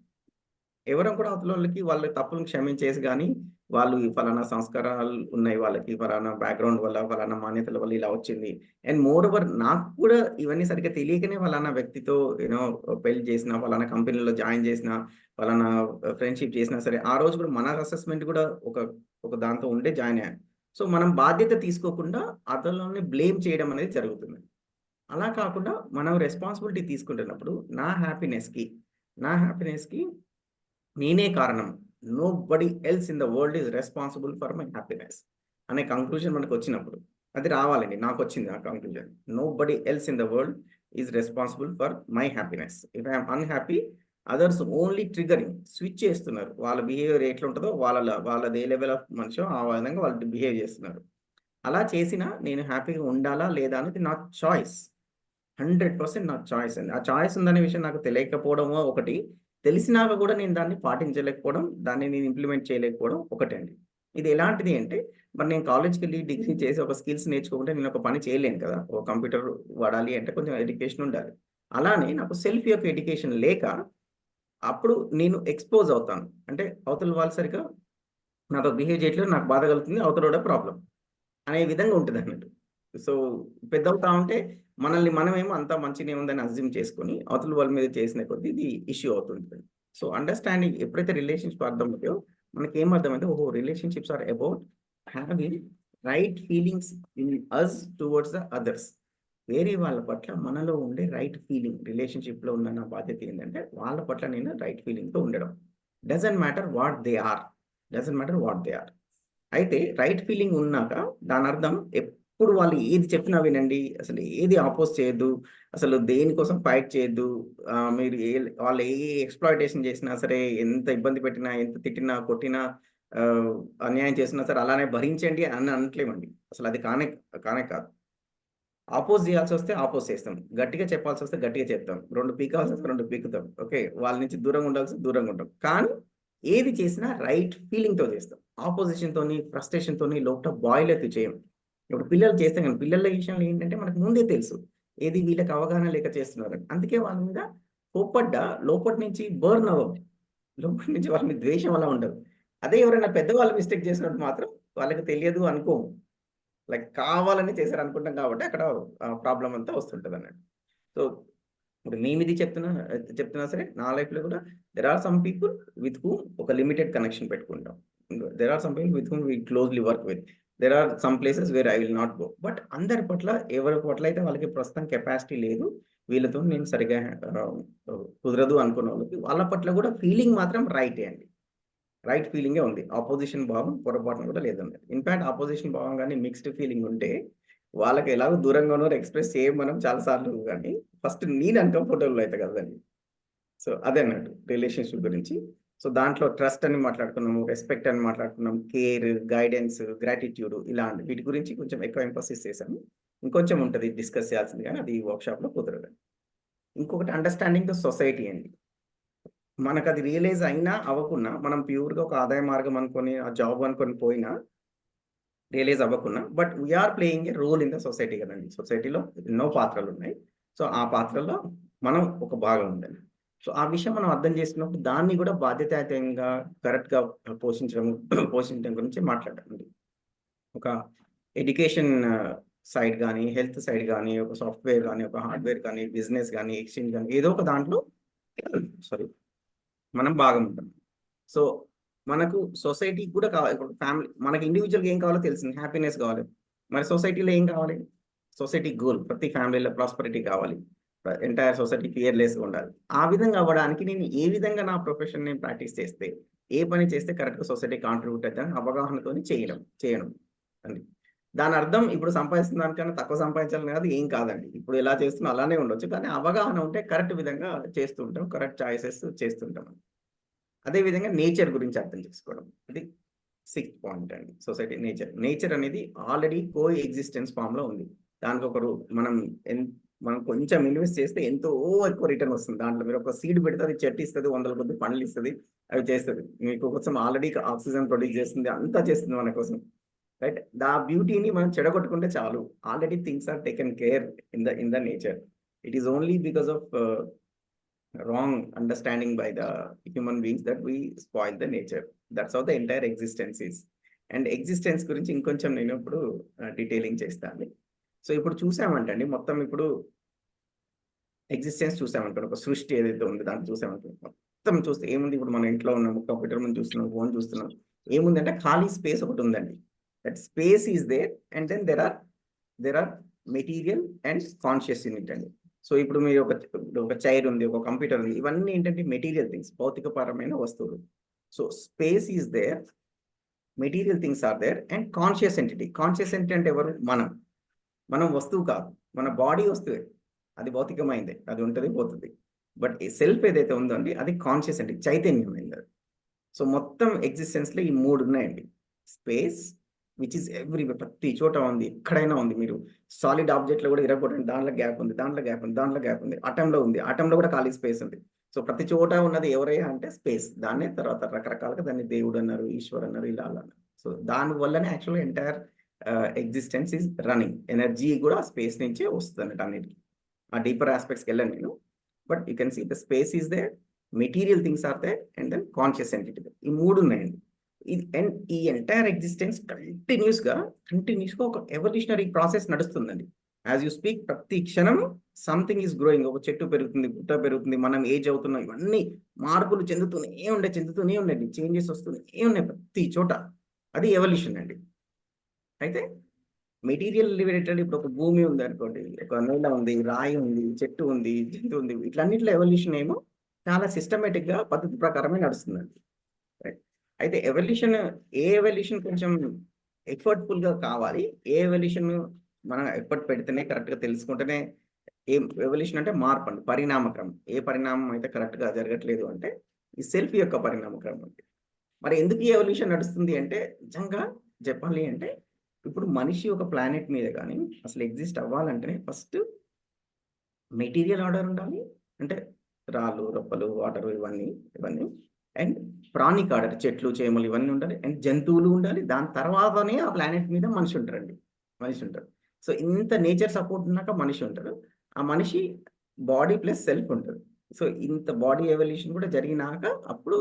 ఎవరం కూడా అవతలోళ్ళకి వాళ్ళ తప్పులను క్షమించేసి గానీ, వాళ్ళు ఈ ఫలానా సంస్కారాలు ఉన్నాయి వాళ్ళకి, ఫలానా బ్యాక్‌గ్రౌండ్ వల్ల, ఫలానా మాన్యతల వల్ల ఇలా వచ్చింది. అండ్ మోర్ ఓవర్ నాకు కూడా ఇవన్నీ సరిగ్గా తెలియకనే ఫలానా వ్యక్తితో పెళ్లి చేసినా, ఫలానా కంపెనీలో జాయిన్ చేసినా, ఫలానా ఫ్రెండ్‌షిప్ చేసినా సరే, ఆ రోజు కూడా మన అసెస్‌మెంట్ కూడా ఒక ఒక దాంతో ఉండే జాయిన్ అయ్యాను. సో, మనం బాధ్యత తీసుకోకుండా అతరులని బ్లేమ్ చేయడం అనేది జరుగుతుంది. అలా కాకుండా మనం రెస్పాన్సిబిలిటీ తీసుకుంటున్నప్పుడు నా హ్యాపీనెస్‌కి నేనే కారణం. Nobody else in the world is responsible for my happiness అనే కంక్లూజన్ మనకొచ్చినప్పుడు, అది రావాలండి. నాకొచ్చింది ఆ conclusion. Nobody else in the world is responsible for my happiness. If I am unhappy, others only triggering, switch చేస్తున్నారు. వాళ్ళ బిహేవియర్ ఎట్లుంటదో వాళ్ళది ఏ లెవెల్ ఆఫ్ మనిషో ఆ విధంగా వాళ్ళు బిహేవ్ చేస్తున్నారు. అలా చేసినా నేను హ్యాపీగా ఉండాలా లేదా అనేది నా చాయిస్. 100% నా చాయిస్ అండి. ఆ చాయిస్ ఉందనే విషయం నాకు తెలియకపోవడమో ఒకటి. తెలిసినాక కూడా నేను దాన్ని పాటించలేకపోవడం, దాన్ని నేను ఇంప్లిమెంట్ చేయలేకపోవడం ఒకటండి. ఇది ఎలాంటిది అంటే, మరి నేను కాలేజ్‌కెళ్ళి డిగ్రీ చేసి ఒక స్కిల్స్ నేర్చుకోకుంటే నేను ఒక పని చేయలేను కదా! ఒక కంప్యూటర్ వాడాలి అంటే కొంచెం ఎడ్యుకేషన్ ఉండాలి. అలానే నాకు సెల్ఫ్ యొక్క ఎడ్యుకేషన్ లేక, అప్పుడు నేను ఎక్స్‌పోజ్ అవుతాను. అంటే అవతల వాళ్ళు సరిగ్గా నాతో బిహేవ్ చేయట్లేదు, నాకు బాధ కలుగుతుంది, అవతలోడే ప్రాబ్లమ్ అనే విధంగా ఉంటదన్నట్టు. సో, పెద్దవుతా ఉంటే మనల్ని మనమేమో అంతా మంచినే ఉందని అస్యూమ్ చేసుకొని, అవతల వాళ్ళ మీద చేసిన కొద్దీ ఇది ఇష్యూ అవుతుంటది. సో, అండర్‌స్టాండింగ్ ఎప్పుడైతే రిలేషన్‌షిప్ అర్థమవుతాయో, మనకేమర్థమైతే ఓహో! Relationships are about having right feelings in us towards the others. వేరే వాళ్ళ పట్ల మనలో ఉండే రైట్ ఫీలింగ్, రిలేషన్‌షిప్‌లో ఉన్న నా బాధ్యత ఏందంటే, వాళ్ళ పట్ల నేను రైట్ ఫీలింగ్‌తో ఉండడం. Doesn't matter what they are. Doesn't matter what they are. అయితే రైట్ ఫీలింగ్ ఉన్నాక దానర్థం ఎప్పుడు వాళ్ళు ఏది చెప్పినా వినండి. అసలు ఏది అపోజ్ చేయొద్దు. అసలు దేనికోసం ఫైట్ చేయొద్దు. మీరు వాళ్ళు ఏ ఎక్స్‌ప్లాయిటేషన్ చేసినా సరే, ఎంత ఇబ్బంది పెట్టినా, ఎంత తిట్టినా, కొట్టినా అన్యాయం చేస్తున్నా సరే అలానే భరించండి అని అనట్లేమండి. అసలు అది కానే కానే కాదు. ఆపోజ్ చేయాల్సి వస్తే ఆపోజ్ చేస్తాం. గట్టిగా చెప్పాల్సి వస్తే గట్టిగా చెప్తాం. 2 పీకాల్సి వస్తే 2 పీకుతాం. ఓకే. వాళ్ళ నుంచి దూరంగా ఉండాల్సి దూరంగా ఉంటాం. కానీ ఏది చేసినా రైట్ ఫీలింగ్‌తో చేస్తాం. ఆపోజిషన్‌తోని, ఫ్రస్ట్రేషన్‌తోని లోపట బాయిల్ అయితే చేయం. ఇప్పుడు పిల్లలు చేస్తే గనుక పిల్లల విషయంలో ఏంటంటే మనకు ముందే తెలుసు. ఏది వీళ్ళకి అవగాహన లేక చేస్తున్నారని. అందుకే వాళ్ళ మీద కోప్పడ్డా లోపటి నుంచి బర్న్ అవ్వం. లోపటి నుంచి వాళ్ళ మీద ద్వేషం అలా ఉండదు. అదే ఎవరైనా పెద్దవాళ్ళు మిస్టేక్ చేసినప్పుడు మాత్రం వాళ్ళకి తెలియదు అనుకోము. లైక్ కావాలని చేశారనుకుంటాం కాబట్టి అక్కడ ప్రాబ్లమ్ అంతా వస్తుంటదన్నట్టు. సో, ఇప్పుడు మేమిది చెప్తున్నా సరే నా లైఫ్‌లో కూడా there are some people with whom ఒక లిమిటెడ్ కనెక్షన్ పెట్టుకుంటాం. There are some people with whom we closely work with. There are some places where I will not go. But అందరి పట్ల ఎవరి పట్ల అయితే వాళ్ళకి ప్రస్తుతం కెపాసిటీ లేదు. వీళ్ళతో నేను సరిగ్గా కుదరదు అనుకున్న వాళ్ళకి వాళ్ళ పట్ల కూడా ఫీలింగ్ మాత్రం రైటే అండి. రైట్ ఫీలింగే ఉంది. అపోజిషన్ భావం పొరపాటున కూడా లేదండి. ఇన్‌ఫాక్ట్ అపోజిషన్ భావం గాని మిక్స్డ్ ఫీలింగ్ ఉంటే వాళ్ళకి ఎలాగో దూరంగా ఉన్నారో ఎక్స్‌ప్రెస్ చేయం మనం చాలా సార్లు గాని ఫస్ట్ నేను అన్‌కంఫర్టబుల్ అయితా కదండీ. సో, అదే అన్నట్టు రిలేషన్‌షిప్ గురించి. సో, దాంట్లో ట్రస్ట్ అని మాట్లాడుకున్నాము, రెస్పెక్ట్ అని మాట్లాడుకున్నాం, కేర్, గైడెన్స్, గ్రాటిట్యూడ్ ఇలాంటి వీటి గురించి కొంచెం ఎక్కువ ఎంఫసిస్ చేశాము. ఇంకొంచెం ఉంటది డిస్కస్ చేయాల్సింది గానీ అది వర్క్‌షాప్‌లో కుదరదండి. ఇంకొకటి అండర్‌స్టాండింగ్ ద సొసైటీ అండి. మనకది రియలైజ్ అయినా, అవ్వకున్నా మనం ప్యూర్‌గా ఒక ఆదాయ మార్గం అనుకోని, ఆ జాబ్ అనుకోని పోయినా, రియలైజ్ అవ్వకున్నా, but we are playing a role in the society కదండీ. సొసైటీలో ఎన్నో పాత్రలున్నాయి. సో, ఆ పాత్రలో మనం ఒక భాగం ఉందండి. సో, ఆ విషయం మనం అర్థం చేసుకున్నప్పుడు దాన్ని గూడా బాధ్యతాయుతంగా, కరెక్ట్‌గా పోషించడం పోషించడం గురించి మాట్లాడాలండి. ఒక ఎడ్యుకేషన్ సైడ్ గానీ, హెల్త్ సైడ్ గానీ, ఒక సాఫ్ట్‌వేర్ గానీ, ఒక హార్డ్‌వేర్ గానీ, బిజినెస్ గానీ, ఎక్స్‌చేంజ్ గానీ ఏదో ఒక దాంట్లో సారీ మనం భాగం ఉంటాం. సో, మనకు సొసైటీకి కూడా కావాలి. ఇప్పుడు ఫ్యామిలీ మనకి ఇండివిడ్యువల్‌గా ఏం కావాలో తెలిసింది. హ్యాపీనెస్ కావాలి. మరి సొసైటీలో ఏం కావాలి? సొసైటీ గోల్ ప్రతి ఫ్యామిలీలో ప్రాస్పెరిటీ కావాలి. ఎంటైర్ సొసైటీ ఫియర్‌లెస్‌గా ఉండాలి. ఆ విధంగా అవ్వడానికి నేను ఏ విధంగా నా ప్రొఫెషన్ నేను ప్రాక్టీస్ చేస్తే, ఏ పని చేస్తే కరెక్ట్‌గా సొసైటీకి కాంట్రిబ్యూట్ అయిద్దని అవగాహనతోని చేయడం అండి. దాని అర్థం ఇప్పుడు సంపాదిస్తున్న దానికన్నా తక్కువ సంపాదించాలని కాదు, ఏం కాదండి. ఇప్పుడు ఎలా చేస్తున్నా అలానే ఉండొచ్చు. కానీ అవగాహన ఉంటే కరెక్ట్ విధంగా చేస్తూ ఉంటాం. కరెక్ట్ చాయిసెస్ చేస్తుంటాం. అదే విధంగా నేచర్ గురించి అర్థం చేసుకోవడం. ఇది సిక్స్త్ పాయింట్ అండి. Society nature. నేచర్ అనేది ఆల్రెడీ కో ఎగ్జిస్టెన్స్ ఫార్మ్‌లో ఉంది. దానికి ఒక మనం కొంచెం ఇన్వెస్ట్ చేస్తే ఎంతో ఎక్కువ రిటర్న్ వస్తుంది. దాంట్లో మీరు ఒక సీడ్ పెడితే అది చెట్టు ఇస్తది. వందల కొద్దీ పండ్లు ఇస్తది. అవి చేస్తది. మీకు కోసం ఆల్రెడీ ఆక్సిజన్ ప్రొడ్యూస్ చేస్తుంది. అంతా చేస్తుంది మన కోసం. రైట్. ఆ బ్యూటీని మనం చెడగొట్టుకుంటే చాలు. Already things are taken care in the nature. It is only because of wrong understanding by the human beings that we spoil the nature. That's how the entire existence is. And existence గురించి ఇంకొంచెం నేను ఇప్పుడు డీటెయిలింగ్ చేస్తాను. సో, ఇప్పుడు చూసామంటండి మొత్తం ఇప్పుడు ఎగ్జిస్టెన్స్ చూసామనుకోండి. ఒక సృష్టి ఏదైతే ఉందో దాన్ని చూసామనుకోండి. మొత్తం చూస్తే ఏముంది ఇప్పుడు మన ఇంట్లో ఉన్నాము, కంప్యూటర్ ముందు చూస్తున్నాం, ఫోన్ చూస్తున్నాం. ఏముందంటే ఖాళీ స్పేస్ ఒకటి ఉందండి. That space is there and then there are material and conscious unit అండి. సో, ఇప్పుడు మీరు ఒక చైర్ ఉంది, ఒక కంప్యూటర్ ఉంది. ఇవన్నీ ఏంటంటే మెటీరియల్ థింగ్స్, భౌతికపరమైన వస్తువులు. So, space is there, material things are there and conscious entity. Conscious entity అంటే ఎవరు? మనం వస్తువు కాదు. మన బాడీ వస్తువే. అది భౌతికమైందే. అది ఉంటది, పోతది. బట్ సెల్ఫ్ ఏదైతే ఉందో అండి అది కాన్షియస్ ఎంటిటీ, చైతన్యమైనది అది. సో, మొత్తం ఎగ్జిస్టెన్స్‌లో ఈ 3 ఉన్నాయండి. స్పేస్ విచ్ ఈస్ ఎవ్రీవేర్, ప్రతి చోట ఉంది. ఎక్కడైనా ఉంది. మీరు సాలిడ్ ఆబ్జెక్ట్‌లో కూడా ఇరగొట్టండి. దాంట్లో గ్యాప్ ఉంది. దాంట్లో గ్యాప్ ఉంది. దాంట్లో గ్యాప్ ఉంది. అటమ్‌లో ఉంది. అటమ్‌లో కూడా ఖాళీ స్పేస్ ఉంది. సో, ప్రతి చోట ఉన్నది ఎవరయ్యా అంటే స్పేస్. దాన్నే తర్వాత రకరకాలుగా దాన్ని దేవుడు అన్నారు, ఈశ్వర్ అన్నారు, ఇలా అలా అన్నారు. సో, దాని వల్లనే యాక్చువల్‌గా entire existence is running. Energy కూడా స్పేస్ నుంచే వస్తుందన్నట్టు అన్నిటికి. ఆ డీపర్ ఆస్పెక్ట్స్‌కి వెళ్ళను నేను. But you can see the space is there, material things are there and then conscious entity. ఈ 3 ఉన్నాయండి. అండ్ ఈ ఎంటైర్ ఎగ్జిస్టెన్స్ కంటిన్యూస్‌గా ఒక ఎవల్యూషనరీ ప్రాసెస్ నడుస్తుందండి. యాస్ యూ స్పీక్ ప్రతి క్షణం సంథింగ్ ఈస్ గ్రోయింగ్. ఒక చెట్టు పెరుగుతుంది, గుట్ట పెరుగుతుంది, మనం ఏజ్ అవుతున్నాం. ఇవన్నీ మార్పులు చెందుతూనే ఉన్నాయండి. చేంజెస్ వస్తూనే ఉన్నాయి ప్రతి చోట. అది ఎవల్యూషన్ అండి. అయితే మెటీరియల్ రిలేటెడ్ ఇప్పుడు ఒక భూమి ఉందనుకోండి, ఒక నేల ఉంది, రాయి ఉంది, చెట్టు ఉంది, జంతువు ఉంది. ఇట్లన్నిటిలో ఎవల్యూషన్ ఏమో చాలా సిస్టమాటిక్‌గా పద్ధతి ప్రకారమే నడుస్తుందండి. రైట్. అయితే ఎవల్యూషన్ కొంచెం ఎఫర్ట్‌ఫుల్‌గా కావాలి. ఏ ఎవల్యూషన్ మనం ఎఫర్ట్ పెడితేనే కరెక్ట్‌గా తెలుసుకుంటేనే ఎవల్యూషన్ అంటే మార్పండి. పరిణామక్రమం. ఏ పరిణామం అయితే కరెక్ట్‌గా జరగట్లేదు అంటే ఈ సెల్ఫ్ యొక్క పరిణామక్రమం అండి. మరి ఎందుకు ఈ ఎవల్యూషన్ నడుస్తుంది అంటే, నిజంగా చెప్పాలి అంటే, ఇప్పుడు మనిషి ఒక ప్లానెట్ మీద కానీ అసలు ఎగ్జిస్ట్ అవ్వాలంటేనే ఫస్ట్ మెటీరియల్ ఆర్డర్ ఉండాలి. అంటే రాళ్ళు, రప్పలు, వాటరు ఇవన్నీ. అండ్ ప్రాణిక్ ఆర్డర్ చెట్లు, చేమలు ఇవన్నీ ఉండాలి. అండ్ జంతువులు ఉండాలి. దాని తర్వాతనే ఆ ప్లానెట్ మీద మనిషి ఉంటారండి. మనిషి ఉంటారు. సో, ఇంత నేచర్ సపోర్ట్ ఉన్నాక మనిషి ఉంటారు. ఆ మనిషి బాడీ ప్లస్ సెల్ఫ్ ఉంటది. సో, ఇంత బాడీ ఎవల్యూషన్ కూడా జరిగినాక అప్పుడు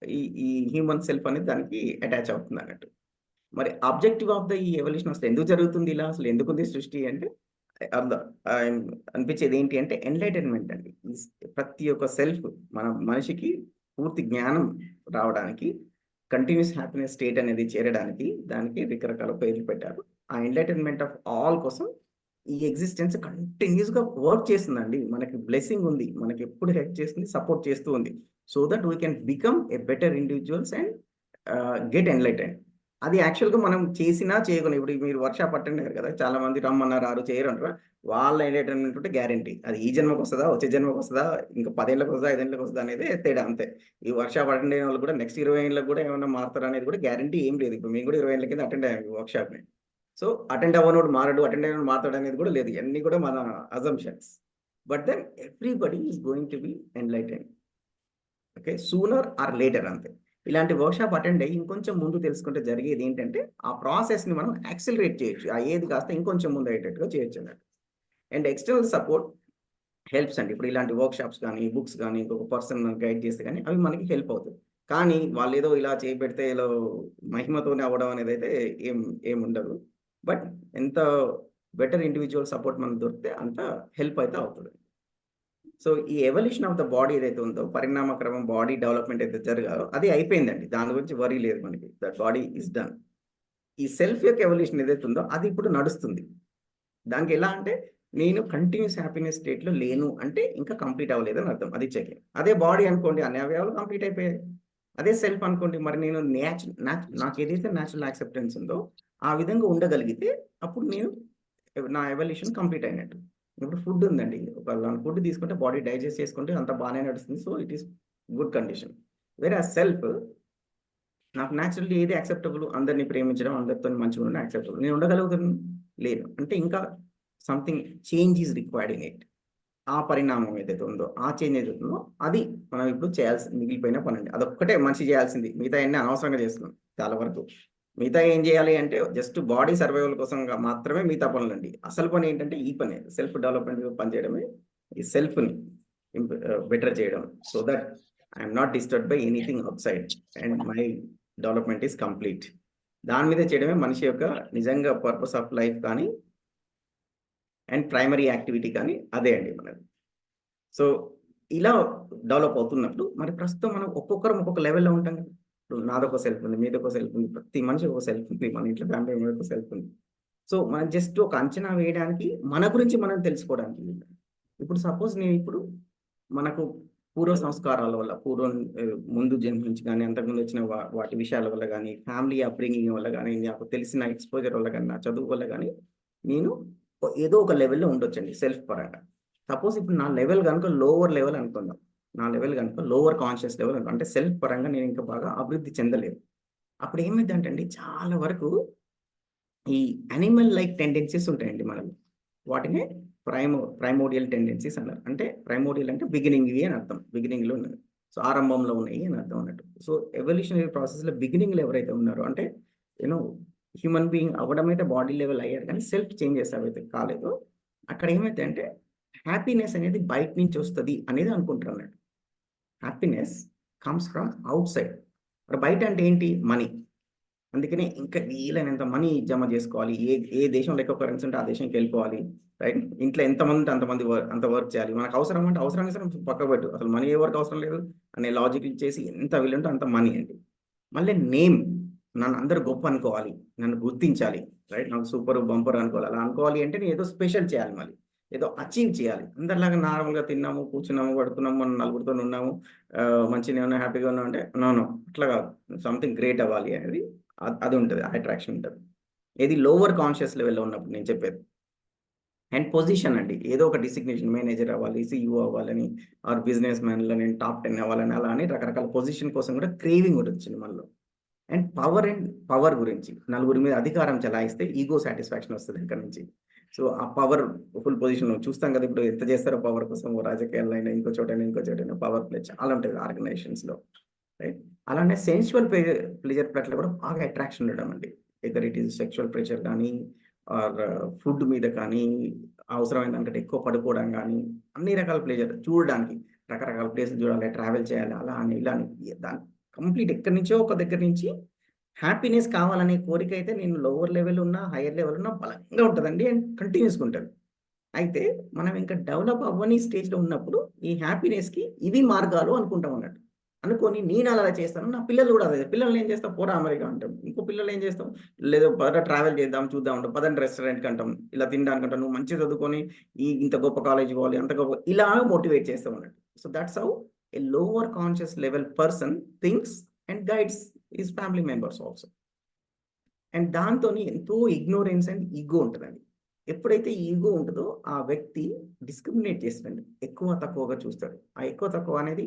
ఈ ఈ హ్యూమన్ సెల్ఫ్ అనేది దానికి అటాచ్ అవుతుందన్నట్టు. మరి ఆబ్జెక్టివ్ ఆఫ్ ఈ ఎవల్యూషన్ అసలు ఎందుకు జరుగుతుంది ఇలా? అసలు ఎందుకుంది సృష్టి అంటే అర్థం అనిపించేది ఏంటి అంటే ఎన్‌లైటన్‌మెంట్ అండి. ప్రతి ఒక్క సెల్ఫ్ మనిషికి పూర్తి జ్ఞానం రావడానికి, కంటిన్యూయస్ హ్యాపీనెస్ స్టేట్ అనేది చేరడానికి దానికి రకరకాల పేర్లు పెట్టారు. ఆ ఎన్‌లైటన్‌మెంట్ ఆఫ్ ఆల్ కోసం ఈ ఎగ్జిస్టెన్స్ కంటిన్యూయస్‌గా వర్క్ చేస్తుందండి. మనకి బ్లెస్సింగ్ ఉంది. మనకి ఎప్పుడు హెల్ప్ చేస్తుంది, సపోర్ట్ చేస్తూ ఉంది. So that we can become a better individuals and get enlightened. అది యాక్చువల్‌గా మనం చేసినా చేయకుండా ఇప్పుడు మీరు వర్క్‌షాప్ అటెండ్ అయ్యారు కదా! చాలా మంది రమ్మన్నారు, రారు, చేయరు అంటారు. వాళ్ళ ఎన్‌లైటెన్మెంట్ ఉంటే గ్యారంటీ. అది ఈ జన్మకొస్తదా? వచ్చే జన్మకొస్తదా? ఇంకా 10 ఏళ్ళకొస్తదా? 5 ఏళ్ళకొస్తదా? అనేది తేడా అంతే. ఈ వర్క్‌షాప్ అటెండ్ అయిన వాళ్ళు కూడా నెక్స్ట్ 20 ఏళ్ళకి కూడా ఏమన్నా మారుతారా అనేది కూడా గ్యారంటీ ఏం లేదు. ఇప్పుడు మేము కూడా 20 ఏళ్ల కింద అటెండ్ అయ్యాము ఈ వర్క్‌షాప్‌ని. సో, అటెండ్ అవ్వనోడు మారడు, అటెండ్ అయినోడు మారతాడనేది కూడా లేదు. ఇయన్నీ కూడా మన assumptions. But then everybody is going to be enlightened. Okay. Sooner or later అంతే. ఇలాంటి వర్క్‌షాప్ అటెండ్ అయ్యి ఇంకొంచెం ముందు తెలుసుకుంటే జరిగేది ఏంటంటే, ఆ ప్రాసెస్‌ని మనం యాక్సిలరేట్ చేయొచ్చు. ఆ ఏది కాస్త ఇంకొంచెం ముందు అయ్యేటట్టుగా చేయొచ్చన్నట్టు. అండ్ ఎక్స్‌టర్నల్ సపోర్ట్ హెల్ప్స్ అండి. ఇప్పుడు ఇలాంటి వర్క్‌షాప్స్ గానీ, బుక్స్ గానీ, ఇంకొక పర్సన్ మనకి గైడ్ చేస్తే గానీ, అవి మనకి హెల్ప్ అవుతాయి. కానీ వాళ్ళేదో ఇలా చేపెడితే ఏదో మహిమతోనే అవ్వడం అనేదైతే ఏం ఏముండదు. బట్ ఎంత బెటర్ ఇండివిడ్యువల్ సపోర్ట్ మనకు దొరికితే అంత హెల్ప్ అయితే అవుతది. సో, ఈ ఎవల్యూషన్ ఆఫ్ ద బాడీ ఏదైతే ఉందో, పరిణామ క్రమం బాడీ డెవలప్‌మెంట్ అయితే జరగాలో అది అయిపోయిందండి. దాని గురించి వర్రీ లేదు మనకి. That body is done. ఈ సెల్ఫ్ యొక్క ఎవల్యూషన్ ఏదైతే ఉందో అది ఇప్పుడు నడుస్తుంది. దానికి ఎలా అంటే నేను కంటిన్యూయస్ హ్యాపీనెస్ స్టేట్‌లో లేను అంటే ఇంకా కంప్లీట్ అవ్వలేదని అర్థం. అది చెకింగ్. అదే బాడీ అనుకోండి అన్ని అవయవాలు కంప్లీట్ అయిపోయాయి. అదే సెల్ఫ్ అనుకోండి మరి నేను నాకేదైతే నేచురల్ యాక్సెప్టెన్స్ ఉందో ఆ విధంగా ఉండగలిగితే అప్పుడు నేను నా ఎవల్యూషన్ కంప్లీట్ అయినట్టు. ఇప్పుడు ఫుడ్ ఉందండి. ఒకవేళ ఫుడ్ తీసుకుంటే బాడీ డైజెస్ట్ చేసుకుంటే అంతా బానే నడుస్తుంది. So, it is good condition. Whereas self నాకు నేచురల్లీ ఏది యాక్సెప్టబుల్ అందరిని ప్రేమించడం, అందరితోని మంచిగా ఉండడం యాక్సెప్టబుల్. నేను ఉండగలుగుతాను? లేదు. అంటే ఇంకా something change is required in it. ఆ పరిణామం ఏదైతే ఉందో, ఆ చేంజ్ ఏదైతే ఉందో అది మనం ఇప్పుడు మిగిలిపోయిన పనండి. అదొక్కటే మనిషి చేయాల్సింది. మిగతాయన్నీ అనవసరంగా చేస్తున్నాం చాలా వరకు. మిగతా ఏం చేయాలి అంటే జస్ట్ బాడీ సర్వైవల్ కోసంగా మాత్రమే మిగతా పనులండి. అసలు పని ఏంటంటే ఈ పనే. సెల్ఫ్ డెవలప్‌మెంట్ పని చేయడమే. ఈ సెల్ఫ్‌ని బెటర్ చేయడం. So that I am not disturbed by anything outside and my development is complete. దాని మీద చేయడమే మనిషి యొక్క నిజంగా పర్పస్ ఆఫ్ లైఫ్ కానీ అండ్ ప్రైమరీ యాక్టివిటీ కానీ అదే అండి మనది. సో, ఇలా డెవలప్ అవుతున్నప్పుడు మరి ప్రస్తుతం మనం ఒక్కొక్కరం ఒక్కొక్క లెవెల్‌లో ఉంటాం కదా! ఇప్పుడు నాదొక సెల్ఫ్ ఉంది. మీదొక సెల్ఫ్ ఉంది. ప్రతి మనిషికి ఒక సెల్ఫ్ ఉంది. మన ఇంట్లో ఫ్యామిలీ మెంబర్‌కి ఒక సెల్ఫ్ ఉంది. సో, మనం జస్ట్ ఒక అంచనా వేయడానికి మన గురించి మనం తెలుసుకోవడానికి. ఇప్పుడు సపోజ్ నేనిప్పుడు మనకు పూర్వ సంస్కారాల వల్ల ముందు జన్మ నుంచి గాని, అంతకుముందు వచ్చిన వాటి విషయాల వల్ల గాని, ఫ్యామిలీ అప్బ్రింగింగ్ వల్ల గాని, నాకు తెలిసిన ఎక్స్‌పోజర్ వల్ల గాని, నా చదువు వల్ల గాని, నేను ఏదో ఒక లెవెల్‌లో ఉండొచ్చండి సెల్ఫ్ పరంగా. సపోజ్ ఇప్పుడు నా లెవెల్ గనుక లోవర్ లెవెల్ అనుకుందాం. నా లెవెల్ గనుక లోవర్ కాన్షియస్ లెవెల్ అంటే సెల్ఫ్ పరంగా నేను ఇంకా బాగా అభివృద్ధి చెందలేదు. అప్పుడు ఏమైద్దంటే అండి చాలా వరకు ఈ యానిమల్ లైక్ టెండెన్సీస్ ఉంటాయండి మనలో. వాటినే ప్రైమోడియల్ టెండెన్సీస్ అన్నారు. అంటే ప్రైమోడియల్ అంటే బిగినింగ్‌వి అని అర్థం. బిగినింగ్‌లో ఉన్నవి. సో, ఆరంభంలో ఉన్నాయి అని అర్థం అన్నట్టు. సో, ఎవల్యూషనరీ ప్రాసెస్‌లో బిగినింగ్‌లో ఎవరైతే ఉన్నారో అంటే యూ నో హ్యూమన్ బీయింగ్ అవ్వడం అయితే బాడీ లెవెల్ అయ్యారు కానీ సెల్ఫ్ చేంజెస్ ఏవైతే కాలేదో అక్కడ ఏమైద్దంటే హ్యాపీనెస్ అనేది బయట నుంచి వస్తది అనేది అనుకుంటారన్నట్టు. Happiness comes from outside. మరి బయట అంటే ఏంటి? మనీ. అందుకనే ఇంకా వీలైనంత మనీ జమ జేసుకోవాలి. ఏ ఏ దేశంలో ఎక్కువ కరెన్సీ ఉంటే ఆ దేశానికెళ్ళిపోవాలి. రైట్? ఇంట్లో ఎంతమంది ఉంటే అంత వర్క్ చేయాలి. మనకు అవసరం అంటే అవసరానికి పక్కకు పెట్టు. అసలు మనీ ఎవరికి అవసరం లేదు అనే లాజిక్ ఇచ్చేసి ఎంత వీలుంటే అంత మనీ అండి. మళ్ళీ నేమ్ నన్ను అందరూ గొప్ప అనుకోవాలి. నన్ను గుర్తించాలి. రైట్? నాకు సూపర్, బంపర్ అనుకోవాలి. అలా అనుకోవాలి అంటే నేను ఏదో స్పెషల్ చేయాలి మళ్ళీ. ఏదో అచీవ్ చేయాలి. అందరిలాగా నార్మల్‌గా తిన్నాము, కూర్చున్నాము, పడుకున్నాము, మనం నలుగురితోని ఉన్నాము. మంచిగానే ఉన్నాం, హ్యాపీగా ఉన్నాం అంటే నో, నో అట్లా కాదు. సంథింగ్ గ్రేట్ అవ్వాలి అనేది. అది ఉంటది. ఆ అట్రాక్షన్ ఉంటది. ఏది లోవర్ కాన్షియస్ లెవెల్‌లో ఉన్నప్పుడు నేను చెప్పేది. అండ్ పొజిషన్ అండి, ఏదో ఒక డిసిగ్నేషన్, మేనేజర్ అవ్వాలి, CEO అవ్వాలని, ఆర్ బిజినెస్ మ్యాన్లో నేను టాప్ 10 అవ్వాలని, అలా అని రకరకాల పొజిషన్ కోసం కూడా క్రేవింగ్ కూడా వచ్చింది మనలో. అండ్ పవర్ గురించి, నలుగురి మీద అధికారం చలాయిస్తే ఈగో సాటిస్ఫాక్షన్ వస్తుంది ఇక్కడ నుంచి. సో ఆ పవర్ ఫుల్ పొజిషన్ చూస్తాం కదా, ఇప్పుడు ఎంత చేస్తారో పవర్ కోసం, రాజకీయాల్లో అయినా ఇంకో చోటైనా పవర్ ప్లే చాలా ఉంటుంది ఆర్గనైజేషన్స్లో, రైట్. అలానే సెన్సువల్ ప్లెజర్ పట్ల కూడా బాగా అట్రాక్షన్ ఉండడం అండి. Either it is sexual pressure కానీ, ఆర్ ఫుడ్ మీద కానీ, అవసరమైన దానికంటే ఎక్కువ పడుకోవడం కానీ, అన్ని రకాల ప్లెజర్ చూడడానికి, రకరకాల ప్లేసులు చూడాలి, ట్రావెల్ చేయాలి, అలా అని ఇలా అని, దాని కంప్లీట్ ఎక్కడి నుంచో ఒక దగ్గర నుంచి హ్యాపీనెస్ కావాలనే కోరిక అయితే నేను లోవర్ లెవెల్ ఉన్నా, హైయర్ లెవెల్ ఉన్నా బలంగా ఉంటుందండి. అండ్ కంటిన్యూస్గా ఉంటుంది. అయితే మనం ఇంకా డెవలప్ అవ్వని స్టేజ్లో ఉన్నప్పుడు ఈ హ్యాపీనెస్కి ఇవి మార్గాలు అనుకుంటాం అన్నట్టు. అనుకొని నేను అలా చేస్తాను, నా పిల్లలు కూడా అదే. పిల్లల్ని ఏం చేస్తాం, పోరా అమెరికా అంటాం. ఇంకో పిల్లలు ఏం చేస్తాం, లేదో పద ట్రావెల్ చేద్దాం, చూద్దాం అంటాం, పదండి రెస్టారెంట్కి అంటాం, ఇలా తినడానికి అంటాం, నువ్వు మంచిగా చదువుకొని ఇంత గొప్ప కాలేజ్ పోవాలి, అంత గొప్ప, ఇలా మోటివేట్ చేస్తాం అన్నట్టు. So that's how a lower conscious level person thinks and guides his family members also. And దాంతోని ఎంతో ఇగ్నోరెన్స్ అండ్ ఈగో ఉంటుందండి. ఎప్పుడైతే ఈగో ఉంటుందో ఆ వ్యక్తి డిస్క్రిమినేట్ చేస్తాడండి, ఎక్కువ తక్కువగా చూస్తాడు. ఆ ఎక్కువ తక్కువ అనేది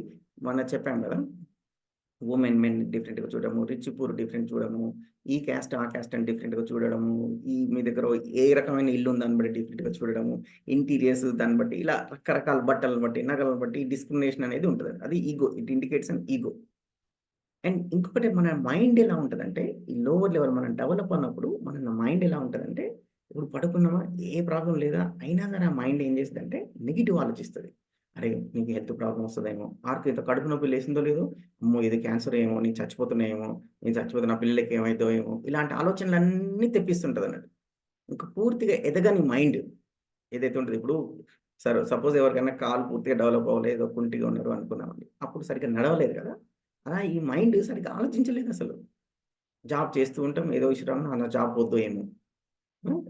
మనం చెప్పాం కదా, మెన్ డిఫరెంట్గా చూడడము, రిచ్ పూర్ డిఫరెంట్ చూడడము, ఈ క్యాస్ట్ ఆ క్యాస్ట్ అని డిఫరెంట్గా చూడడము, ఈ మీ దగ్గర ఏ రకమైన ఇల్లు ఉంది దాన్ని బట్టి డిఫరెంట్గా చూడడము, ఇంటీరియర్స్ దాన్ని బట్టి, ఇలా రకరకాల బట్టలను బట్టి, నగలను బట్టి డిస్క్రిమినేషన్ అనేది ఉంటుంది. అది ego, it indicates an ego. And ఇంకొకటి, మన మైండ్ ఎలా ఉంటుందంటే, ఈ లోవర్ లెవెల్ మనం డెవలప్ అన్నప్పుడు మన మైండ్ ఎలా ఉంటుందంటే, ఇప్పుడు పడుకున్నామా, ఏ ప్రాబ్లం లేదా, అయినా సరే ఆ మైండ్ ఏం చేస్తుందంటే నెగిటివ్ ఆలోచిస్తుంది. అరే నీకు హెల్త్ ప్రాబ్లం వస్తుందేమో, ఆర్కు ఇంత కడుపు నొప్పి లేసిందో లేదో, అమ్మో ఇది క్యాన్సర్ ఏమో, నేను చచ్చిపోతున్నాయేమో, నేను చచ్చిపోతే నా పిల్లలకి ఏమైందో ఏమో, ఇలాంటి ఆలోచనలన్నీ తెప్పిస్తుంటుంది అన్నట్టు. ఇంకా పూర్తిగా ఎదగని మైండ్ ఏదైతే ఉంటుంది, ఇప్పుడు సపోజ్ ఎవరికైనా కాలు పూర్తిగా డెవలప్ అవ్వలేదు, కుంటిగా ఉన్నారు అనుకున్నామండి, అప్పుడు సరిగ్గా నడవలేదు కదా, అలా ఈ మైండ్ సరిగ్గా ఆలోచించలేదు అసలు. జాబ్ చేస్తూ ఉంటాం, ఏదో విషయం నా జాబ్ పోద్దో ఏమో,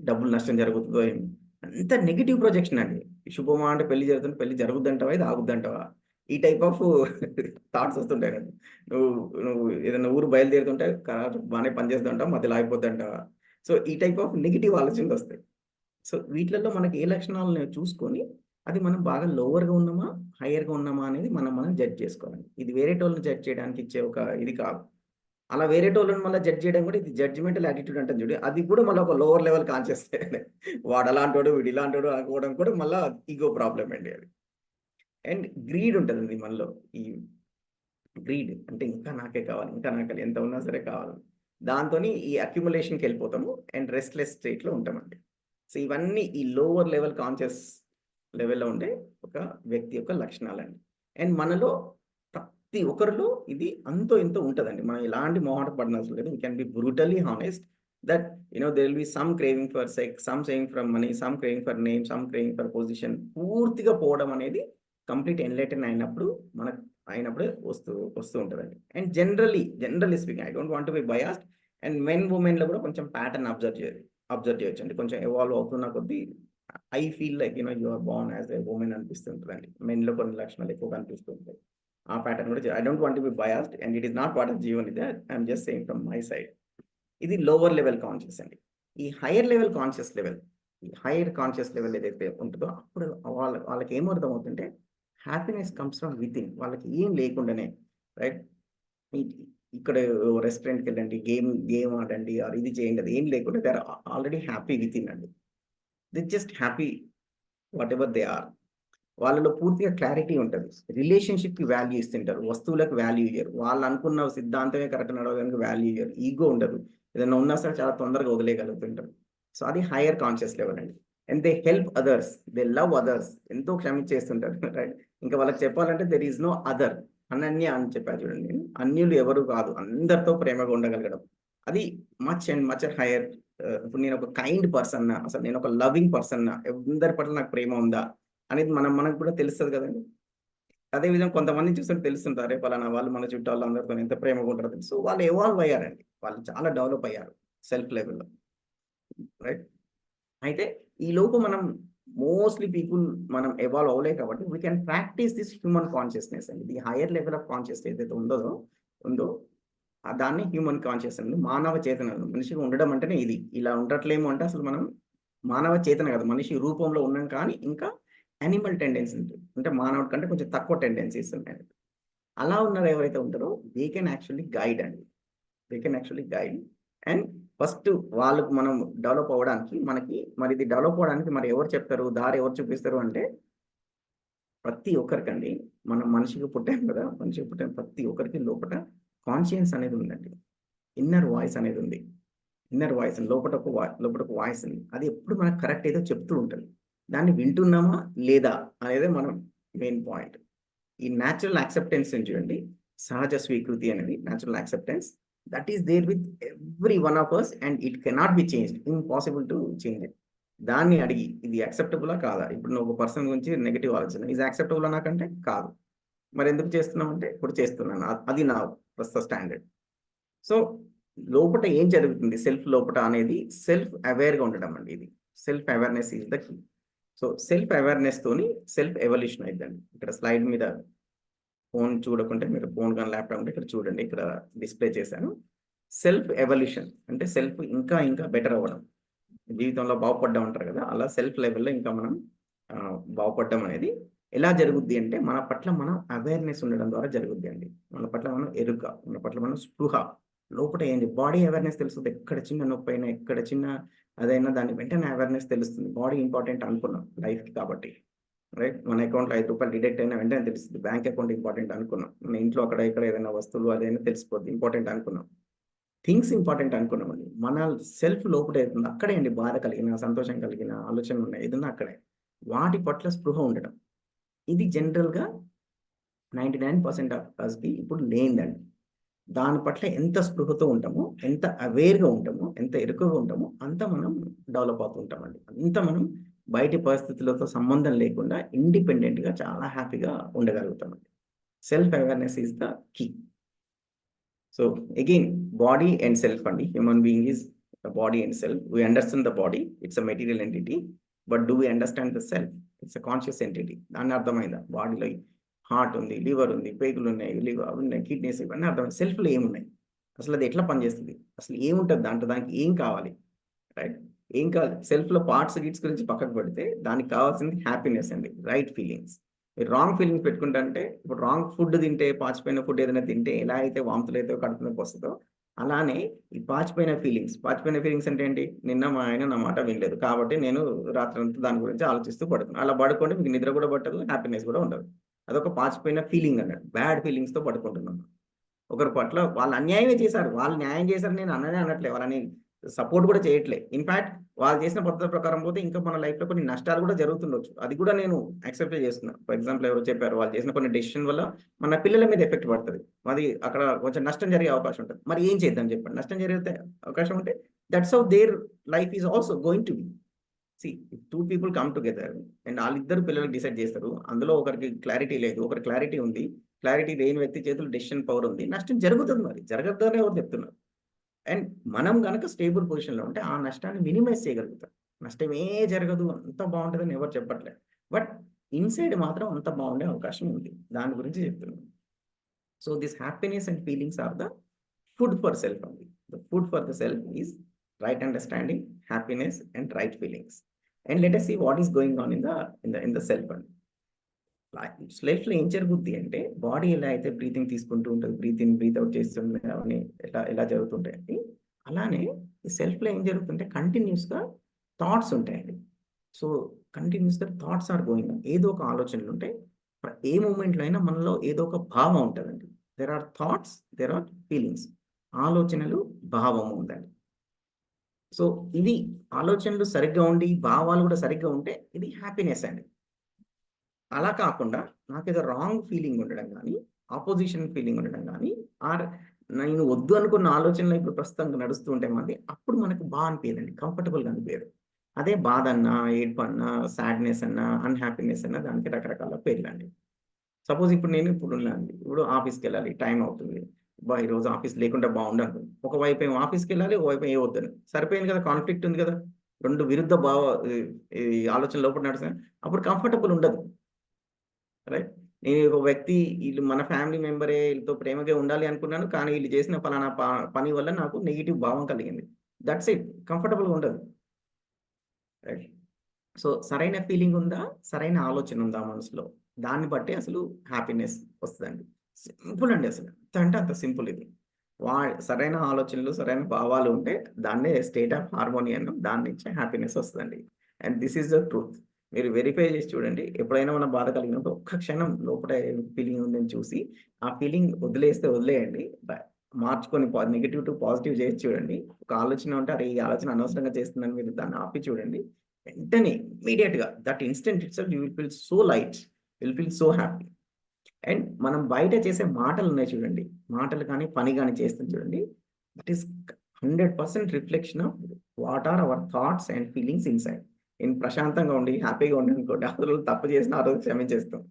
డబ్బులు నష్టం జరుగుతుందో ఏమో, అంత నెగిటివ్ ప్రొజెక్షన్ అండి. శుభమా అంటే పెళ్లి జరుగుతుంది, పెళ్లి జరుగుద్దంటావా, ఇది ఆగుద్దంటావా, ఈ టైప్ ఆఫ్ థాట్స్ వస్తుంటాయి కదా. నువ్వు నువ్వు ఏదైనా ఊరు బయలుదేరుతుంటే బాగానే పనిచేస్తుంటావు, మధ్యలో ఆగిపోద్దంటావా. సో ఈ టైప్ ఆఫ్ నెగిటివ్ ఆలోచనలు వస్తాయి. సో వీటిలలో మనకి ఏ లక్షణాలను చూసుకొని అది మనం బాగా లోవర్‌గా ఉన్నామా, హైయర్‌గా ఉన్నామా అనేది మనం జడ్జ్ చేసుకోవాలి. ఇది వేరేటోళ్ళని జడ్జ్ చేయడానికి ఇచ్చే ఒక ఇది కాదు. అలా వేరేటోళ్ళని మళ్ళా జడ్జ్ చేయడం కూడా, ఇది జడ్జ్‌మెంటల్ యాటిట్యూడ్ అంటాం చూడు, అది కూడా మళ్ళీ ఒక లోవర్ లెవెల్ కాన్షియస్‌నే. వాడు అలాంటోడు, వీడు ఇలాంటోడు అనుకోవడం కూడా మళ్ళా ఈగో ప్రాబ్లమ్ అండి అది. అండ్ గ్రీడ్ ఉంటదండి మనలో. ఈ గ్రీడ్ అంటే ఇంకా నాకే కావాలి, ఇంకా నాకే ఎంత ఉన్నా సరే కావాలి. దాంతోని ఈ అక్యుములేషన్‌కి వెళ్ళిపోతాము అండ్ రెస్ట్‌లెస్ స్టేట్‌లో ఉంటామండి. సో ఇవన్నీ ఈ లోవర్ లెవెల్ కాన్షియస్ లెవెల్‌లో ఉండే ఒక వ్యక్తి యొక్క లక్షణాలండి. అండ్ మనలో ప్రతి ఒక్కరిలో ఇది అంతో ఇంతో ఉంటదండి. మనం ఎలాంటి మొహమాట పడనవసరం లేదు. We can be brutally honest that there will be some craving for sex, some saying for money, some craving for name, some craving for position. పూర్తిగా పోవడం అనేది కంప్లీట్ ఎన్‌లైటెన్ అయినప్పుడే వస్తూ ఉంటదండి. And generally speaking, I don't want to be biased. And ఉమెన్‌లో కూడా కొంచెం ప్యాటర్న్ అబ్జర్వ్ చేయొచ్చండి. కొంచెం ఎవాల్వ్ అవుతున్న కొద్దీ I feel like you are born as a woman అనిపిస్తుంటదండి. మెన్‌లో కొన్ని లక్షణాలు ఎక్కువగా అనిపిస్తూ ఉంటాయి. ఆ ప్యాటర్న్ కూడా I don't want to be biased and it is not part of Jeevan Vidya. I am just saying from my side. ఇది లోవర్ లెవెల్ కాన్షియస్ అండి. ఈ హైయర్ లెవెల్ కాన్షియస్ లెవెల్ ఏదైతే ఉంటుందో, అప్పుడు వాళ్ళకి ఏమర్థం అవుతుంటే, హ్యాపీనెస్ కమ్స్ ఫ్రమ్ వితిన్. వాళ్ళకి ఏం లేకుండానే, రైట్, ఇక్కడ రెస్టారెంట్‌కి వెళ్ళండి, గేమ్ ఆడండి, ఆర్ ఇది చేయండి, అది ఏం లేకుండా they are already happy within అండి. They just happy whatever they are. వాళ్ళలో పూర్తిగా క్లారిటీ ఉంటది. రిలేషన్‌షిప్‌కి వాల్యూ ఇస్తుంటారు, వస్తువులకు వాల్యూ ఇయ్యరు. వాళ్ళు అనుకున్న సిద్ధాంతమే కరెక్ట్ నడవడానికి వాల్యూ ఇయ్యరు. ఈగో ఉండదు. ఏదైనా ఉన్నా సరే చాలా తొందరగా వదిలేయగలుగుతుంటారు. సో అది హైయర్ కాన్షియస్ లెవెల్ అండి. And they help others, they love others. ఎంతో క్షమించేస్తుంటారు. రైట్. ఇంకా వాళ్ళకి చెప్పాలంటే there is no other. Ananya అని చెప్పాను చూడండి నేను. అన్యులు ఎవరు కాదు, అందరితో ప్రేమగా ఉండగలగడం. అది మచ్ హైయర్. ఇప్పుడు నేను ఒక కైండ్ పర్సన్నా, అసలు నేను ఒక లవింగ్ పర్సన్నా, అందరి పట్ల నాకు ప్రేమ ఉందా అనేది మనకు కూడా తెలుస్తది కదండీ. అదే విధంగా కొంతమందిని చూస్తుంటే తెలుస్తుంటారు, అరే పలానా వాళ్ళు మన చుట్టాలు అందరితో ఎంత ప్రేమగా ఉంటారో తెలుసు. వాళ్ళు ఎవాల్వ్ అయ్యారండి. వాళ్ళు చాలా డెవలప్ అయ్యారు సెల్ఫ్ లెవెల్‌లో, రైట్. అయితే ఈ లోపు మనం మోస్ట్‌లీ పీపుల్ మనం ఎవాల్వ్ అవ్వలేదు కాబట్టి we can practise this human consciousness అండి. The higher level of conscious ఏదైతే ఉందో దాన్ని హ్యూమన్ కాన్షియస్ అండి. మానవ చేతన, మనిషిగా ఉండడం అంటేనే ఇది. ఇలా ఉండట్లేము అంటే అసలు మనం మానవ చేతన కాదు, మనిషి రూపంలో ఉన్నాం కానీ ఇంకా యానిమల్ టెండెన్సీ ఉంటుంది, అంటే మానవుడి కంటే కొంచెం తక్కువ టెండెన్సీస్ ఉన్నాయి. అలా ఉన్నారు ఎవరైతే ఉంటారో దే కెన్ యాక్చువల్లీ గైడ్ అండి, they can actually guide. And first వాళ్ళకు మనం డెవలప్ అవ్వడానికి మరి ఇది డెవలప్ అవ్వడానికి మరి ఎవరు చెప్తారు, దారి ఎవరు చూపిస్తారు అంటే ప్రతి ఒక్కరికండి. మనం మనిషికి పుట్టాం కదా, మనిషికి పుట్టిన ప్రతి ఒక్కరికి లోపల కాన్షియన్స్ అనేది ఉందండి, ఇన్నర్ వాయిస్ అనేది ఉంది. ఇన్నర్ వాయిస్ లోపల ఒక వాయిస్ ఉంది, అది ఎప్పుడు మనకు కరెక్ట్ ఏదో చెప్తూ ఉంటుంది. దాన్ని వింటున్నామా లేదా అనేది మనం మెయిన్ పాయింట్. ఈ న్యాచురల్ యాక్సెప్టెన్స్ చూడండి, సహజ స్వీకృతి అనేది natural acceptance that is there with every one of us and it cannot be changed, impossible to change it. దాన్ని అడిగి ఇది యాక్సెప్టబులా కాదా, ఇప్పుడు నువ్వు ఒక పర్సన్ గురించి నెగిటివ్ ఆలోచన ఇది యాక్సెప్టబుల్ నాకంటే కాదు, మరి ఎందుకు చేస్తున్నామంటే ఇప్పుడు చేస్తున్నాను, అది నా ప్రస్తుత స్టాండర్డ్. సో లోపల ఏం జరుగుతుంది సెల్ఫ్ లోపల అనేది సెల్ఫ్ అవేర్గా ఉండడం అండి, ఇది self awareness is the key. So self awareness తోని సెల్ఫ్ ఎవల్యూషన్ అయిద్దండి. ఇక్కడ స్లైడ్ మీద ఫోన్ చూడకుంటే మీరు ఫోన్ కానీ ల్యాప్టాప్ ఉంటే ఇక్కడ చూడండి, ఇక్కడ డిస్ప్లే చేశాను. సెల్ఫ్ ఎవల్యూషన్ అంటే సెల్ఫ్ ఇంకా ఇంకా బెటర్ అవ్వడం, జీవితంలో బాగుపడ్డం అంటారు కదా, అలా సెల్ఫ్ లెవెల్లో ఇంకా మనం బాగుపడడం అనేది ఎలా జరుగుద్ది అంటే మన పట్ల మనం అవేర్నెస్ ఉండడం ద్వారా జరుగుద్ది అండి. మన పట్ల మనం ఎరుక, మన పట్ల మనం స్పృహ, లోపల ఏంటి బాడీ అవేర్నెస్ తెలుస్తుంది. ఎక్కడ చిన్న నొప్పి అయినా, ఎక్కడ చిన్న అదైనా దాన్ని వెంటనే అవేర్నెస్ తెలుస్తుంది. బాడీ ఇంపార్టెంట్ అనుకున్నాం లైఫ్కి కాబట్టి, రైట్. మన అకౌంట్లో ₹5 డిడక్ట్ అయినా వెంటనే తెలుస్తుంది. బ్యాంక్ అకౌంట్ ఇంపార్టెంట్ అనుకున్నాం, మన ఇంట్లో అక్కడ ఇక్కడ ఏదైనా వస్తువులు అదైనా తెలిసిపోద్ది, ఇంపార్టెంట్ అనుకున్నాం. థింగ్స్ ఇంపార్టెంట్ అనుకున్నామండి. మన సెల్ఫ్ లోపల అవుతుంది అక్కడే అండి, బాధ కలిగిన, సంతోషం కలిగిన, ఆలోచనలు ఉన్నాయి ఏదన్నా అక్కడే, వాటి పట్ల స్పృహ ఉండడం. ఇది జనరల్గా 99% ఆఫ్ అస్కి ఇప్పుడు లేదండి. దాని పట్ల ఎంత స్పృహతో ఉంటామో, ఎంత అవేర్గా ఉంటామో, ఎంత ఎరుకగా ఉంటామో అంత మనం డెవలప్ అవుతూ ఉంటామండి. అంత మనం బయటి పరిస్థితులతో సంబంధం లేకుండా ఇండిపెండెంట్గా చాలా హ్యాపీగా ఉండగలుగుతామండి. Self awareness is the key. So again body and self అండి, human being is body and self. We understand the body, it's a material entity, but do we understand the self, it's a conscious entity. దాన్ని అర్థమైందా, బాడీలో హార్ట్ ఉంది, లివర్ ఉంది, పేగులు ఉన్నాయి, లివర్ ఉన్నాయి, కిడ్నీస్, ఇవన్నీ అర్థమైంది. సెల్ఫ్లో ఏమున్నాయి, అసలు అది ఎట్లా పనిచేస్తుంది, అసలు ఏముంటుంది దాంట్లో, దానికి ఏం కావాలి, రైట్. ఏం కావాలి, సెల్ఫ్లో పార్ట్స్ గిట్స్ గురించి పక్కకు పెడితే దానికి కావాల్సింది హ్యాపీనెస్ అండి, రైట్ ఫీలింగ్స్. మీరు రాంగ్ ఫీలింగ్స్ పెట్టుకుంటే ఇప్పుడు రాంగ్ ఫుడ్ తింటే, పాచిపోయిన ఫుడ్ ఏదైనా తింటే ఎలా అయితే వాంతులు అయితే కడుపు నొప్పి వస్తుందో, అలానే ఈ పాచిపోయిన ఫీలింగ్స్ అంటే ఏంటి, నిన్న మా ఆయన నా మాట వినలేదు కాబట్టి నేను రాత్రంతా దాని గురించి ఆలోచిస్తూ పడుకున్నాను. అలా పడుకుంటే మీకు నిద్ర కూడా పట్టదు, హ్యాపీనెస్ కూడా ఉండదు. అదొక పాచిపోయిన ఫీలింగ్ అన్నట్టు, బ్యాడ్ ఫీలింగ్స్తో పడుకుంటున్నాం. ఒకరి పట్ల వాళ్ళు అన్యాయమే చేశారు, వాళ్ళు న్యాయం చేశారు నేను అనట్లే, వాళ్ళని సపోర్ట్ కూడా చేయట్లే. ఇన్ఫాక్ట్ వాళ్ళు చేసిన పద్ధతి ప్రకారం పోతే ఇంకా మన లైఫ్లో కొన్ని నష్టాలు కూడా జరుగుతుండొచ్చు, అది కూడా నేను యాక్సెప్ట్ చేస్తున్నాను. ఫర్ ఎగ్జాంపుల్ ఎవరో చెప్పారు, వాళ్ళు చేసిన కొన్ని డెసిషన్ వల్ల మన పిల్లల మీద ఎఫెక్ట్ పడుతుంది, అది అక్కడ కొంచెం నష్టం జరిగే అవకాశం ఉంటుంది. మరి ఏం చేద్దాం చెప్పండి, నష్టం జరిగే అవకాశం ఉంటే that's how their life is also going to B. See, if two people come together and వాళ్ళిద్దరు పిల్లలు డిసైడ్ చేస్తారు, అందులో ఒకరికి క్లారిటీ లేదు, ఒకరికి క్లారిటీ ఉంది, క్లారిటీ లేని వ్యక్తి చేతులు డెసిషన్ పవర్ ఉంది, నష్టం జరుగుతుంది, మరి జరగద్దని ఎవరు చెప్తున్నారు. అండ్ మనం కనుక స్టేబుల్ పొజిషన్లో ఉంటే ఆ నష్టాన్ని మినిమైజ్ చేయగలుగుతాం. నష్టమే జరగదు, అంత బాగుంటుందని ఎవరు చెప్పట్లేదు, బట్ ఇన్సైడ్ మాత్రం అంత బాగుండే అవకాశం ఉంది, దాని గురించి చెప్తున్నాను. So this happiness and feelings are the food for self అండి. The food for the self is right understanding, happiness and right feelings. And let us see what is going on in the self. Self లో ఏం జరుగుద్ది అంటే, బాడీ ఎలా అయితే బ్రీతింగ్ తీసుకుంటూ ఉంటుంది, బ్రీత్ ఇన్ బ్రీత్ అవుట్ చేస్తుంది అని ఎలా జరుగుతుంటాయండి, అలానే ఈ సెల్ఫ్ లో ఏం జరుగుతుంటే కంటిన్యూస్ గా థాట్స్ ఉంటాయండి. సో కంటిన్యూస్ గా థాట్స్ ఆర్ గోయింగ్, ఏదో ఒక ఆలోచనలు ఉంటాయి, ఏ మూమెంట్ లో అయినా మనలో ఏదో ఒక భావం ఉంటుందండి. There are thoughts, there are feelings, ఆలోచనలు, భావము ఉందండి. సో ఇది ఆలోచనలు సరిగ్గా ఉండి భావాలు కూడా సరిగ్గా ఉంటే ఇది హ్యాపీనెస్ అండి. అలా కాకుండా నాకేదో రాంగ్ ఫీలింగ్ ఉండడం కానీ, ఆపోజిషన్ ఫీలింగ్ ఉండడం కానీ, ఆర్ నేను వద్దు అనుకున్న ఆలోచనలు ఇప్పుడు ప్రస్తుతం నడుస్తూ ఉంటే మాది, అప్పుడు మనకు బాగా అనిపించదండి, కంఫర్టబుల్గా అనిపించదు. అదే బాధ అన్నా, ఏడ్పు అన్నా, సాడ్నెస్ అన్నా, అన్హ్యాపీనెస్ అన్నా దానికి రకరకాల పేర్లు అండి. సపోజ్ ఇప్పుడు నేను ఉన్నాను, ఇప్పుడు ఆఫీస్కి వెళ్ళాలి, టైం అవుతుంది, ఈరోజు ఆఫీస్ లేకుండా బాగుండదు, ఒకవైపు ఏమో ఆఫీస్కి వెళ్ళాలి, ఒకవైపు ఏ వద్దని, సరిపోయింది కదా, కాన్ఫ్లిక్ట్ ఉంది కదా, రెండు విరుద్ధ ఈ ఆలోచన లోపల నడుస్తాయి, అప్పుడు కంఫర్టబుల్ ఉండదు, రైట్. నేను ఒక వ్యక్తి, వీళ్ళు మన ఫ్యామిలీ మెంబరే, వీళ్ళతో ప్రేమగా ఉండాలి అనుకున్నాను, కానీ వీళ్ళు చేసిన ఫలానా పని వల్ల నాకు నెగిటివ్ భావం కలిగింది, దట్స్ ఇట్, కంఫర్టబుల్గా ఉండదు. రైట్. సో సరైన ఫీలింగ్ ఉందా, సరైన ఆలోచన ఉందా మనసులో, దాన్ని బట్టి అసలు హ్యాపీనెస్ వస్తుందండి. సింపుల్ అండి, అసలు ఎంత అంటే అంత సింపుల్ ఇది. సరైన ఆలోచనలు, సరైన భావాలు ఉంటే దాన్నే స్టేట్ ఆఫ్ హార్మోని అన్నాం. దాని నుంచే హ్యాపీనెస్ వస్తుందండి. And this is the truth. మీరు వెరిఫై చేసి చూడండి. ఎప్పుడైనా మనం బాధ కలిగినప్పుడు ఒక్క క్షణం లోపల ఫీలింగ్ ఉందని చూసి ఆ ఫీలింగ్ వదిలేస్తే వదిలేయండి. మార్చుకొని నెగెటివ్ టు పాజిటివ్ చేసి చూడండి. ఒక ఆలోచన ఉంటే అరే ఈ ఆలోచన అనవసరంగా చేస్తుందని మీరు దాన్ని ఆపి చూడండి. వెంటనే ఇమ్మీడియట్‌గా that instant itself you will feel so light, will feel so happy. And మనం బయట చేసే మాటలు ఉన్నాయి చూడండి. మాటలు కానీ, పని గాని చేస్తాం చూడండి. That is 100% reflection of what are our thoughts and feelings inside. నేను ప్రశాంతంగా ఉండి, హ్యాపీగా ఉండి అనుకోండి, ఆ రోజు తప్పు చేసినా ఆ రోజు క్షమించేస్తాం.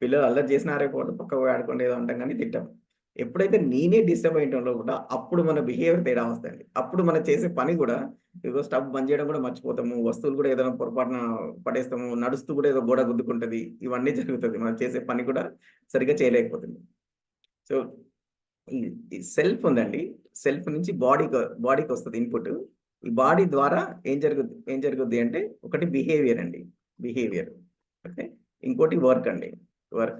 పిల్లలు అల్లరి చేసినా అరే పోండి పక్కకు పోయి ఆడుకోండి ఏదో అంటాం కానీ తిట్టం. ఎప్పుడైతే నేనే డిస్టర్బ్ అయ్యేటోలో కూడా అప్పుడు మన బిహేవియర్ తేడా వస్తదండి. అప్పుడు మనం చేసే పని కూడా ఇదిగో స్టవ్ బంద్ చేయడం కూడా మర్చిపోతాము. వస్తువులు కూడా ఏదైనా పొరపాటున పడేస్తాము. నడుస్తూ కూడా ఏదో గోడ గుద్దుకుంటది. ఇవన్నీ జరుగుతది. మనం చేసే పని కూడా సరిగ్గా చేయలేకపోతుంది. సో, ఈ ఈ సెల్ఫ్ ఉందండి. సెల్ఫ్ నుంచి బాడీకొస్తది ఇన్‌పుట్. ఈ బాడీ ద్వారా ఏం జరుగుద్ది అంటే ఒకటి బిహేవియర్ అండి. బిహేవియర్. ఓకే. ఇంకోటి వర్క్ అండి. వర్క్.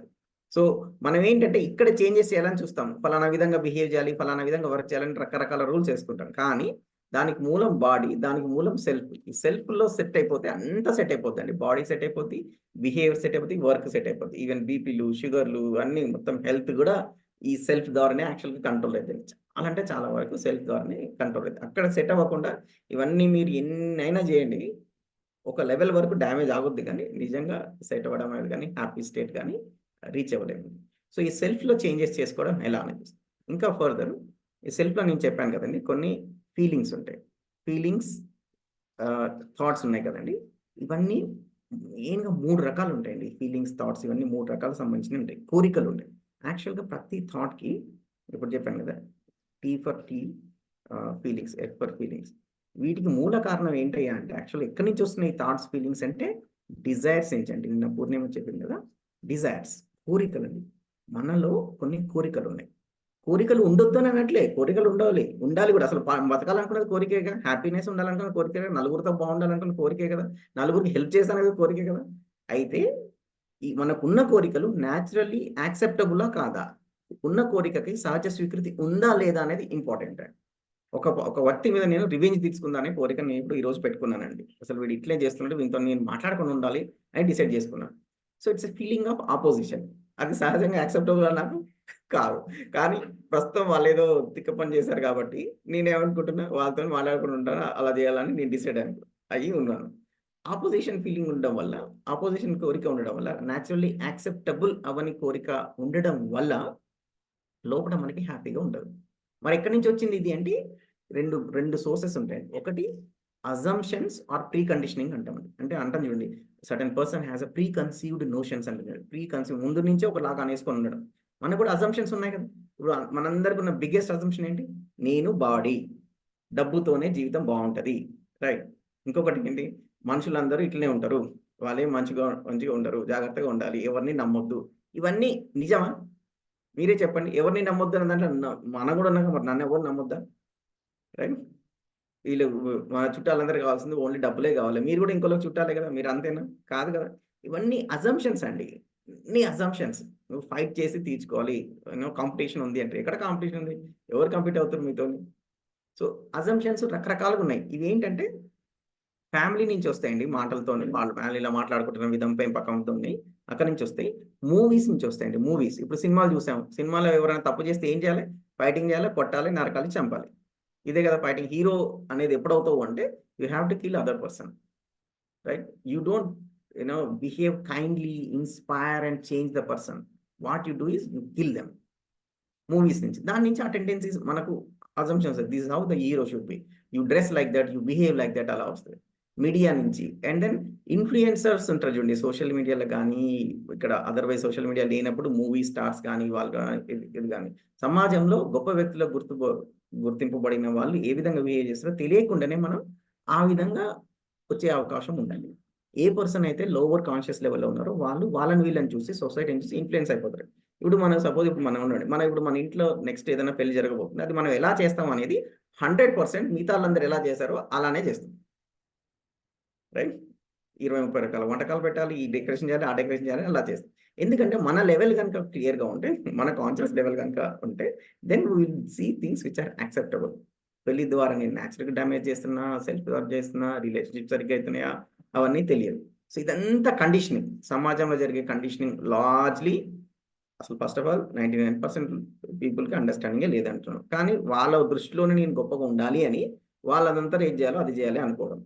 సో, మనం ఏంటంటే ఇక్కడ చేంజెస్ చేయాలని చూస్తాం. ఫలానా విధంగా బిహేవ్ చేయాలి, ఫలానా విధంగా వర్క్ చేయాలని రకరకాల రూల్స్ యేసుకుంటాం. కానీ దానికి మూలం బాడీ, దానికి మూలం సెల్ఫ్. ఈ సెల్ఫ్‌లో సెట్ అయిపోతే అంతా సెట్ అయిపోద్దండి. బాడీ సెట్ అయిపోద్ది, బిహేవియర్ సెట్ అయిపోద్ది, వర్క్ సెట్ అయిపోద్ది. ఈవెన్ బీపీలు, షుగర్‌లు అన్నీ మొత్తం హెల్త్ గూడా ఈ సెల్ఫ్ ద్వారానే యాక్చువల్‌గా కంట్రోల్ అయితది. చాలా అంటే చాలా వరకు సెల్ఫ్ ద్వారానే కంట్రోల్ అయితది. అక్కడ సెట్ అవ్వకుండా ఇవన్నీ మీరు ఎన్నైనా చేయండి. ఒక లెవెల్ వరకు డ్యామేజ్ ఆగుద్ది గానీ, నిజంగా సెట్ అవ్వడం అనేది గానీ, హ్యాపీ స్టేట్ గానీ రీచ్ అవ్వలేము. సో, ఈ సెల్ఫ్‌లో చేంజెస్ చేసుకోవడం ఎలా అనేది. ఇంకా ఫర్దర్ ఈ సెల్ఫ్‌లో నేను చెప్పాను కదండీ! కొన్ని ఫీలింగ్స్ ఉంటాయి. ఫీలింగ్స్ థాట్స్ ఉన్నాయి కదండీ! ఇవన్నీ మెయిన్‌గా 3 రకాలు ఉంటాయండి. ఫీలింగ్స్, థాట్స్ ఇవన్నీ 3 రకాలకు సంబంధించినవి ఉంటాయి. కోరికలు ఉంటాయి. యాక్చువల్‌గా ప్రతి థాట్‌కి ఇప్పుడు చెప్పాను కదా! T for T, feelings, F for feelings. వీటికి మూల కారణం ఏంటయ్యా అంటే యాక్చువల్‌గా ఎక్కడి నుంచి వస్తున్నాయి థాట్స్, ఫీలింగ్స్ అంటే డిజైర్స్ నుంచి అండి. నిన్న పూర్ణిమ చెప్పింది కదా! డిజైర్స్ కోరికలండి. మనలో కొన్ని కోరికలున్నాయి. కోరికలు ఉండొద్దని అనట్లే. కోరికలు ఉండాలి. ఉండాలి గూడా. అసలు బతకాలనుకున్నది కోరికేగా. హ్యాపీనెస్ ఉండాలనుకున్నది కోరికే కదా! నలుగురితో బాగుండాలనుకున్నది కోరికే కదా! నలుగురికి హెల్ప్ చేశాననేది కోరికే కదా! అయితే ఈ మనకున్న కోరికలు న్యాచురల్లీ యాక్సెప్టబులా కాదా? ఉన్న కోరికకి సహజ స్వీకృతి ఉందా లేదా అనేది ఇంపార్టెంట్ అండి. ఒక వ్యక్తి మీద నేను రివెంజ్ తీర్చుకుందా అనే కోరిక నేను ఇప్పుడు ఈరోజు పెట్టుకున్నానండి. అసలు వీడు ఇట్లే చేస్తున్నాడు. వీనితోని నేను మాట్లాడకుండా ఉండాలి అని డిసైడ్ చేసుకున్నాను. So, it's a feeling of opposition. అది సహజంగా యాక్సెప్టబులా నాకు? కాదు. కానీ ప్రస్తుతం వాళ్ళేదో తిక్క పని చేశారు కాబట్టి నేనేమనుకుంటున్నా వాళ్ళతోని మాట్లాడకుండా ఉంటాను. అలా చేయాలని నేను డిసైడ్ అయ్యి ఉన్నాను. అపోజిషన్ ఫీలింగ్ ఉండడం వల్ల, అపోజిషన్ కోరిక ఉండడం వల్ల, నేచురల్లీ యాక్సెప్టబుల్ అవ్వని కోరిక ఉండడం వల్ల లోపల మనకి హ్యాపీగా ఉండదు. మరి ఎక్కడి నుంచి వచ్చింది ఇది అంటే 2 సోర్సెస్ ఉంటాయండి. ఒకటి అజంప్షన్స్ ఆర్ ప్రీ కండిషనింగ్ అంటామండి. అంటే అంటాం చూడండి. Certain person has a pre conceived notions అంటారు. ప్రీ కన్సీవ్ ముందు నుంచే ఒకలాగా అనేసుకొని ఉండడం. మనకు కూడా అజంప్షన్స్ ఉన్నాయి కదా! ఇప్పుడు మనందరికి ఉన్న బిగ్గెస్ట్ అజంప్షన్ ఏంటి? నేను బాడీ. డబ్బుతోనే జీవితం బావుంటది. రైట్. ఇంకొకటి ఏంటి? మనుషులందరూ ఇట్లనే ఉంటారు. వాళ్ళేం మంచిగా ఉండరు. జాగ్రత్తగా ఉండాలి. ఎవరిని నమ్మొద్దు. ఇవన్నీ నిజమా? మీరే చెప్పండి. ఎవరిని నమ్మొద్దు అన్న దాంట్లో మనం కూడా ఉన్నాం. మరి నన్నెవరు నమ్మొద్దా? రైట్. వీళ్ళు మన చుట్టాలందరికి కావాల్సింది ఓన్లీ డబ్బులే కావాలి. మీరు కూడా ఇంకోళ్ళకి చుట్టాలే కదా! మీరు అంతేనా? కాదు కదా! ఇవన్నీ అజంప్షన్స్ అండి. అన్ని అజంప్షన్స్. నువ్వు ఫైట్ చేసి తీర్చుకోవాలి. కాంపిటీషన్ ఉంది అంటే ఎక్కడ కాంపిటీషన్ ఉంది? ఎవరు కంపీట్ అవుతారు మీతోని? సో, అజంప్షన్స్ రకరకాలుగా ఉన్నాయి. ఇవేంటంటే ఫ్యామిలీ నుంచి వస్తాయండి మాటలతోని. వాళ్ళు ఫ్యామిలీలో మాట్లాడుకుంటున్న విధం, పెంపకంతోని అక్కడి నుంచి వస్తాయి. మూవీస్ నుంచి వస్తాయండి. మూవీస్. ఇప్పుడు సినిమాలు చూసాం. సినిమాలో ఎవరైనా తప్పు చేస్తే ఏం చేయాలి? ఫైటింగ్ చేయాలి, కొట్టాలి, నరకాలి, చంపాలి. ఇదే కదా ఫైటింగ్. హీరో అనేది ఎప్పుడవుతావు అంటే you have to kill other person. Right? You don't behave kindly, inspire and change the person. What you do is you kill them. Movies నుంచి. దాని నుంచి ఆ టెండెన్సీస్ మనకు assumptions. This is how the hero should be. You dress like that, you behave like that అలా వస్తది. మీడియా నుంచి. అండ్ దెన్ ఇన్‌ఫ్లుయెన్సర్స్ ఉంటారు చూడండి. సోషల్ మీడియాలో గానీ, ఇక్కడ అదర్‌వైజ్ సోషల్ మీడియా లేనప్పుడు మూవీ స్టార్స్ గానీ, వాళ్ళు గానీ ఇది గానీ, సమాజంలో గొప్ప వ్యక్తులుగా గుర్తింపబడిన వాళ్ళు ఏ విధంగా బిహేవ్ చేస్తారో తెలియకుండానే మనం ఆ విధంగా వచ్చే అవకాశం ఉందండి. ఏ పర్సన్ అయితే లోవర్ కాన్షియస్ లెవెల్‌లో ఉన్నారో వాళ్ళు వాళ్ళని వీళ్ళని చూసి సొసైటీని చూసి ఇన్‌ఫ్లుయెన్స్ అయిపోతారు. ఇప్పుడు మనం సపోజ్ ఇప్పుడు మనం ఉన్నాడు. ఇప్పుడు మన ఇంట్లో నెక్స్ట్ ఏదైనా పెళ్లి జరగబోతుంది. అది మనం ఎలా చేస్తాం అనేది 100% మిగతా ఆళ్ళందరూ ఎలా చేశారో అలానే చేస్తాం. రైట్? 20-30 రకాల వంటకాలు పెట్టాలి, ఈ డెకరేషన్ చేయాలి, ఆ డెకరేషన్ చేయాలి, అలా చేస్తాం. ఎందుకంటే మన లెవెల్ కనుక క్లియర్‌గా ఉంటే, మన కాన్షియస్ లెవెల్ కనుక ఉంటే, then we will see things which are acceptable. పెళ్లి ద్వారా నేను న్యాచురల్‌గా డ్యామేజ్ చేస్తున్నా, సెల్ఫ్ వర్క్ చేస్తున్నా, రిలేషన్‌షిప్ సరిగ్గా అయితున్నాయా, అవన్నీ తెలియదు. సో ఇదంతా కండిషనింగ్. సమాజంలో జరిగే కండిషనింగ్ లార్జ్‌లీ అసలు ఫస్ట్ ఆఫ్ ఆల్ 99% పీపుల్‌కి అండర్‌స్టాండింగే లేదంటున్నాను. కానీ వాళ్ళ దృష్టిలోనే నేను గొప్పగా ఉండాలి అని వాళ్ళదంతా ఏది చేయాలో అది చేయాలి అనుకోవడం.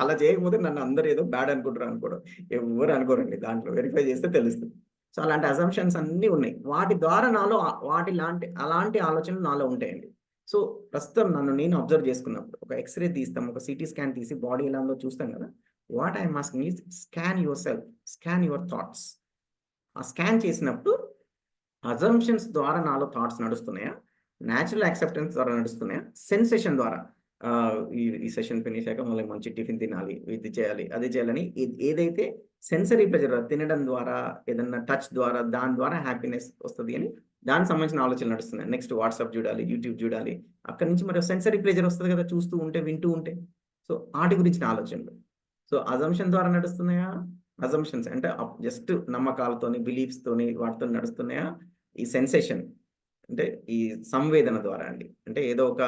అలా చేయకపోతే నన్ను అందరూ ఏదో బ్యాడ్ అనుకుంటారు అనుకోవడం. ఎవ్వరు అనుకోరండి. దాంట్లో వెరిఫై చేస్తే తెలుస్తుంది. సో అలాంటి అసంప్షన్స్ అన్నీ ఉన్నాయి. వాటి ద్వారా నాలో అలాంటి ఆలోచనలు నాలో ఉంటాయండి. సో ప్రస్తుతం నన్ను నేను అబ్జర్వ్ చేసుకున్నప్పుడు ఒక ఎక్స్‌రే తీస్తాం, ఒక సీటీ స్కాన్ తీసి బాడీ ఎలా ఉందో చూస్తాం కదా! What I am asking is scan your self, scan your thoughts. ఆ స్కాన్ చేసినప్పుడు అజంప్షన్స్ ద్వారా నాలో థాట్స్ నడుస్తున్నాయా? న్యాచురల్ యాక్సెప్టెన్స్ ద్వారా నడుస్తున్నాయా? సెన్సేషన్ ద్వారా ఈ సెషన్ ఫినిష్ అయ్యాక మళ్ళీ మంచి టిఫిన్ తినాలి, ఇది చేయాలి, అది చేయాలని ఏదైతే సెన్సరీ ప్లెజర్ తినడం ద్వారా, ఏదన్నా టచ్ ద్వారా, దాని ద్వారా హ్యాపీనెస్ వస్తది అని దానికి సంబంధించిన ఆలోచనలు నడుస్తున్నాయి. నెక్స్ట్ వాట్సాప్ చూడాలి, యూట్యూబ్ చూడాలి. అక్కడి నుంచి మరి సెన్సరీ ప్లెజర్ వస్తది కదా! చూస్తూ ఉంటే, వింటూ ఉంటే. సో ఆటి గురించిన ఆలోచనలు. సో అజంప్షన్ ద్వారా నడుస్తున్నాయా? అజంప్షన్స్ అంటే జస్ట్ నమ్మకాలతోని, బిలీఫ్స్‌తోని వాటితోని నడుస్తున్నాయా? ఈ సెన్సేషన్ అంటే ఈ సంవేదన ద్వారా అండి. అంటే ఏదో ఒక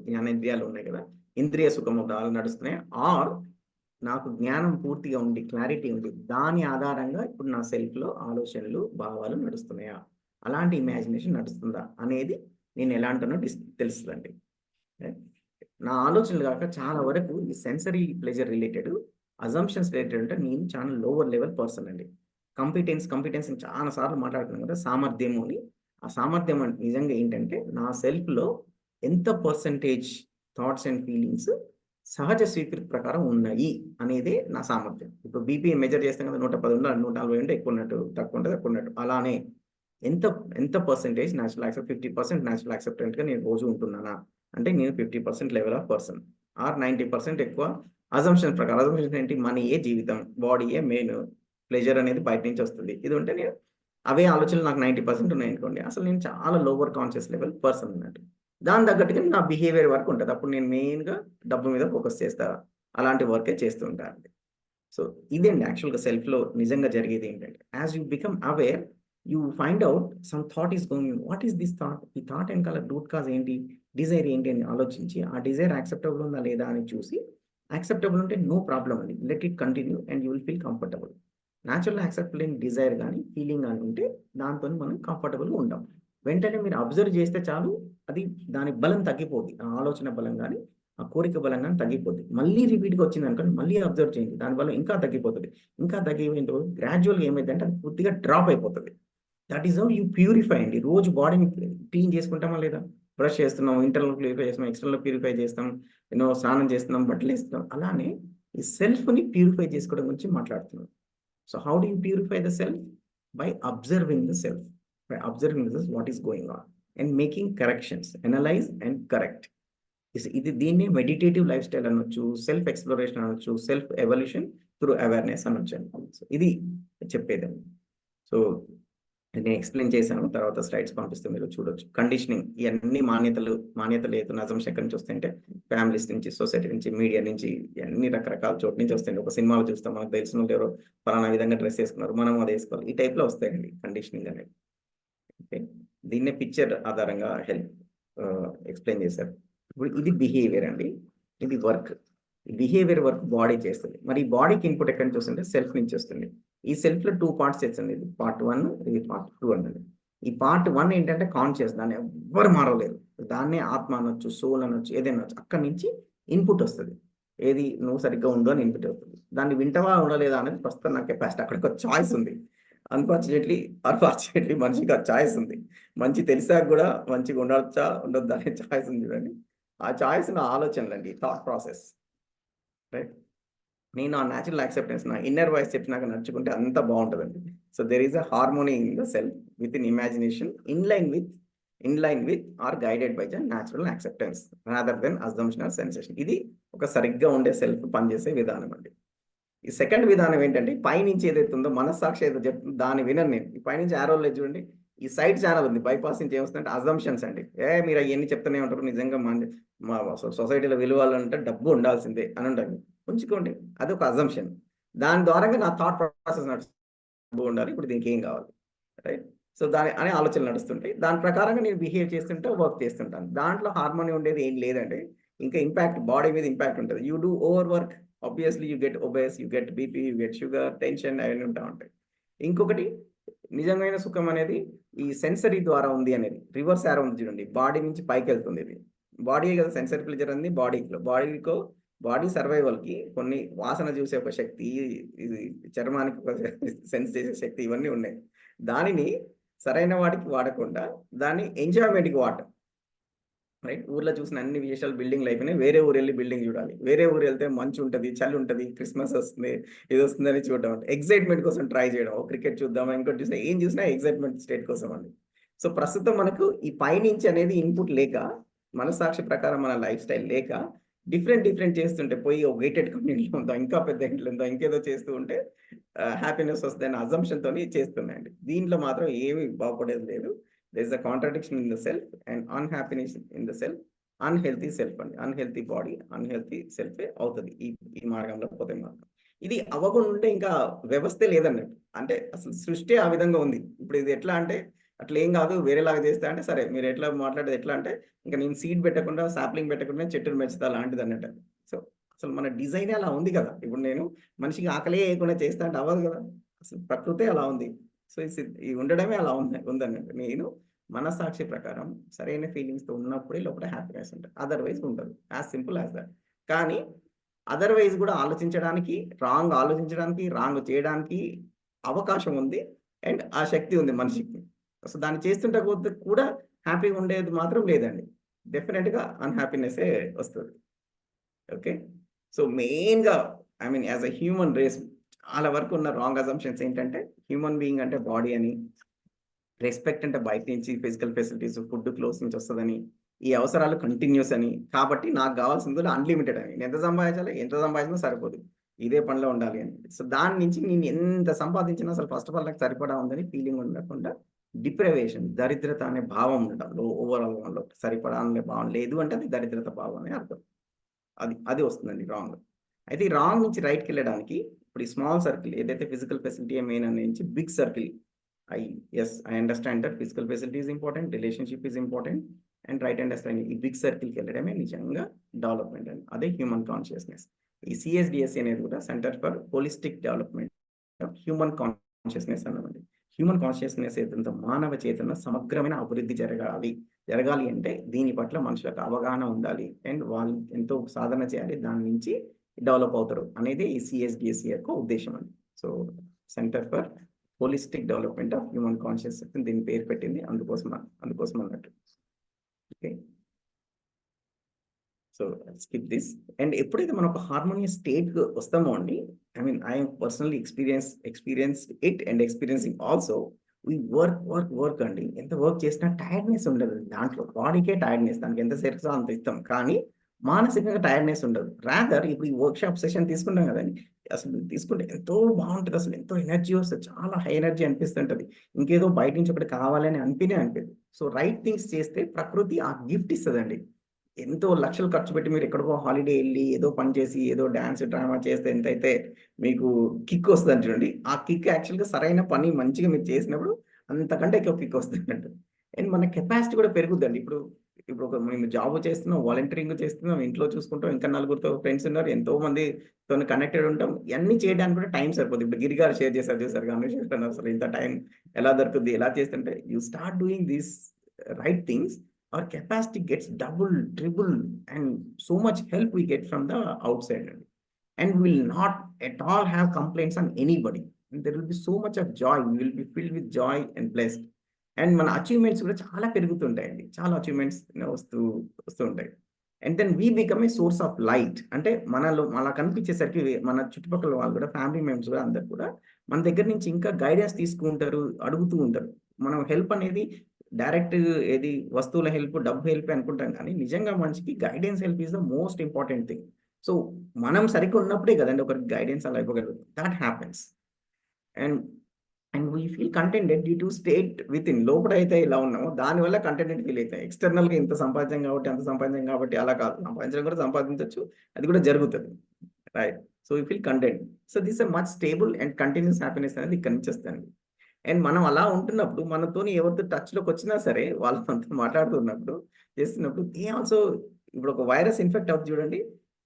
జ్ఞానేంద్రియాలు ఉన్నాయి కదా! ఇంద్రియ సుఖము ద్వారా నడుస్తున్నాయా? ఆర్ నాకు జ్ఞానం పూర్తిగా ఉండి, క్లారిటీ ఉండి, దాని ఆధారంగా ఇప్పుడు నా సెల్ఫ్‌లో ఆలోచనలు, భావాలు నడుస్తున్నాయా? అలాంటి ఇమాజినేషన్ నడుస్తుందా? అనేది నేను ఎలా అంటానో తెలుస్తదండి. నా ఆలోచనలు గాక చాలా వరకు ఈ sensory pleasure related, assumptions related అంటే నేను చాలా లోవర్ లెవెల్ పర్సన్ అండి. కంపిటెన్స్ అని చాలా సార్లు మాట్లాడుకున్నాం కదా! సామర్థ్యము అని. ఆ సామర్థ్యం అంటే నిజంగా ఏంటంటే, నా సెల్ఫ్‌లో ఎంత పర్సెంటేజ్ థాట్స్ అండ్ ఫీలింగ్స్ సహజ స్వీకృతి ప్రకారం ఉన్నాయి అనేదే నా సామర్థ్యం. ఇప్పుడు బీపీ మెజర్ చేస్తాం కదా! 110 ఉండాలి, 140 ఉంటే ఎక్కువ ఉన్నట్టు, తక్కువ ఉంటే తక్కువ ఉన్నట్టు. అలానే ఎంత ఎంత పర్సెంటేజ్ న్యాచురల్ యాక్సెప్ట్ 50% న్యాచురల్ యాక్సెప్టెంట్‌గా నేను రోజు ఉంటున్నానా? అంటే నేను 50% లెవెల్ ఆఫ్ పర్సన్. ఆర్ 90% ఎక్కువ అజంప్షన్ ప్రకారం. అజంప్షన్స్ ఏంటి? మనీయే జీవితం, బాడీయే మెయిన్, ప్లెజర్ అనేది బయట నుంచి వస్తుంది. ఇది ఉంటే నేను అవే ఆలోచనలు నాకు 90% ఉన్నాయనుకోండి. అసలు నేను చాలా లోవర్ కాన్షియస్ లెవెల్ పర్సన్ అన్నట్టు. దానికి తగ్గట్టుగా నా బిహేవియర్ వర్క్ ఉంటది. అప్పుడు నేను మెయిన్‌గా డబ్బు మీద ఫోకస్ చేస్తా. అలాంటి వర్కే చేస్తూ ఉంటా అండి. సో ఇదండి యాక్చువల్‌గా సెల్ఫ్‌లో నిజంగా జరిగేది ఏంటంటే, as you become aware, you find out some thought is going. What is this thought? ఈ థాట్ వెనకాల రూట్ కాజ్ ఏంటి? డిజైర్ ఏంటి అని ఆలోచించి, ఆ డిజైర్ యాక్సెప్టబుల్ ఉందా లేదా అని చూసి, యాక్సెప్టబుల్ ఉంటే నో ప్రాబ్లమ్ అండి. Let it continue and you will feel comfortable. Natural accept లేని డిజైర్ గాని, ఫీలింగ్ గాని ఉంటే దాంతోని మనం కంఫర్టబుల్‌గా ఉంటాం. వెంటనే మీరు అబ్జర్వ్ చేస్తే చాలు, అది దాని బలం తగ్గిపోద్ది. ఆ ఆలోచన బలం గాని, ఆ కోరిక బలం గాని తగ్గిపోద్ది. మళ్ళీ రిపీట్‌గా వచ్చిందనుకోండి, మళ్ళీ అబ్జర్వ్ చేయండి. దాని బలం ఇంకా తగ్గిపోతది. ఇంకా తగ్గిపోయిందో గ్రాడ్యుయల్‌గా ఏమైద్దంటే అది పూర్తిగా డ్రాప్ అయిపోతది. That is how you purify అండి. రోజు బాడీని క్లీన్ చేసుకుంటామా లేదా? బ్రష్ చేస్తున్నాం, ఇంటర్నల్ ప్యూరిఫై చేస్తున్నాం, ఎక్స్టర్నల్ ప్యూరిఫై చేస్తాం, స్నానం చేస్తున్నాం, బట్టలేస్తున్నాం. అలానే ఈ సెల్ఫ్‌ని ప్యూరిఫై చేసుకోవడం గురించి మాట్లాడుతున్నాం. So how do you purify the self? By observing the self. By observing this, what is going on and making corrections. Analyze and correct. ఇది దీన్ని మెడిటేటివ్ లైఫ్ స్టైల్ అనొచ్చు, సెల్ఫ్ ఎక్స్‌ప్లోరేషన్ అనొచ్చు, సెల్ఫ్ ఎవల్యూషన్ త్రూ అవేర్‌నెస్ అనొచ్చండి. సో ఇది చెప్పేదండి. సో నేను ఎక్స్‌ప్లెయిన్ చేశాను. తర్వాత స్లైడ్స్ పంపిస్తే మీరు చూడొచ్చు. కండిషనింగ్ ఇయన్నీ మాన్యతలు ఏదైతే అజంప్షన్స్ ఎక్కడి నుంచి వస్తాయంటే ఫ్యామిలీస్ నుంచి, సొసైటీ నుంచి, మీడియా నుంచి, ఇయన్నీ రకరకాల చోట్ల నుంచి వస్తాయండి. ఒక సినిమాలో చూస్తాం, మనకు తెలిసినోళ్ళు ఎవరో పలానా విధంగా డ్రెస్ ఏసుకున్నారు, మనం అది ఏసుకోవాలి. ఈ టైప్‌లో వస్తాయండి కండిషనింగ్ అనేది. ఓకే. దీన్నే పిక్చర్ ఆధారంగా ఎక్స్‌ప్లెయిన్ చేశారు. ఇప్పుడు ఇది బిహేవియర్ అండి. ఇది వర్క్. బిహేవియర్ వర్క్ బాడీ చేస్తది. మరి ఈ బాడీకి ఇన్‌పుట్ ఎక్కడి నుంచి వస్తుందంటే సెల్ఫ్ నుంచి వస్తుంది. ఈ సెల్ఫ్‌లో 2 పార్ట్స్ చేస్తుంది. ఇది పార్ట్ 1, ఇది పార్ట్ 2 అన్నది. ఈ పార్ట్ 1 ఏంటంటే కాన్షియస్, దాన్ని ఎవ్వరు మారలేరు. దాన్నే ఆత్మ అనొచ్చు, సోల్ అనొచ్చు, ఏదైనా అనొచ్చు. అక్కడి నుంచి ఇన్‌పుట్ వస్తది. ఏది? నువ్వు సరిగ్గా ఉండు అని ఇన్‌పుట్ వస్తది. దాన్ని వింటావా, ఉండలేదా అనేది ప్రస్తుతం నా కెపాసిటీ. అక్కడికి ఒక చాయిస్ ఉంది. అన్‌ఫార్చునేట్‌లీ మనిషికి ఆ చాయిస్ ఉంది. మంచి తెలిసాక గూడా మంచిగా ఉండొచ్చా, ఉండొద్దా అనే చాయిస్ ఉంది చూడండి. ఆ చాయిస్ నా ఆలోచనలండి. Thought process. రైట్? నేను ఆ న్యాచురల్ యాక్సెప్టెన్స్, నా ఇన్నర్ వాయిస్ చెప్పినాక నడుచుకుంటే అంతా బావుంటదండి. So there is a harmony in the self within imagination in line with or guided by the natural acceptance rather than assumption or sensation. ఇది ఒక సరిగ్గా ఉండే సెల్ఫ్ పనిచేసే విధానం అండి. ఈ సెకండ్ విధానం ఏంటంటే, పైనుంచి ఏదైతే ఉందో మనస్సాక్షి ఏదో చెప్తుందో దాన్ని వినను నేను. ఈ పైనుంచి యారోలు చూడండి. ఈ సైడ్ ఛానల్ ఉంది, బైపాస్ నుంచి ఏమొస్తుందంటే అజంప్షన్స్ అండి. మీరు అవన్నీ చెప్తూనే ఉంటారు, నిజంగా మా సొసైటీలో విలువాలంటే డబ్బు ఉండాల్సిందే అని ఉంటుంది. ఉంచుకోండి, అది ఒక అజంప్షన్. దాని ద్వారంగా నా థాట్ ప్రాసెస్ నడుస్తుంది, డబ్బు ఉండాలి, ఇప్పుడు దీనికి ఏం కావాలి, రైట్? సో దాని అనే ఆలోచనలు నడుస్తుంటాయి. దాని ప్రకారంగా నేను బిహేవ్ చేస్తుంటే వర్క్ చేస్తుంటాను. దాంట్లో హార్మోని ఉండేది ఏం లేదండి. ఇంకా ఇంపాక్ట్ బాడీ మీద ఇంపాక్ట్ ఉంటుంది. You do over work, obviously you get obese, you get BP, you get sugar, tension, అవన్నీ ఉంటా ఉంటాయి. ఇంకొకటి నిజమైన సుఖం అనేది ఈ సెన్సరీ ద్వారా ఉంది అనేది. రివర్స్ యారో ఉంది చూడండి, బాడీ నుంచి పైకి వెళ్తుంది. ఇది బాడీ కదా సెన్సరీ ప్లెజర్ ఉంది బాడీకో. బాడీ సర్వైవల్కి కొన్ని వాసన చూసే ఒక శక్తి, ఇది చర్మానికి ఒక సెన్స్ చేసే శక్తి, ఇవన్నీ ఉన్నాయి. దానిని సరైన వాటికి వాడకుండా దాన్ని ఎంజాయ్మెంట్కి వాడటం, రైట్? ఊర్లో చూసిన అన్ని విశేషాలు బిల్డింగ్లు అయిపోయినాయి, వేరే ఊరు వెళ్ళి బిల్డింగ్ చూడాలి. వేరే ఊరు వెళ్తే మంచు ఉంటుంది, చలి ఉంటుంది, క్రిస్మస్ వస్తుంది, ఇది వస్తుందని చూడడం, ఎగ్జైట్మెంట్ కోసం ట్రై చేయడం. క్రికెట్ చూద్దామా, ఇంకోటి చూసినా, ఏం చూసినా ఎగ్జైట్మెంట్ స్టేట్ కోసం అండి. సో ప్రస్తుతం మనకు ఈ పైనుంచి అనేది ఇన్పుట్ లేక, మనసాక్షి ప్రకారం మన లైఫ్ స్టైల్ లేక, డిఫరెంట్ చేస్తుంటే పోయి ఒక గేటెడ్ కమ్యూనిటీలో ఉందో, ఇంకా పెద్ద ఇంట్లో ఉందో, ఇంకేదో చేస్తూ ఉంటే హ్యాపీనెస్ వస్తుందని అజంప్షన్తో చేస్తున్నాయండి. దీంట్లో మాత్రం ఏమీ బాగుపడేది లేదు. there is a contradiction in the self and unhappiness in the self, unhealthy self అండి, unhealthy body, unhealthy self అవుతుంది ఈ మార్గంలో పోతే మాత్రం. ఇది అవ్వకుండా ఉంటే ఇంకా వ్యవస్థే లేదన్నట్టు. అంటే అసలు సృష్టి ఆ విధంగా ఉంది. ఇప్పుడు ఇది ఎట్లా అంటే అట్లా ఏం కాదు, వేరేలాగా చేస్తే అంటే సరే మీరు ఎట్లా మాట్లాడేది ఎట్లా అంటే, ఇంకా నేను సీడ్ పెట్టకుండా, సాప్లింగ్ పెట్టకుండా చెట్టును పెంచుతా లాంటిది అన్నట్టు. సో అసలు మన డిజైన్ అలా ఉంది కదా. ఇప్పుడు నేను మనిషికి ఆకలే వేయకుండా చేస్తా అంటే అవ్వదు కదా, అసలు ప్రకృతే అలా ఉంది. సో ఈ ఉండడమే అలా ఉందన్నట్టు. నేను మనసాక్షి ప్రకారం సరైన ఫీలింగ్స్తో ఉన్నప్పుడే లోపల హ్యాపీనెస్ ఉంటుంది, అదర్వైజ్ ఉండదు. As simple as that. కానీ అదర్వైజ్ కూడా ఆలోచించడానికి, రాంగ్ చేయడానికి అవకాశం ఉంది అండ్ ఆ శక్తి ఉంది మనిషికి. సో దాన్ని చేస్తుంటే కూడా హ్యాపీగా ఉండేది మాత్రం లేదండి. డెఫినెట్గా అన్హ్యాపీనెస్సే వస్తుంది. ఓకే, సో మెయిన్గా I mean as a human race చాలా వరకు ఉన్న రాంగ్ అజంప్షన్స్ ఏంటంటే, హ్యూమన్ బీయింగ్ అంటే బాడీ అని, రెస్పెక్ట్ అంటే బయట నుంచి ఫిజికల్ ఫెసిలిటీస్, ఫుడ్, క్లోత్స్ నుంచి వస్తుందని, ఈ అవసరాలు కంటిన్యూస్ అని, కాబట్టి నాకు కావాల్సింది అన్లిమిటెడ్ అని, నేను ఎంత సంపాదించినా సరిపోదు, ఇదే పనిలో ఉండాలి అని. సో దాని నుంచి నేను ఎంత సంపాదించినా అసలు ఫస్ట్ ఆఫ్ ఆల్ నాకు సరిపడా ఉందని ఫీలింగ్ ఉండకుండా, డిప్రైవేషన్, దరిద్రత అనే భావం ఉండటం ఓవరాల్ వన్లో, సరిపడా అనే భావం లేదు అంటే అది దరిద్రత భావం అని అర్థం. అది వస్తుందండి రాంగ్. అయితే ఈ రాంగ్ నుంచి రైట్కి వెళ్ళడానికి ఇప్పుడు ఈ స్మాల్ సర్కిల్ ఏదైతే ఫిజికల్ ఫెసిలిటీ మెయిన్ అనే నుంచి big circle, I understand that physical facility is important, relationship is important, and right understanding ఈ బిగ్ సర్కిల్కి వెళ్ళడమే నిజంగా డెవలప్మెంట్ అండి. అదే హ్యూమన్ కాన్షియస్నెస్. ఈ CHDHC అనేది కూడా centre for holistic development of human consciousness అన్నమాట. హ్యూమన్ కాన్షియస్నెస్ ఏదంటే మానవ చేతన సమగ్రమైన అభివృద్ధి జరగాలి అంటే దీని పట్ల మనుషులకు అవగాహన ఉండాలి అండ్ వాళ్ళు ఎంతో సాధన చేయాలి, దాని నుంచి డెవలప్ అవుతారు అనేది ఈ CHDHC యొక్క ఉద్దేశం అండి. So centre for holistic development of human consciousness దీని పేరు పెట్టింది అందుకోసం అన్నట్టు. Okay, so skip this. And ఎప్పుడైతే మనం ఒక హార్మోనియస్ స్టేట్ వస్తామో అండి, I mean I personally experience it and experiencing also, we work అండి. ఎంత వర్క్ చేసినా టైర్డ్నెస్ ఉండదు దాంట్లో. బాడీకే టైర్డ్నెస్, దానికి ఎంత సరిగ్గా అంత ఇస్తాం, కానీ మానసికంగా టైర్డ్నెస్ ఉండదు. రాదర్ ఇప్పుడు ఈ వర్క్షాప్ సెషన్ తీసుకుంటాం కదండి, అసలు తీసుకుంటే ఎంతో బాగుంటుంది, అసలు ఎంతో ఎనర్జీ వస్తుంది, చాలా హై ఎనర్జీ అనిపిస్తుంటుంది, ఇంకేదో బయట నుంచి ఒకటి కావాలని అనిపించదు. సో రైట్ థింగ్స్ చేస్తే ప్రకృతి ఆ గిఫ్ట్ ఇస్తుందండి. ఎంతో లక్షలు ఖర్చు పెట్టి మీరు ఎక్కడికో హాలిడే వెళ్ళి ఏదో పని చేసి ఏదో డాన్స్ డ్రామా చేస్తే ఎంతైతే మీకు కిక్ వస్తుంది చూడండి, ఆ కిక్ యాక్చువల్గా సరైన పని మంచిగా మీరు చేసినప్పుడు అంతకంటే ఎక్కువ కిక్ వస్తుంది అండి. అండ్ మన కెపాసిటీ కూడా పెరుగుద్దండి. ఇప్పుడు ఒక మేము జాబ్ చేస్తున్నాం, వాలంటీరింగ్ చేస్తున్నాం, ఇంట్లో చూసుకుంటాం, ఇంకా నలుగురితో ఫ్రెండ్స్ ఉన్నారు, ఎంతో మందితో కనెక్టెడ్ ఉంటాం, ఇవన్నీ చేయడానికి కూడా టైం సరిపోతుంది. ఇప్పుడు గిరి గారు షేర్ చేశారు చూసారు, అనుషేషన్ అసలు ఇంత టైం ఎలా దొరుకుతుంది, ఎలా చేస్తుంటే you start doing these right things, our capacity gets double, triple, and so much help we get from the outside, and we will not at all have complaints on anybody, and there will be so much of joy. We will be filled with joy and blessed, and మన అచీవ్మెంట్స్ కూడా చాలా పెరుగుతుంటాయండి, చాలా అచీవ్మెంట్స్ వస్తూ ఉంటాయి. And then we become a source of light. అంటే మనలో అలా కనిపించేసరికి మన చుట్టుపక్కల వాళ్ళు కూడా, ఫ్యామిలీ మెంబర్స్ కూడా, అందరు కూడా మన దగ్గర నుంచి ఇంకా గైడెన్స్ తీసుకుంటారు, అడుగుతూ ఉంటారు. మనం హెల్ప్ అనేది డైరెక్ట్ ఏది వస్తువుల హెల్ప్, డబ్బు హెల్ప్ అనుకుంటాం, కానీ నిజంగా మనిషికి guidance help is the most important thing. So మనం సరిగ్గా ఉన్నప్పుడే కదండి ఒకరికి గైడెన్స్ అలా ఇవ్వగలుగుతాం. That happens. And and we feel contented due to state within. లోపల అయితే ఇలా ఉన్నామో దానివల్ల కంటెంటెడ్ ఫీల్ అవుతాయి. ఎక్స్టర్నల్గా ఇంత సంపాదించాం కాబట్టి అంత సంపాదించాం కాబట్టి అలా కాదు. సంపాదించడం కూడా సంపాదించవచ్చు, అది కూడా జరుగుతుంది, right? So we feel content. So this a much stable and continuous happiness అనేది ఇక్కడ నుంచి వస్తుంది. అండ్ మనం అలా ఉంటున్నప్పుడు మనతోని ఎవరితో టచ్లోకి వచ్చినా సరే వాళ్ళు మనతో మాట్లాడుతున్నప్పుడు చేస్తున్నప్పుడు దే ఆల్సో, ఇప్పుడు ఒక వైరస్ ఇన్ఫెక్ట్ అవుతుంది చూడండి,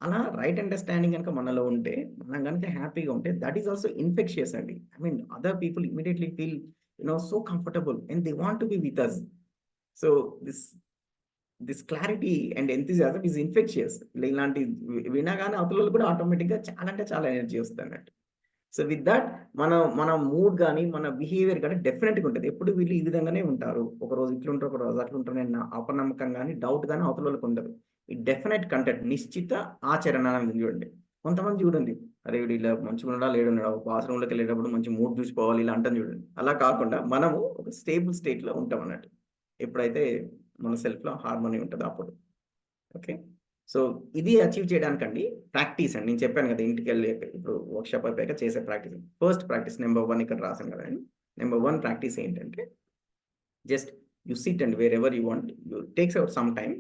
అలా రైట్ అండర్స్టాండింగ్ కనుక మనలో ఉంటే, మనం కనుక హ్యాపీగా ఉంటే, దట్ ఈస్ ఆల్సో ఇన్ఫెక్షియస్ అండి. I mean other people immediately feel so comfortable and they want to be with us. So this clarity and enthusiasm is infectious. ఇలాంటి వినగానే అవతల కూడా ఆటోమేటిక్గా చాలా అంటే చాలా ఎనర్జీ వస్తుంది అన్నట్టు. సో విత్ దట్ మన మూడ్ కానీ మన బిహేవియర్ కానీ డెఫినెట్గా ఉంటుంది. ఎప్పుడు వీళ్ళు ఈ విధంగానే ఉంటారు, ఒకరోజు ఇట్లుంటారు ఒకరోజు అట్లుంటారు అన్న అపనమ్మకం కానీ డౌట్ కానీ అవతలకి ఉండదు. ఈ డెఫినెట్ కంటెంట్, నిశ్చిత ఆచరణ అనేది చూడండి. కొంతమంది చూడండి, అరే వీడు ఇలా మంచిగా ఉండడా లేడు, బాత్రూంలోకి వెళ్ళేటప్పుడు మంచి మూడ్ చూసిపోవాలి ఇలా అంటాం చూడండి. అలా కాకుండా మనము ఒక స్టేబుల్ స్టేట్లో ఉంటాం అన్నట్టు, ఎప్పుడైతే మన సెల్ఫ్లో హార్మోనీ ఉంటుందో అప్పుడు. ఓకే, సో ఇది అచీవ్ చేయడానికండి ప్రాక్టీస్ అండి. నేను చెప్పాను కదా, ఇంటికి వెళ్ళి ఇప్పుడు వర్క్షాప్ అయిపోయాక చేసే ప్రాక్టీస్. ఫస్ట్ ప్రాక్టీస్ నెంబర్ 1 ఇక్కడ రాసాను కదండి. నెంబర్ 1 ప్రాక్టీస్ ఏంటంటే, just you SIT and wear ever you want, you takes out some time.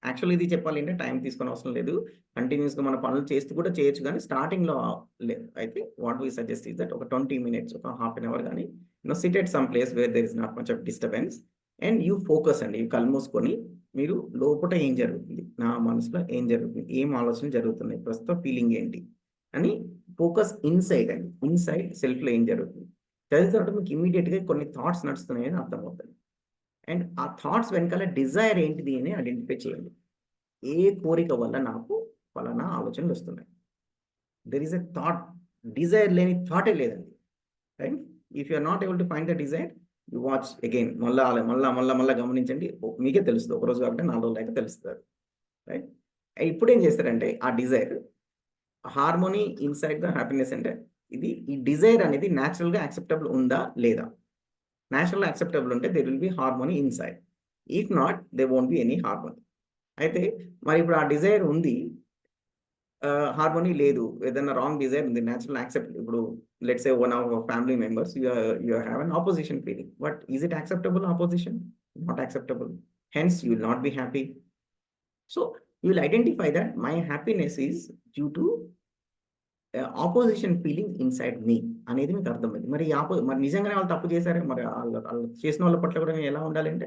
Actually ఇది చెప్పాలి అంటే టైం తీసుకొని అవసరం లేదు, కంటిన్యూస్గా మన పనులు చేస్తూ కూడా చేయొచ్చు, కానీ స్టార్టింగ్లో లేదు. అయితే what we suggest is that ఒక 20 minutes, ఒక హాఫ్ అన్ అవర్ కానీ SIT at some place where there is not much of disturbance and you focus అండి. యూ కళ్ళు మూసుకొని మీరు లోపల ఏం జరుగుతుంది, నా మనసులో ఏం జరుగుతుంది, ఏం ఆలోచన జరుగుతున్నాయి, ప్రస్తుతం ఫీలింగ్ ఏంటి అని ఫోకస్ ఇన్సైడ్ అండి. ఇన్సైడ్ సెల్ఫ్లో ఏం జరుగుతుంది చదివిన తర్వాత మీకు ఇమీడియట్గా కొన్ని థాట్స్ నడుస్తున్నాయని అర్థమవుతుంది. అండ్ ఆ థాట్స్ వెనకాల డిజైర్ ఏంటిది అని ఐడెంటిఫై చేయండి. ఏ కోరిక వల్ల నాకు ఫలానా ఆలోచనలు వస్తున్నాయి. There is a thought, desire లేని థాటే లేదండి, right? If you are not able to find the desire, you watch again, మళ్ళా గమనించండి, మీకే తెలుస్తుంది. ఒకరోజు కాబట్టి 4 రోజులు అయితే తెలుస్తుంది, రైట్? ఇప్పుడు ఏం చేస్తారంటే ఆ desire, harmony inside the happiness అంటే ఇది, ఈ డిజైర్ అనేది న్యాచురల్గా యాక్సెప్టబుల్ ఉందా లేదా. న్యాచురల్ యాక్సెప్టబుల్ ఉంటే there will be harmony inside, if not they won't be any harmony. అయితే మరి ఇప్పుడు ఆ డిజైర్ ఉంది, హార్మోనీ లేదు, ఏదైనా రాంగ్ డిజైర్ ఉంది, న్యాచురల్ యాక్సెప్ట్. ఇప్పుడు let's say one of family members you have an opposition feeling, but is it acceptable opposition? Not acceptable, hence you will not be happy. So you will identify that my happiness is due to opposition feeling inside me అనేది మీకు అర్థమైంది. మరి నిజంగానే వాళ్ళు తప్పు చేశారే, మరి వాళ్ళు చేసిన వాళ్ళ పట్ల కూడా నేను ఎలా ఉండాలి అంటే,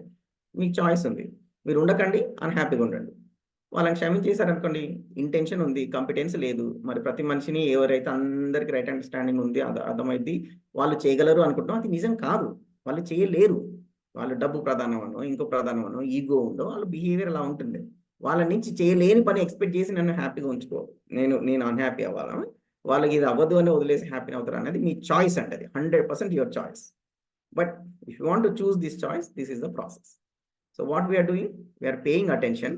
మీకు చాయిస్ ఉంది. మీరు ఉండకండి, అన్హ్యాపీగా ఉండండి. వాళ్ళని క్షమించేశారనుకోండి, ఇంటెన్షన్ ఉంది, కాంపిటెన్స్ లేదు. మరి ప్రతి మనిషిని ఎవరైతే అందరికీ రైట్ అండర్స్టాండింగ్ ఉంది, అర్థమైంది, వాళ్ళు చేయగలరు అనుకుంటాం, అది నిజం కాదు. వాళ్ళు చేయలేరు. వాళ్ళు డబ్బు ప్రధానమనో, ఇంకో ప్రధానమనో, ఈగో ఉందో, వాళ్ళ బిహేవియర్ అలా ఉంటుంది. వాళ్ళ నుంచి చేయలేని పని ఎక్స్పెక్ట్ చేసి నన్ను హ్యాపీగా ఉంచుకో, నేను అన్హ్యాపీ అవ్వాలా, వాళ్ళకి ఇది అవ్వదు అని వదిలేసి హ్యాపీ అవుతారు అనేది మీ చాయిస్ అంటే, అది 100% your choice. But if you want to choose this choice, this is the process. So what we are doing, we're paying attention.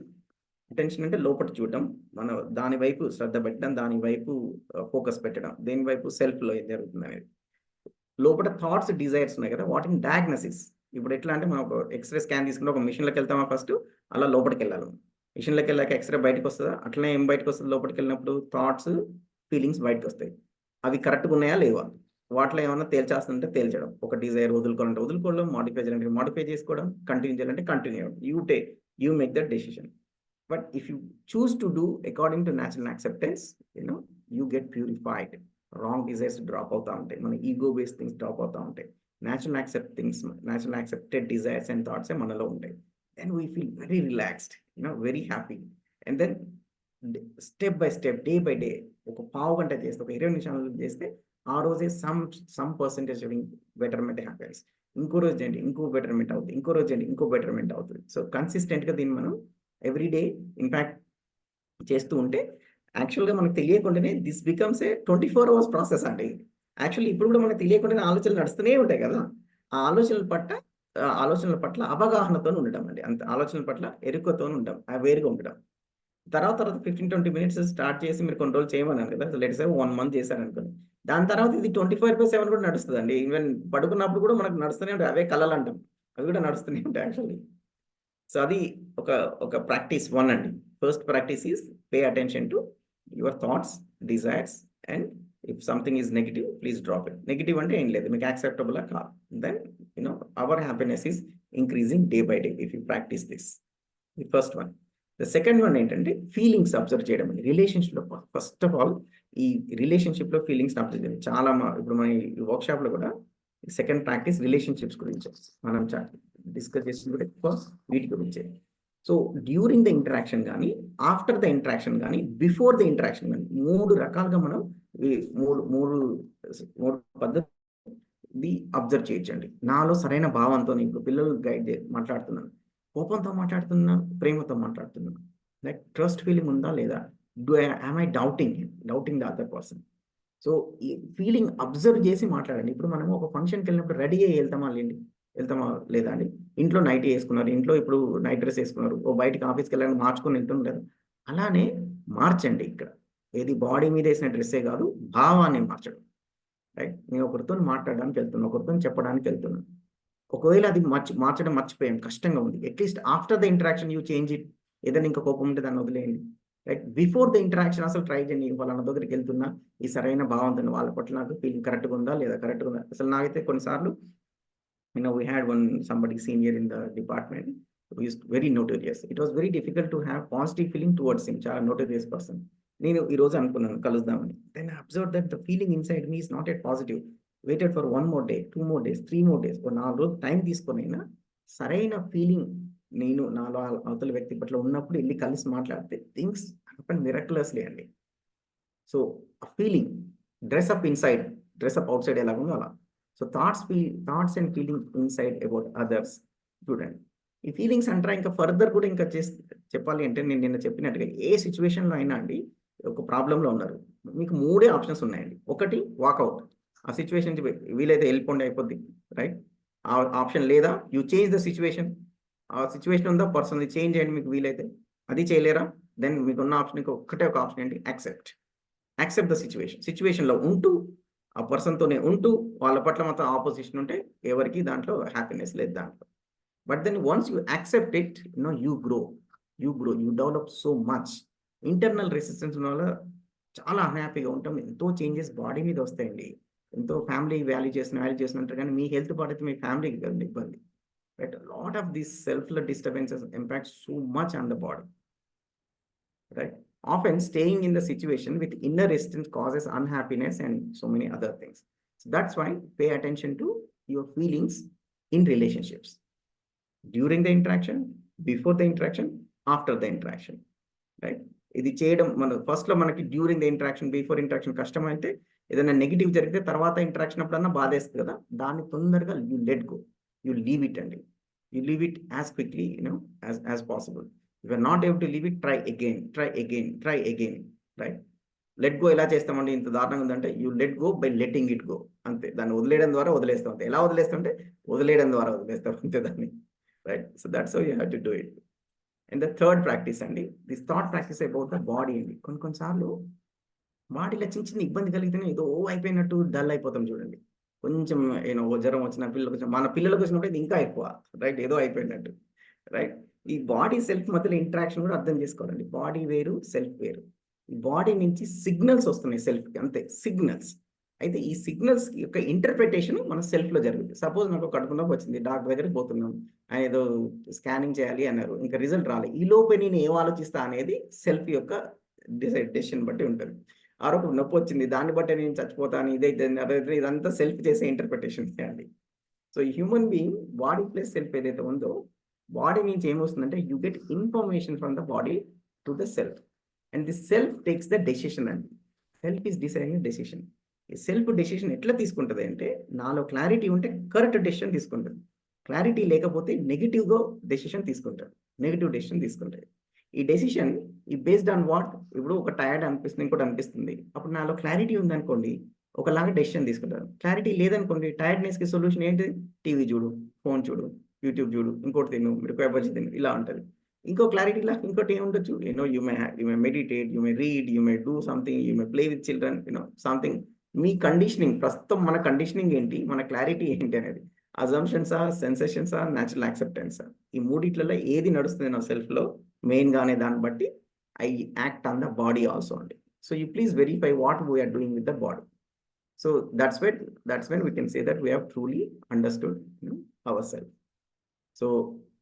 Attention అంటే లోపల చూడడం, మనం దాని వైపు శ్రద్ధ పెట్టడం, దాని వైపు ఫోకస్ పెట్టడం, దేని వైపు సెల్ఫ్లో ఏం జరుగుతుంది అనేది. లోపల థాట్స్, డిజైర్స్ ఉన్నాయి కదా, వాటిని డయాగ్నసిస్. ఇప్పుడు ఎట్లా అంటే, మనం ఒక ఎక్స్రే స్కాన్ తీసుకుంటే ఒక మిషన్లోకి వెళ్తామా ఫస్ట్, అలా లోపలికి వెళ్ళాలి. మిషన్లోకి వెళ్ళాక ఎక్స్రే బయటకు వస్తుందా, అట్లనే ఏం బయటకు వస్తుంది, లోపలికి వెళ్ళినప్పుడు థాట్స్, ఫీలింగ్స్ బయటకు వస్తాయి. అవి కరెక్ట్గా ఉన్నాయా లేవా, వాటిలో ఏమన్నా తేల్చాల్సిందంటే తేల్చడం, ఒక డిజైర్ వదులుకోవాలంటే వదులుకోవడం, మాడిఫై చేయాలంటే మాడిఫై చేసుకోవడం, కంటిన్యూ చేయాలంటే కంటిన్యూ అవ్వడం. You make that decision. But if you choose to do according to natural acceptance, you get purified. Wrong desires drop out on time. Ego based things drop out on time. Natural accepted desires and thoughts are manalo untai. Then we feel very relaxed, very happy. And then step by step, day by day, oka paavu ganta cheste, oka 20 నిమిషాలు చేస్తే ఆ రోజే some percentage of betterment happens. ఇంకో రోజు ఏంటి, ఇంకో బెటర్మెంట్ అవుతుంది, ఇంకో రోజు ఏంటి, ఇంకో బెటర్మెంట్ అవుతుంది. సో కన్సిస్టెంట్గా దీన్ని మనం ఎవ్రీడే ఇన్ఫ్యాక్ట్ చేస్తూ ఉంటే, యాక్చువల్గా మనకు తెలియకుండానే this becomes a 24 hours process అండి. యాక్చువల్లీ ఇప్పుడు కూడా మనకు తెలియకుండానే ఆలోచనలు నడుస్తూనే ఉంటాయి కదా. ఆ ఆలోచనల పట్ల అవగాహనతో ఉండడం అండి, అంత ఆలోచనల పట్ల ఎరుకతో ఉండడం, అవేర్గా ఉండడం. తర్వాత 15-20 minutes స్టార్ట్ చేసి మీరు కొన్ని రోజులు చేయమన్నారు కదా, లెట్స్ సే 1 month చేశారనుకోండి, దాని తర్వాత ఇది 24/7 కూడా నడుస్తుందండి. ఈవెన్ పడుకున్నప్పుడు కూడా మనకు నడుస్తూనే ఉంటాయి, అవే కళలు అంటాం, అవి కూడా నడుస్తూనే ఉంటాయి యాక్చువల్లీ. సో అది ఒక ప్రాక్టీస్ 1 అండి. First practice is pay attention to your thoughts, desires and if something is negative please drop it. Negative అంటే ఏం లేదు, మీకు యాక్సెప్టబుల్ కాదు, then our happiness is increasing day by day if you practice this. The first one. The second one ఏంటంటే ఫీలింగ్స్ అబ్జర్వ్ చేయడం అండి. రిలేషన్షిప్లో ఫస్ట్ ఆఫ్ ఆల్ ఈ రిలేషన్షిప్లో ఫీలింగ్స్ అబ్జర్వ్ చేయడం చాలా ఇప్పుడు మన ఈ వర్క్షాప్లో కూడా సెకండ్ ప్రాక్టీస్ రిలేషన్షిప్స్ గురించి మనం డిస్కస్ చేసింది కూడా ఎక్కువ వీటి గురించే. సో డ్యూరింగ్ ద ఇంటరాక్షన్ కానీ, ఆఫ్టర్ ద ఇంటరాక్షన్ కానీ, బిఫోర్ ద ఇంటరాక్షన్ కానీ, మూడు రకాలుగా మనం ఈ మూడు పద్ధతి అబ్జర్వ్ చేయొచ్చండి. నాలో సరైన భావంతో ఇప్పుడు పిల్లలు గైడ్ మాట్లాడుతున్నాను, కోపంతో మాట్లాడుతున్నాను, ప్రేమతో మాట్లాడుతున్నాను, లైక్ ట్రస్ట్ ఫీలింగ్ ఉందా లేదా, am I doubting the other person. So ఈ ఫీలింగ్ అబ్జర్వ్ చేసి మాట్లాడండి. ఇప్పుడు మనం ఒక ఫంక్షన్కి వెళ్ళినప్పుడు రెడీ అయ్యి వెళ్తామా లేదా అండి? ఇంట్లో నైట్ వేసుకున్నారు, ఇంట్లో ఇప్పుడు నైట్ డ్రెస్ వేసుకున్నారు, ఓ బయటకి ఆఫీస్కి వెళ్ళాలని మార్చుకొని వెళ్తుంటారు. అలానే మార్చండి. ఇక్కడ ఏది బాడీ మీద వేసిన డ్రెస్సే కాదు, భావాన్ని మార్చడం. రైట్, నేను ఒకరితో మాట్లాడడానికి వెళ్తున్నాను, ఒకరితో చెప్పడానికి వెళ్తున్నాను. ఒకవేళ అది మార్చడం మర్చిపోయాం, కష్టంగా ఉంది, at least after the interaction you change it. ఏదైనా ఇంకా కోపం ఉంటే దాన్ని వదిలేయండి. రైట్, బిఫోర్ ద ఇంటరాక్షన్ అసలు ట్రై చేయండి. వాళ్ళ దగ్గరికి వెళ్తున్నా ఈ సరైన భావంతో వాళ్ళ పట్ల నాకు ఫీలింగ్ కరెక్ట్గా ఉందా లేదా, కరెక్ట్గా ఉందా. అసలు నాకైతే కొన్నిసార్లు we had somebody senior in the department who is very notorious. It was very difficult to have positive feeling towards him. చాలా notorious person. నేను ఈ రోజు అనుకున్నాను కలుద్దామని. Then I observed that the feeling inside me is not yet positive. Waited for 1 more day, 2 more days, 3 more days. 4 రోజులు టైం తీసుకునైనా సరైన ఫీలింగ్ నేను నాలో అవతల వ్యక్తి పట్ల ఉన్నప్పుడు వెళ్ళి కలిసి మాట్లాడితే థింగ్స్ హ్యాపెన్ మిరక్యులస్లీ అండి. సో ఆ feeling dress up inside, dress up out side ఎలాగుందో అలా. So thoughts and feeling inside about others. చూడండి, ఈ ఫీలింగ్స్ అంటారా ఇంకా ఫర్దర్ కూడా ఇంకా చెప్పాలి అంటే నేను నిన్న చెప్పినట్టుగా ఏ సిచ్యువేషన్లో అయినా అండి, ఒక ప్రాబ్లంలో ఉన్నారు, మీకు 3 ఆప్షన్స్ ఉన్నాయండి. ఒకటి వాకౌట్, ఆ సిచ్యువేషన్ వీలైతే వెళ్ళిపోండి అయిపోద్ది, రైట్. ఆ ఆప్షన్ లేదా యూ చేంజ్ ద సిచ్యువేషన్. ఆ సిచ్యువేషన్ ఉందా, పర్సన్ చేంజ్ చేయండి మీకు వీలైతే. అది చేయలేరా, దెన్ మీకున్న ఆప్షన్ ఒకటే ఒక ఆప్షన్ ఏంటి, యాక్సెప్ట్ ద సిచ్యువేషన్లో ఉంటూ, ఆ పర్సన్తోనే ఉంటూ వాళ్ళ పట్ల మొత్తం ఆపోజిషన్ ఉంటే ఎవరికి దాంట్లో హ్యాపీనెస్ లేదు దాంట్లో. But then once you accept it, you grow, you develop so much. Internal resistance వల్ల చాలా అన్హ్యాపీగా ఉంటాం, ఎంతో చేంజెస్ బాడీ మీద వస్తాయండి. ఎంతో ఫ్యామిలీ వాల్యూ చేసినట్టు, కానీ మీ హెల్త్ పాడైతే మీ ఫ్యామిలీకి కదండి ఇబ్బంది. Right, lot of this selfless disturbances impact so much on the body. Right, often staying in the situation with inner resistance causes unhappiness and so many other things. So that's why pay attention to your feelings in relationships during the interaction, before the interaction, after the interaction. Right, ఇది చేయడం మన ఫస్ట్లో మనకి during the interaction, before interaction కష్టం అయితే, ఏదైనా నెగిటివ్ జరిగితే తర్వాత ఇంటరాక్షన్ అప్పుడన్నా బాధేస్తుంది కదా, దాన్ని తొందరగా you let go, you leave it అండి. You leave it as quickly as possible. If you are not able to leave it, try again. Right, let go ఎలా చేస్తామండి, ఇంత దారుణంగా ఉందంటే you let go by letting it go. అంతే, దాన్ని వదిలేయడం ద్వారా వదిలేస్తాం. అంతే, ఎలా వదిలేస్తుంటే వదిలేయడం ద్వారా వదిలేస్తాం అంతే దాన్ని. Right, so that's how you have to do it. And the third practice అండి, this thought practice about the body అండి. కొన్నిసార్లు బాడీలో చిన్న ఇబ్బంది కలిగితేనే ఏదో అయిపోయినట్టు డల్ అయిపోతాం చూడండి. కొంచెం జ్వరం వచ్చిన మన పిల్లలకు వచ్చినప్పుడు ఇది ఇంకా ఎక్కువ, రైట్, ఏదో అయిపోయినట్టు. రైట్, ఈ బాడీ సెల్ఫ్ మధ్యలో ఇంటరాక్షన్ కూడా అర్థం చేసుకోవాలండి. బాడీ వేరు, సెల్ఫ్ వేరు. ఈ బాడీ నుంచి సిగ్నల్స్ వస్తున్నాయి సెల్ఫ్కి, అంతే, సిగ్నల్స్. అయితే ఈ సిగ్నల్స్ యొక్క ఇంటర్ప్రిటేషన్ మన సెల్ఫ్లో జరుగుతుంది. సపోజ్ నాకు కడుపు నొప్పి వచ్చింది, డాక్టర్ దగ్గరికి పోతున్నాం, ఆయన ఏదో స్కానింగ్ చేయాలి అన్నారు, ఇంకా రిజల్ట్ రాలేదు. ఈ లోపే నేను ఏం ఆలోచిస్తా అనేది సెల్ఫ్ యొక్క డెసిషన్ బట్టి ఉంటుంది. ఆరోగ్యం నొప్పి వచ్చింది, దాన్ని బట్టి నేను చచ్చిపోతాను, ఇదైతే ఇదంతా సెల్ఫ్ చేసే ఇంటర్ప్రిటేషన్ అండి. So human being body plus self ఏదైతే ఉందో, బాడీ నుంచి ఏమొస్తుందంటే you get information from the body to the self, and the self takes the decision అండి. Self is deciding decision. ఈ సెల్ఫ్ డెసిషన్ ఎట్లా తీసుకుంటుంది అంటే, నాలో క్లారిటీ ఉంటే కరెక్ట్ డెసిషన్ తీసుకుంటుంది, క్లారిటీ లేకపోతే నెగిటివ్ డెసిషన్ తీసుకుంటుంది. ఈ డెసిషన్ ఈ బేస్డ్ ఆన్ వాట్, ఇప్పుడు ఒక టైర్డ్ అనిపిస్తుంది, ఇంకోటి అనిపిస్తుంది, అప్పుడు నాలో క్లారిటీ ఉందనుకోండి ఒకలాగా డెసిషన్ తీసుకుంటారు. క్లారిటీ లేదనుకోండి, టైర్డ్నెస్కి సొల్యూషన్ ఏంటి, టీవీ చూడు, ఫోన్ చూడు, యూట్యూబ్ చూడు, ఇంకోటి తిను, మీరు బజ్జీ తిను, ఇలా ఉంటుంది. ఇంకో క్లారిటీ లా ఇంకోటి ఏముండొచ్చు, you may meditate, you may read, you may do something, you may play with children, something. మీ కండిషనింగ్, ప్రస్తుతం మన కండిషనింగ్ ఏంటి, మన క్లారిటీ ఏంటి అనేది, అజంప్షన్సా, సెన్సేషన్సా, న్యాచురల్ యాక్సెప్టెన్సా, ఈ మూడిట్లలో ఏది నడుస్తుంది నా సెల్ఫ్లో మెయిన్గానే, దాన్ని బట్టి I act on the body also అండి. So you please verify what we are doing with the body. So that's when we can say that we have truly understood, ourselves. So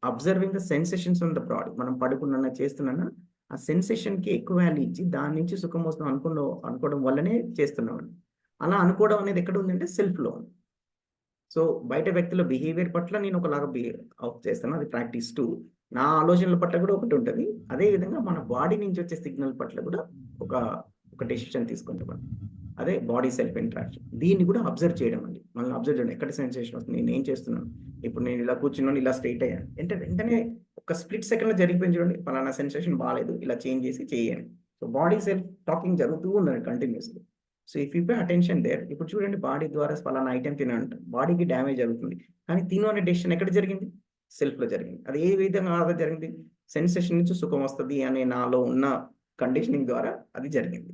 observing the sensations on the body. మనం పడుకున్నా చేస్తున్నా ఆ సెన్సేషన్కి ఎక్కువ వాల్యూ ఇచ్చి దాని నుంచి సుఖం వస్తుంది అనుకోవడం వల్లనే చేస్తున్నామండి. అలా అనుకోవడం అనేది ఎక్కడ ఉందంటే సెల్ఫ్లో ఉంది. సో బయట వ్యక్తుల బిహేవియర్ పట్ల నేను ఒకలాగా ఆఫ్ చేస్తాను, అది ప్రాక్టీస్ 2. నా ఆలోచనల పట్ల కూడా ఒకటి ఉంటుంది. అదేవిధంగా మన బాడీ నుంచి వచ్చే సిగ్నల్ పట్ల కూడా ఒక డెసిషన్ తీసుకుంటాం. అదే బాడీ సెల్ఫ్ ఇంట్రాక్షన్. దీన్ని కూడా అబ్జర్వ్ చేయడం అండి. మనల్ని అబ్జర్వ్ చేయడం, ఎక్కడ సెన్సేషన్ వస్తుంది, నేను ఏం చేస్తున్నాను, ఇప్పుడు నేను ఇలా కూర్చున్నాను, ఇలా స్ట్రైట్ అయ్యాను అంటే వెంటనే ఒక స్ప్లిట్ సెకండ్లో జరిగిపోయింది చూడండి, పలానా సెన్సేషన్ బాగాలేదు, ఇలా చేంజ్ చేసి చేయండి. సో బాడీ సెల్ఫ్ టాకింగ్ జరుగుతూ ఉందండి continuously. So if you pay attention there, ఇప్పుడు చూడండి బాడీ ద్వారా పలానా ఐటెం తినంట, బాడీకి డ్యామేజ్ జరుగుతుంది, కానీ తిను అనే డెసిషన్ ఎక్కడ జరిగింది, సెల్ఫ్లో జరిగింది. అది ఏ విధంగా జరిగింది, సెన్సేషన్ నుంచి సుఖం వస్తుంది అనే నాలో ఉన్న కండిషనింగ్ ద్వారా అది జరిగింది.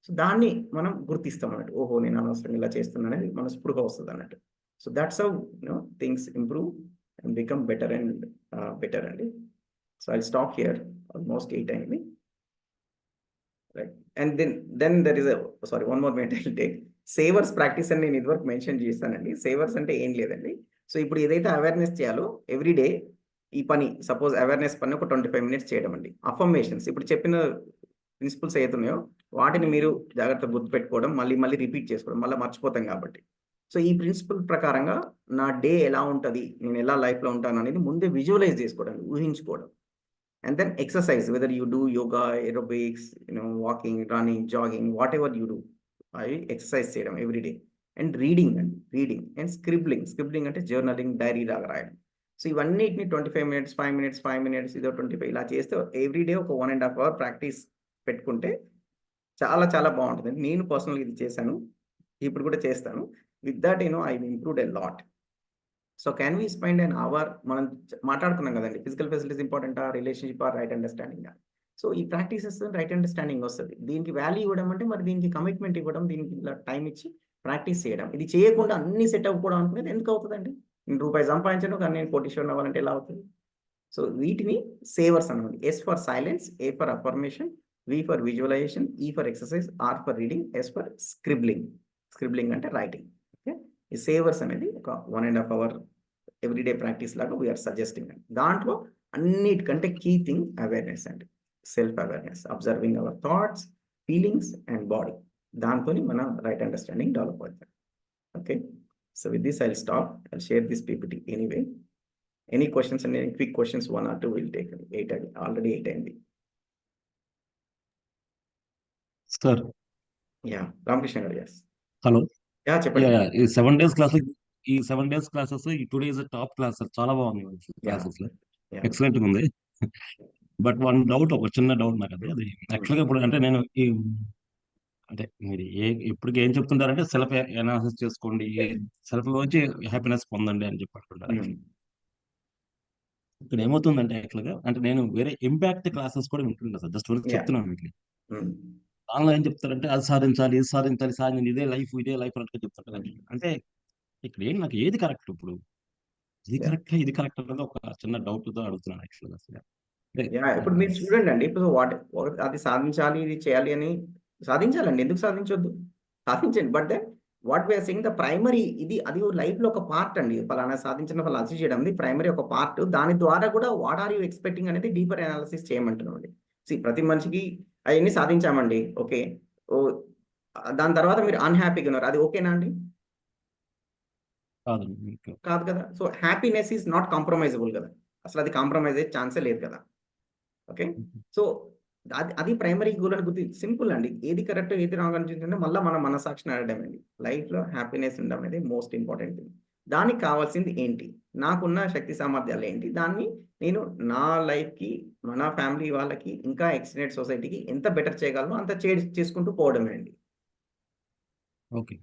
సో దాన్ని మనం గుర్తిస్తాం అన్నట్టు, ఓహో నేను అనవసరం ఇలా చేస్తున్నా అనేది మన స్పృహ వస్తుంది అన్నట్టు. So that's how things improve and become better and better అండి. So I stop here, almost 8 అయింది. Right. And then there is one more minute I take. SAVERS practice అని నేను ఇదివరకు మెన్షన్ చేస్తానండి. సేవర్స్ అంటే ఏం లేదండి. సో ఇప్పుడు ఏదైతే అవేర్నెస్ చేయాలో ఎవ్రీడే ఈ పని, సపోజ్ అవేర్నెస్ పని ఒక 25 minutes చేయడం అండి. అఫర్మేషన్స్ ఇప్పుడు చెప్పిన ప్రిన్సిపల్స్ ఏతున్నాయో వాటిని మీరు జాగ్రత్తగా గుర్తుపెట్టుకోవడం, మళ్ళీ రిపీట్ చేసుకోవడం, మళ్ళీ మర్చిపోతాం కాబట్టి. సో ఈ ప్రిన్సిపల్ ప్రకారంగా నా డే ఎలా ఉంటుంది, నేను ఎలా లైఫ్లో ఉంటాను అనేది ముందే విజువలైజ్ చేసుకోవడం, ఊహించుకోవడం. And then exercise, whether you do yoga, aerobics, walking, running, jogging, whatever you do, అవి ఎక్సర్సైజ్ చేయడం everyday. And reading and scribbling అంటే జర్నలింగ్, డైరీ లాగా రాయడం. సో ఇవన్నిటిని 25 minutes, 5 minutes, ఇదో 25 ఇలా చేస్తే ఎవ్రీడే ఒక 1.5 hour ప్రాక్టీస్ పెట్టుకుంటే చాలా చాలా బాగుంటుంది. నేను పర్సనల్గా ఇది చేశాను, ఇప్పుడు కూడా చేస్తాను. With that I improved a lot. So can we spend an hour, మనం మాట్లాడుకున్నాం కదండి, ఫిజికల్ ఫెసిలిటీస్ ఇంపార్టెంటా, relationship or right understanding. So ఈ ప్రాక్టీసెస్ రైట్ అండర్స్టాండింగ్ వస్తుంది. దీనికి వాల్యూ ఇవ్వడం అంటే మరి దీనికి కమిట్మెంట్ ఇవ్వడం, దీనికి ఇలా టైం ఇచ్చి ప్రాక్టీస్ చేయడం. ఇది చేయకుండా అన్ని సెట్ అవ్వకపోవడం అనుకునేది ఎందుకు అవుతుందండి? నేను రూపాయి సంపాదించను కానీ నేను కోటీశ్వరుని అవ్వాలంటే ఎలా అవుతుంది? సో వీటిని సేవర్స్ అన్నమాట. S for silence, A for affirmation, V for visualization, E for exercise, R for reading, S for scribbling. Scribbling అంటే రైటింగ్. ఓకే, ఈ సేవర్స్ అనేది ఒక 1.5 hour ఎవ్రీడే ప్రాక్టీస్ లాగా వీఆర్ సజెస్టింగ్ అండి. దాంట్లో అన్నిటికంటే కీ థింగ్ అవేర్నెస్ అండి, self awareness, observing our thoughts, feelings and body. దాంతో మన రైట్ అండర్స్టాండింగ్ డెవలప్ అవుతుంది. Okay, so with this I'll stop. I'll share this PPT anyway. Any questions and quick questions 1 or 2 will take. 8 already 8 అయింది. సార్, యా రామకృష్ణ గారు. Yes, hello. యా చెప్పండి. ఈ 7 days classes today is top class sir, చాలా బాగుంది క్లాసెస్, ఎక్సలెంట్ గా ఉంది. బట్ ఒక చిన్న డౌట్ నాకు, అది యాక్చువల్గా ఇప్పుడు అంటే నేను అంటే మీరు ఇప్పటికి ఏం చెప్తుంటారంటే సెల్ఫ్ అనాలిసిస్ చేసుకోండి, సెల్ఫ్ లోంచి హ్యాపీనెస్ పొందండి అని చెప్పంటున్నారు. ఇక్కడ ఏమవుతుందంటే యాక్చువల్గా అంటే నేను వేరే ఇంపాక్ట్ క్లాసెస్ కూడా వింటున్నాను సార్, జస్ట్ చెప్తున్నాను మీకు. దానిలో ఏం చెప్తారంటే అది సాధించాలి, ఇది సాధించాలి, ఇదే లైఫ్ అన్నట్టుగా చెప్తారు. అంటే ఇక్కడ నాకు ఏది కరెక్ట్, ఇప్పుడు ఇది కరెక్ట్ అనేది ఒక చిన్న డౌట్ తో అడుగుతున్నాను యాక్చువల్గా. ఇప్పుడు మీరు చూడండి అండి, ఇప్పుడు అది సాధించాలి, ఇది చేయాలి అని సాధించాలండి, ఎందుకు సాధించొద్దు, సాధించండి. But then what we are saying the primary, అది లైఫ్ లో ఒక పార్ట్ అండి. ఫలానా సాధించిన వాళ్ళు అచీవ్ చేయడం ప్రైమరీ ఒక పార్ట్. దాని ద్వారా కూడా వాట్ ఆర్ యూ ఎక్స్పెక్టింగ్ అనేది డీపర్ అనాలిసిస్ చేయమంటున్నాం అండి. ప్రతి మనిషికి అవన్నీ సాధించామండి, ఓకే, దాని తర్వాత మీరు అన్హ్యాపీగా ఉన్నారు, అది ఓకేనా అండి? కాదు కదా. సో హ్యాపీనెస్ ఈజ్ నాట్ కాంప్రమైజబుల్ కదా, అసలు అది కాంప్రమైజ్ అయ్యే ఛాన్సే లేదు కదా. ఓకే, సో అది ప్రైమరీ గోల్ అని గుర్తు. సింపుల్ అండి, ఏది కరెక్ట్ ఏది రాంగ్ అనిపించిందంటే మళ్ళీ మన మనసాక్షిని అడగడం అండి. లైఫ్లో హ్యాపీనెస్ ఉండడం అనేది మోస్ట్ ఇంపార్టెంట్ థింగ్. దానికి కావాల్సింది ఏంటి, నాకున్న శక్తి సామర్థ్యాలు ఏంటి, దాన్ని నేను నా లైఫ్కి, మన ఫ్యామిలీ వాళ్ళకి, ఇంకా ఎక్స్టెండెడ్ సొసైటీకి ఎంత బెటర్ చేయగలనో అంత చేసుకుంటూ పోవడమే అండి. Okay,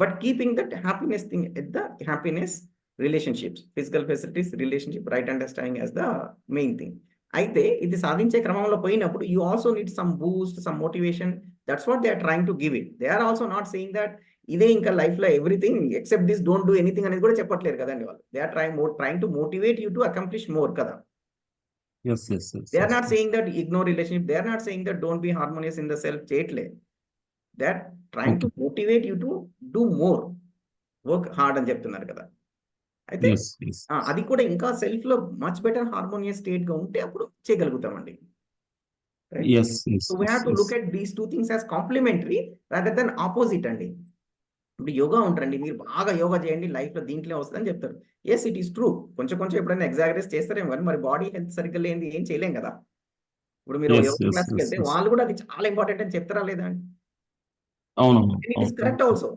but keeping that happiness thing at the happiness relationships, physical facilities, relationship, right understanding as the main thing. అయితే ఇది సాధించే క్రమంలో పోయినప్పుడు you also need some boost, some motivation. That's what they are trying to give it. They are also not saying that ఇదే ఇంకా లైఫ్ లో everything except this, don't do anything అనేది కూడా చెప్పట్లేరు కదండి వాళ్ళు. They are trying to motivate you to accomplish more కదా. They are not saying that ignore relationship, they are not saying that don't be harmonious in the self, చేయట్లే. They are trying to motivate you to do more work hard అని చెప్తున్నారు కదా. అయితే అది కూడా ఇంకా సెల్ఫ్ లో మచ్ బెటర్ హార్మోనియస్ స్టేట్ గా ఉంటే అప్పుడు చేయగలుగుతామండి. So we have to look at these two things as complementary rather than opposite అండి. ఇప్పుడు యోగా ఉంటారండి, మీరు బాగా యోగా చేయండి లైఫ్ లో దీంట్లో వస్తుందని చెప్తారు. ఎస్ ఇట్ ఈస్ ట్రూ, కొంచెం కొంచెం ఎప్పుడైనా ఎగ్జాగరేట్ చేస్తారేమో కానీ మరి బాడీ హెల్త్ సరిగ్గా లేని ఏం చేయలేం కదా. ఇప్పుడు మీరు యోగా క్లాస్కి వెళ్తే వాళ్ళు కూడా అది చాలా ఇంపార్టెంట్ అని చెప్తారా లేదా అండి? It is correct also.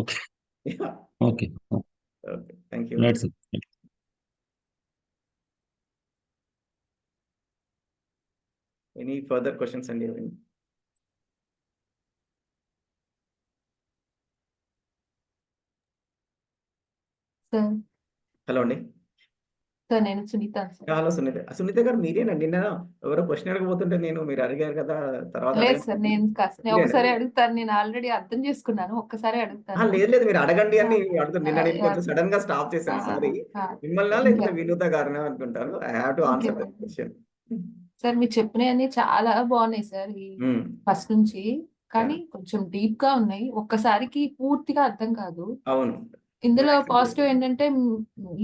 Okay. Okay, thank you. Any further questions అండి? హలో అండి. సార్ నేను సునీత. హలో సునీత. సునీత గారు మీరేనండి? నిన్న ఎవరో క్వశ్చన్ అడగబోతుంటే నేను మీరు అడిగారు కదా తర్వాత. లేదు సార్, నేను ఒకసారి అడుగుతాను. నేను ఆల్రెడీ అర్థం చేసుకున్నాను, ఒక్కసారి అడుగుతాను. లేదు లేదు, మీరు అడగండి అని అడుగుతాను. నిన్న నేను కొంచెం సడన్ గా స్టాప్ చేశాను. సారీ, మిమ్మల్ని లేకపోతే వినూత గారిని అనుకుంటాను. I have to answer that question. Sir మీరు చెప్పినవన్నీ చాలా బాగున్నాయి సార్, ఈ ఫస్ట్ నుంచి. కానీ కొంచెం డీప్ గా ఉన్నాయి, ఒక్కసారికి పూర్తిగా అర్థం కాదు. అవును, ఇందులో పాజిటివ్ ఏంటంటే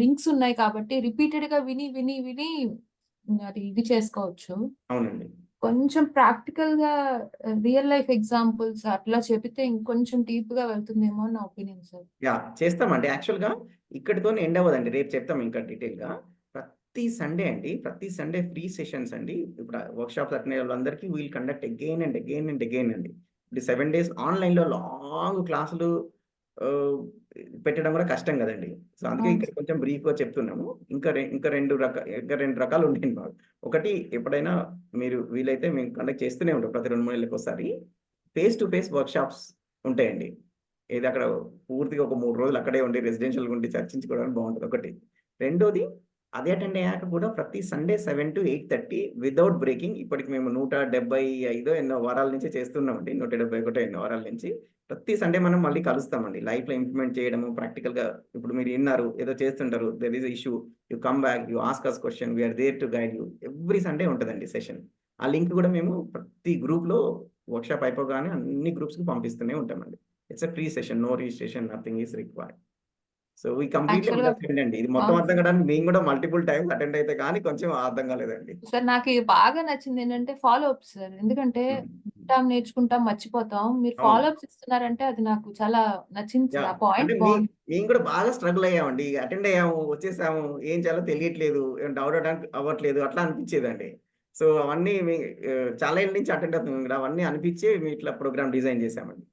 లింక్స్ ఉన్నాయి కాబట్టి రిపీటెడ్ గా విని విని విని అది ఇది చేసుకోవచ్చు. అవునండి. కొంచెం ప్రాక్టికల్ గా రియల్ లైఫ్ ఎగ్జాంపుల్స్ అట్లా చెబితే ఇంకొంచెం డీప్ గా వెళ్తుందేమో అని నా ఒపీనియన్ సార్. చేస్తామండి. యాక్చువల్ గా ఇక్కడితో ఎండ్ అవ్వదండి, రేపు చెప్తాం ఇంకా డీటెయిల్ గా. ప్రతి సండే అండి, ప్రతి సండే ఫ్రీ సెషన్స్ అండి. ఇప్పుడు వర్క్ షాప్స్ అటెండ్ అయ్యే వాళ్ళందరికీ wheel conduct again and again and again అండి. ఇప్పుడు 7 days ఆన్లైన్ లో లాంగ్ క్లాసులు పెట్టడం కూడా కష్టం కదండి. సో అందుకే ఇక్కడ కొంచెం బ్రీఫ్ గా చెప్తున్నాము. ఇంకా రెండు రకాలు ఉంటాయి మాకు. ఒకటి, ఎప్పుడైనా మీరు వీలైతే మేము కండక్ట్ చేస్తూనే ఉంటాం, ప్రతి 2-3 నెలలకు ఒకసారి face to face work shops ఉంటాయండి. ఏది అక్కడ పూర్తిగా ఒక 3 రోజులు అక్కడే ఉండి రెసిడెన్షియల్ ఉండి చర్చించుకోవడానికి బాగుంటుంది ఒకటి. రెండోది, అదే అటెండ్ అయ్యాక కూడా ప్రతి సండే 7 to 8:30 వితౌట్ బ్రేకింగ్. ఇప్పటికి మేము 175 ఎన్నో వారాల నుంచి చేస్తున్నామండి, 171 ఎన్నో వారాల నుంచి. ప్రతి సండే మనం మళ్ళీ కలుస్తామండి, లైఫ్ లో ఇంప్లిమెంట్ చేయడము ప్రాక్టికల్ గా. ఇప్పుడు మీరు విన్నారు, ఏదో చేస్తుంటారు, there is issue, you come back, you ask us question, we're there to guide you. Every Sunday ఉంటుందండి సెషన్. ఆ లింక్ కూడా మేము ప్రతి గ్రూప్ లో వర్క్ షాప్ అయిపోగానే అన్ని గ్రూప్స్ కి పంపిస్తూనే ఉంటామండి. It's a free session, no registration, nothing is required. So we completely understand అండి. ఇది మొత్తం అర్థం కావడానికి మేము కూడా మల్టిపుల్ టైమ్స్ అటెండ్ అయితే కానీ కొంచెం అర్థం కాలేదండి. సార్ నాకు బాగా నచ్చింది ఏంటంటే ఫాలో అప్ సార్. ఎందుకంటే నేర్చుకుంటాం మర్చిపోతాం, మీరు ఫాలో అప్స్ ఇస్తున్నారంటే అది నాకు చాలా నచ్చింది సార్. ఆ పాయింట్ బాగుంది. మేము కూడా బాగా స్ట్రగుల్ అయ్యామండి, అటెండ్ అయ్యాము, వచ్చేసాము, ఏం చేయాలో తెలియట్లేదు, డౌట్ అవ్వట్లేదు, అట్లా అనిపించేదండి. సో అవన్నీ చాలా ఏళ్ళ నుంచి అటెండ్ అవుతున్నాం కదా, అవన్నీ అనిపించి మేము ఇట్లా ప్రోగ్రామ్ డిజైన్ చేసామండి.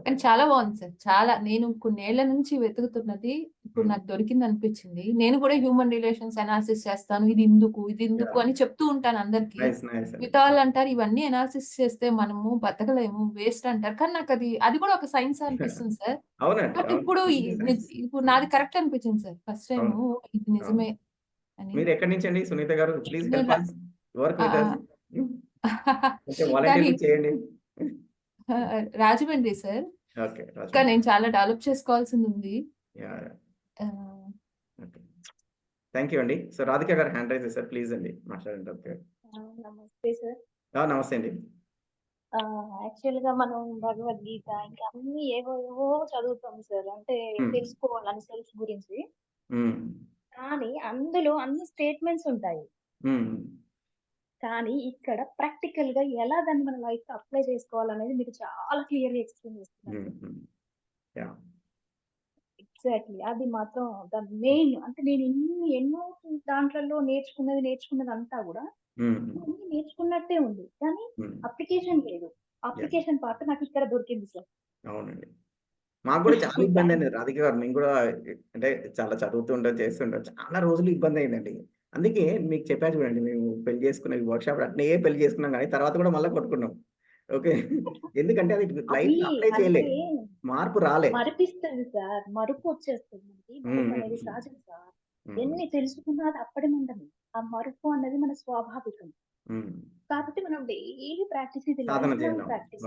కానీ చాలా బాగుంది సార్. చాలా, నేను కొన్నేళ్ల నుంచి వెతుకుతున్నది ఇప్పుడు నాకు దొరికింది అనిపించింది. నేను కూడా హ్యూమన్ రిలేషన్స్ అనాలిసిస్ చేస్తాను, ఇది ఎందుకు అని చెప్తూ ఉంటాను అందరికి. మిగతా వాళ్ళు అంటారు ఇవన్నీ అనాలిసిస్ చేస్తే మనము బతకలేము, వేస్ట్ అంటారు. కానీ నాకు అది కూడా ఒక సైన్స్ అనిపిస్తుంది సార్. బట్ ఇప్పుడు నాది కరెక్ట్ అనిపించింది సార్ ఫస్ట్ టైం, ఇది నిజమే అని. మీరు ఎక్కడి నుంచి అండి సునీత గారు? Please help us, work with us. కొంచెం వాలంటీర్ చేయండి. రాజమండ్రి సార్. ఓకే, ఇంకా నేను చాలా డెవలప్ చేసుకోవాల్సింది ఉంది. థ్యాంక్ యూ అండి. సో రాధిక గారు హ్యాండ్ రైజ్ చేశారు, ప్లీజ్ అండి మాట్లాడండి. ఓకే, నమస్తే సార్. నమస్తే అండి. యాక్చువల్ గా మనం భగవద్గీత ఇంకా అన్ని ఏవో చదువుతాం సార్, అంటే తెలుసుకోవాలని సెల్ఫ్ గురించి. కానీ అందులో అన్ని స్టేట్మెంట్స్ ఉంటాయి, కానీ ఇక్కడ ప్రాక్టికల్ గా ఎలా దాన్ని మన లైఫ్ లో అప్లై చేసుకోవాలనేది మీరు చాలా క్లియర్ గా ఎక్స్ప్లెయిన్ చేస్తున్నారు. ఎగ్జాక్ట్లీ, అది మాత్రం ద మెయిన్. అంటే నేను ఎన్నో దాంట్లలో నేర్చుకున్నది అంతా కూడా అన్ని నేర్చుకున్నట్టే ఉంది, కానీ అప్లికేషన్ లేదు. అప్లికేషన్ పార్ట్ నాకు ఇక్కడ దొరికింది సార్. అవునండి, మాకు కూడా చాలా ఇబ్బంది అండి రాధిక గారు. మేము కూడా అంటే చాలా చదువుతుంటాం, చేస్తుంటాం, చాలా రోజులు ఇబ్బంది అయిందండి. అందుకే మీకు చెప్పాను చూడండి, మేము పెళ్లి చేసుకున్న వర్క్ షాప్ అట్నే పెళ్లి చేసుకున్నాం, కానీ తర్వాత కూడా మళ్ళీ కొట్టుకున్నాం. ఓకే, ఎందుకంటే అది లైఫ్ అప్లై చేయలేదు, మార్పు రాలే. మరిపిస్తుంది సార్, మరుపు వచ్చేస్తుంది. మరుపు అనేది సహజం సార్. ఎన్ని తెలుసుకున్నా అది అప్పటి ఉండదు. ఆ మరుపు అనేది మన స్వాభావికం. కాబట్టి మనం డైలీ ప్రాక్టీస్, ఇది life long practice.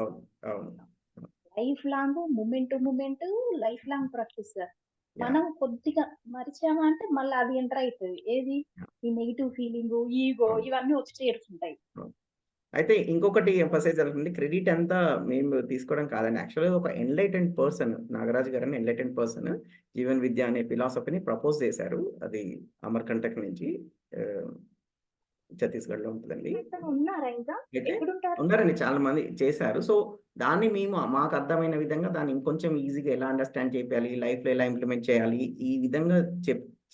Life long, moment to moment, life long practice sir. మనం కొద్దిగా మరిచామా అంటే మళ్ళీ అది ఎంటర్ అవుతుంది. ఏది? ఈ నెగిటివ్ ఫీలింగ్, ఈగో, ఇవన్నీ వచ్చి చేరుతుంటాయి. అయితే ఇంకొకటి ఎంఫసైజ్ జరుగుతుంది. క్రెడిట్ అంతా మేము తీసుకోవడం కాదండి. యాక్చువల్‌గా ఒక ఎన్‌లైటెండ్ పర్సన్ నాగరాజు గారని ఎన్‌లైటెండ్ పర్సన్ జీవన్ విద్య అనే ఫిలాసఫీని ప్రపోజ్ చేశారు. అది అమర్కంటక్ నుంచి ఆహ్, ఛత్తీస్‌గఢ్‌లో ఉంటదండి. అతను ఉన్నారా ఇంకా? అయితే ఎక్కడుంటారు? ఉన్నారండి చాలా మంది చేశారు. సో, దాన్ని మేము మాకు అర్థమైన విధంగా దాన్ని ఇంకొంచెం ఈజీగా ఎలా అండర్‌స్టాండ్ చేపియాలి, లైఫ్‌లో ఎలా ఇంప్లిమెంట్ చేయాలి, ఈ విధంగా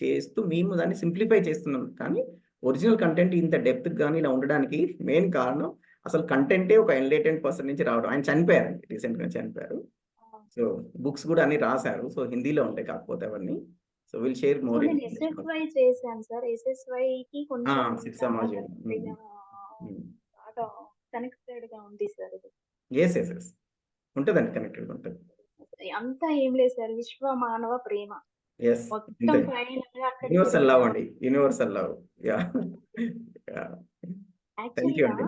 చేస్తూ మేము దాన్ని సింప్లిఫై చేస్తున్నాం. కానీ ఒరిజినల్ కంటెంట్ ఇంత డెప్త్‌గా గాని ఇలా ఉండడానికి మెయిన్ కారణం అసలు కంటెంటే ఒక ఎన్‌లైటెండ్ పర్సన్ నుంచి రావడం. ఆయన చనిపోయారండి. రీసెంట్‌గా చనిపోయారు. సో, బుక్స్ కూడా అన్ని రాసారు. సో, హిందీలో ఉంటాయి కాకపోతే అవన్నీ. So, will share so more నేను ఇన్ఫర్మేషన్. ఎస్ఎస్వై చేశాను సార్. ఎస్ఎస్వైకి కొంచెం సిక్స్ చాలా సమాజం. బాగా కనెక్టెడ్ గా ఉంది సార్ ఇది. యెస్. ఉంటదండి. కనెక్టెడ్‌గా ఉంటది. అంతా ఏం లేదు సార్. విశ్వ మానవ ప్రేమ యెస్. మొత్తం అంతే. ఫైనల్ అక్కడికి యూనివర్సల్ లవ్ అండి. Universal love. Yeah! Yeah! Thank you యాక్చువల్‌గా అండి.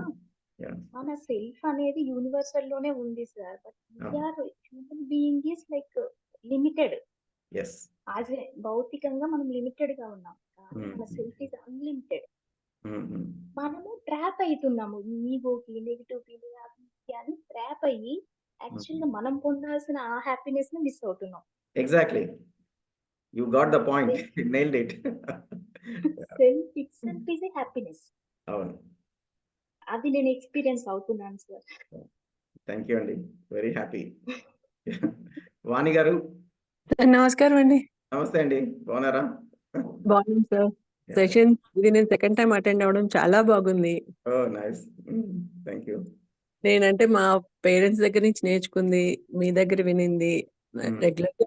యాహ్! మన సెల్ఫ్ అనేది యూనివర్సల్ లోనే ఉంది సార్. బట్ అవును. Human being is like limited. Yes. భౌతికంగా మనం లిమిటెడ్ గా ఉన్నాం. కానీ హ్మ్. మన సెల్ఫ్ ఈస్ అన్లిమిటెడ్. హ్మ్. మనము ట్రాప్ అయితున్నాము. ఈగోకి, నెగెటివ్ ఫీలింగ్ అది ఇది అని ట్రాప్ అయ్యి యాక్చువల్‌గా మనం పొందాల్సిన ఆ హ్యాపీనెస్ ని మిస్ అవుతున్నాం. Exactly. You got the point. Nailed it. Self itself is a happiness. అవును. అది నేను ఎక్స్‌పీరియన్స్ అవుతున్నాను సార్. థాంక్ యూ అండి. Very happy. వాణి గారు నమస్కారం అండి. నమస్తే అండి. బాగున్నారా? బాగున్నాను సార్. యాహ్! సెషన్ ఇది నేను సెకండ్ టైమ్ అటెండ్ అవ్వడం చాలా బాగుంది. ఓహ్! నైస్. Thank you. నేనంటే మా పేరెంట్స్ దగ్గర నుంచి నేర్చుకుంది, మీ దగ్గర వినింది హ్మ్. రెగ్యులర్‌గా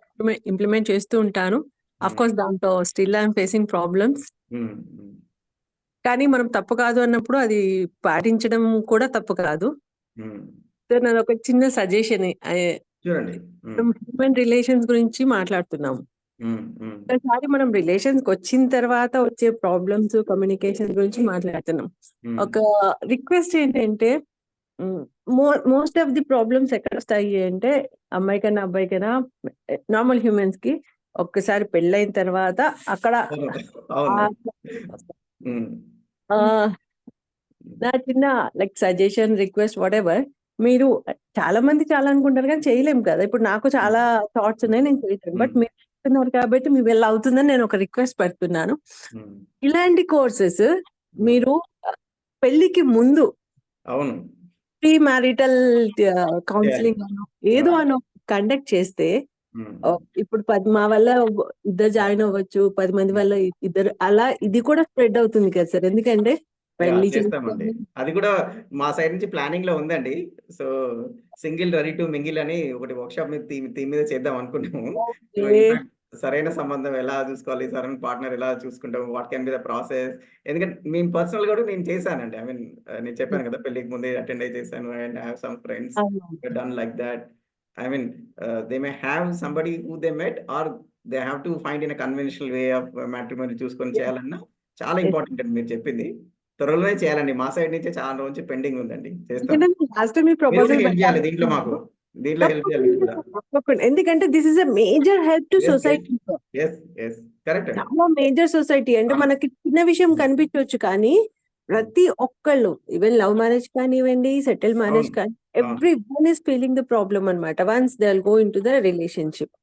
ఇంప్లిమెంట్ చేస్తూ ఉంటాను. హ్మ్. ఆఫ్‌కోర్స్ దాంట్లో still I am facing problems. హ్మ్. కానీ మనం తప్పు కాదు అన్నప్పుడు అది పాటించడం కూడా తప్పు కాదు. హ్మ్. సో నాదొక చిన్న సజెషన్ చూడండి. హ్మ్. మనం హ్యూమన్ రిలేషన్స్ గురించి మాట్లాడుతున్నాం. హ్మ్. ఒకసారి మనం రిలేషన్స్‌కి వచ్చిన తర్వాత వచ్చే ప్రాబ్లమ్స్, కమ్యూనికేషన్ గురించి మాట్లాడుతున్నాం. హ్మ్. ఒక రిక్వెస్ట్ ఏంటంటే హ్మ్. మోస్ట్ ఆఫ్ ది ప్రాబ్లమ్స్ ఎక్కడొస్తాయి అంటే అమ్మాయికైనా, అబ్బాయికైనా నార్మల్ హ్యూమన్స్‌కి ఒక్కసారి పెళ్ళైన తర్వాత అక్కడ అవును. అవును. ఆహ్, హ్మ్. ఆహ్, నా చిన్న లైక్ సజెషన్, రిక్వెస్ట్ వాటెవర్ మీరు చాలా మంది చాలా అనుకుంటారు కానీ చేయలేము కదా! ఇప్పుడు నాకు చాలా థాట్స్ ఉన్నాయి. నేను చేయలేను. బట్ మీరు చెప్తున్నారు కాబట్టి మీ వల్ల అవుతుందని నేను ఒక రిక్వెస్ట్ పెడుతున్నాను. హ్మ్. ఇలాంటి కోర్సెస్ హ్మ్. మీరు పెళ్ళికి ముందు అవును. ప్రీ మ్యారిటల్ చేయాలి. కౌన్సెలింగ్ అనో ఏదో అనో కండక్ట్ చేస్తే హ్మ్. ఇప్పుడు మా వల్ల ఇద్దరు జాయిన్ అవ్వచ్చు. 10 మంది వల్ల ఇద్దరు అలా ఇది కూడా స్ప్రెడ్ అవుతుంది కదా సార్. ఎందుకంటే పెళ్లి చేస్తామండి. చేసుకొని అది కూడా మా సైడ్ నుంచి ప్లానింగ్‌లో ఉందండి. So, single ready to mingle అని ఒకటి వర్క్‌షాప్ మీద థీమ్ మీద చేద్దాం అనుకున్నాము. So, okay. ఇన్‌ఫాక్ట్ సరైన సంబంధం ఎలా చూసుకోవాలి? సరైన పార్ట్నర్ ఎలా చూసుకుంటాం? What can be the process? ఎందుకంటే మేము పర్సనల్‌గా కూడా నేను చేశానండి. ఐ మీన్ నేను చెప్పాను కదా! పెళ్ళికి ముందే అటెండ్ అయ్యి చేశాను. And I have some friends అవును. Done like that. I mean they may have somebody who they met or they have to find in a conventional way of matrimony చూసుకొని చేయాలన్నా చాలా ఇంపార్టెంట్ అండి మీరు చెప్పింది. త్వరలోనే చేయాలండి. మా సైడ్ నుంచే చాలా రోజు నుంచి పెండింగ్ ఉందండి. చేస్తాం. ఎందుకంటే లాస్ట్ టైమ్ మీ మీరు కూడా ప్రపోజల్ హెల్ప్ చేయాలి దీంట్లో మాకు. దీంట్లో హెల్ప్ చేయాలి మీరు కూడా. తప్పకుండా. ఎందుకంటే this is a major help to yes. Society. Correct అండి. చాలా మేజర్ సొసైటీ. అంటే మనకి చిన్న విషయం కనిపించొచ్చు కానీ ప్రతి ఒక్కళ్ళు ఈవెన్ లవ్ మ్యారేజ్ కానివ్వండి, సెటిల్ మ్యారేజ్ అవును. కానీ అవును. Everyone is feeling the problem అన్నమాట. Once they will go into the relationship.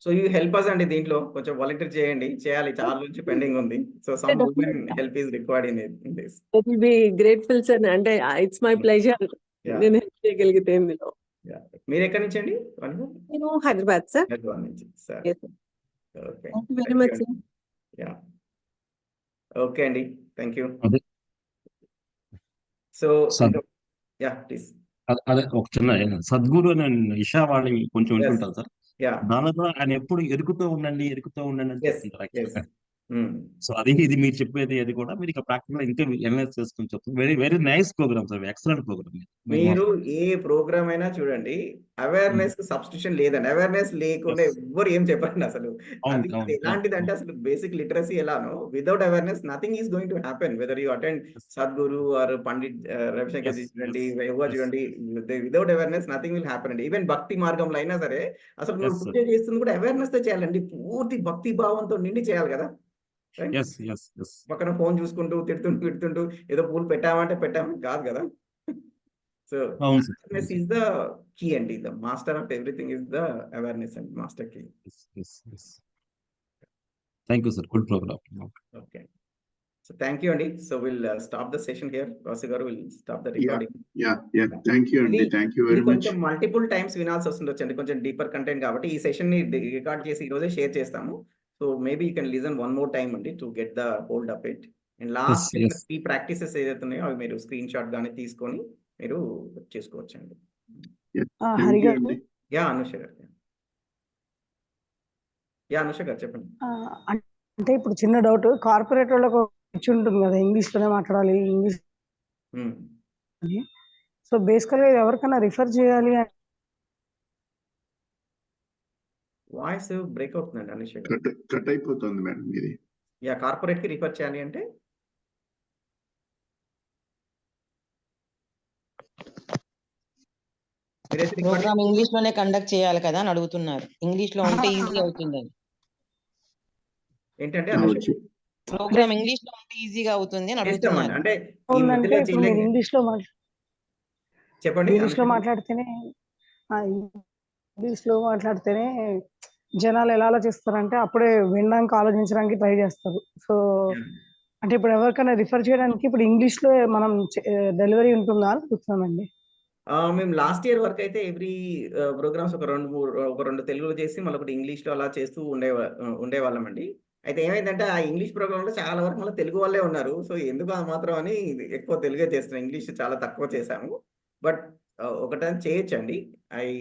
So you help us అండి దీంట్లో. కొంచెం వాలంటీర్ చేయండి. చేయాలి. చాలా నుంచి పెండింగ్ ఉంది. So some women help is required in this. That will be grateful sir. అంటే ఇట్స్ మై ప్లెజర్. యాహ్! నేను హెల్ప్ చేయగలిగితే ఇందులో. యాహ్! మీరెక్కడి నుంచండి? వనిత? నేను హైదరాబాద్ సార్. హైదరాబాద్ నుంచి. సరే. Yes. Okay. Thank you very thank you much అండి. సార్. యాహ్! ఓకే అండి. Thank you. అదే సో సద్ ఇంకా యాహ్! ప్లీజ్. అదే ఒక చిన్న సద్గురు అనే ఇషా వాళ్ళని కొంచెం యెస్. వింటుంటాను సార్. యాహ్! దానిలో ఆయన ఎప్పుడు ఎరుకుతూ ఉండండి అని యెస్. చెప్తుంటారు యెస్. యాక్చువల్‌గా. హ్మ్. సో అది ఇది మీరు చెప్పేది అది కూడా మీరు ఇక ప్రాక్టికల్‌గా ఇంకా అనలైజ్ చేసుకొని చెప్తున్నారు. Very very nice programme sir. Excellent programme మీరు మీరు మాత్రం. ఏ ప్రోగ్రామ్ అయినా చూడండి. అవేర్‌నెస్‌కి సబ్‌స్టిట్యూషన్ లేదండి. అవేర్‌నెస్ లేకుండా యెస్. ఎవ్వరు ఏం చెప్పరండి అసలు. అవును. అది అది అవును. అవును. ఎలాంటిదంటే అసలు బేసిక్ లిటరసీ ఎలానో without awareness nothing is going to happen. Whether you attend Sadhguru or Pandit Ravi Shankar yes. Ji yes. చూడండి, యెహోవా యెస్. చూడండి. Without awareness nothing will happen అండి. ఈవెన్ భక్తి మార్గంలో అయినా సరే అసలు నువ్వు యెస్ పూజ సార్. చేస్తుంది కూడా అవేర్‌నెస్‌తో చేయాలండి. పూర్తి భక్తి భావంతో నిండి చేయాలి కదా! రైట్? యెస్. పక్కన ఫోన్ చూసుకుంటూ, తిడుతుంటూ ఏదో పూలు పెట్టామంటే పెట్టామని కాదు కదా! సో అవును sir. Awareness is the key అండి. The master of everything is the awareness and master key. Thank you sir, good programme. Okay, so thank you అండి. So will stop the session here. Vasu గారు will stop the recording. Thank you అండి, థ్యాంక్ యూ ఇది వెరీ మచ్. కొంచెం మల్టిపుల్ టైమ్స్ వినాల్సి వస్తుండొచ్చు అండి, కొంచెం డీపర్ కంటెంట్ కాబట్టి ఈ సెషన్ ని రికార్డ్ చేసి ఈ రోజే షేర్ చేస్తాము. So maybe you can listen one more time అండి to get the hold of it. And last ఈ ప్రాక్టీసెస్ ఏదైతే ఉన్నాయో అవి మీరు స్క్రీన్ షాట్ గానీ తీసుకొని మీరు చేసుకోవచ్చు అండి. యా అనుష గారు, చెప్పండి. అంటే ఇప్పుడు చిన్న డౌట్, కార్పొరేట్ వాళ్ళకు ఇచ్చి ఉంటుంది కదా ఇంగ్లీష్ లోనే మాట్లాడాలి ఇంగ్లీష్. సో బేసికల్ గా ఎవరికైనా రిఫర్ చేయాలి. వాయిస్ బ్రేక్ అవుతుందండి అనుష గారు. కట్ అయిపోతుంది మేడం ఇది. యా, కార్పొరేట్ కి రిఫర్ చేయాలి అంటే ప్రోగ్రామ్ ఇంగ్లీష్ లోనే కండక్ట్ చేయాలి కదా అని అడుగుతున్నారు. ఇంగ్లీష్ లో ఉంటే ఈజీ అవుతుందని. ఏంటంటే ప్రోగ్రామ్ ఇంగ్లీష్ లో ఉంటే ఈజీగా అవుతుంది అని అడుగుతున్నారు. అంటే ఇంగ్లీష్ లో చెప్పండి. ఇంగ్లీష్ లో మాట్లాడితేనే జనాలు ఎలా ఆలోచిస్తారంటే అప్పుడే వినడానికి ఆలోచించడానికి ట్రై చేస్తారు. సో అంటే ఇప్పుడు ఎవరికైనా రిఫర్ చేయడానికి ఇప్పుడు ఇంగ్లీష్ లో మనం డెలివరీ ఉంటుందా అని చూస్తున్నామండి. మేము లాస్ట్ ఇయర్ వరకు అయితే ఎవ్రీ ప్రోగ్రామ్స్ ఒక రెండు తెలుగులో చేసి మళ్ళీ ఒకటి ఇంగ్లీష్ లో అలా చేస్తూ ఉండేవాళ్ళం అండి. అయితే ఏమైందంటే ఆ ఇంగ్లీష్ ప్రోగ్రామ్ లో చాలా వరకు మళ్ళీ తెలుగు వాళ్ళే ఉన్నారు. సో ఎందుకు ఆ మాత్రం అని ఎక్కువ తెలుగే చేస్తున్నాం, ఇంగ్లీష్ చాలా తక్కువ చేసాము. బట్ ఒకటని చేయొచ్చండి.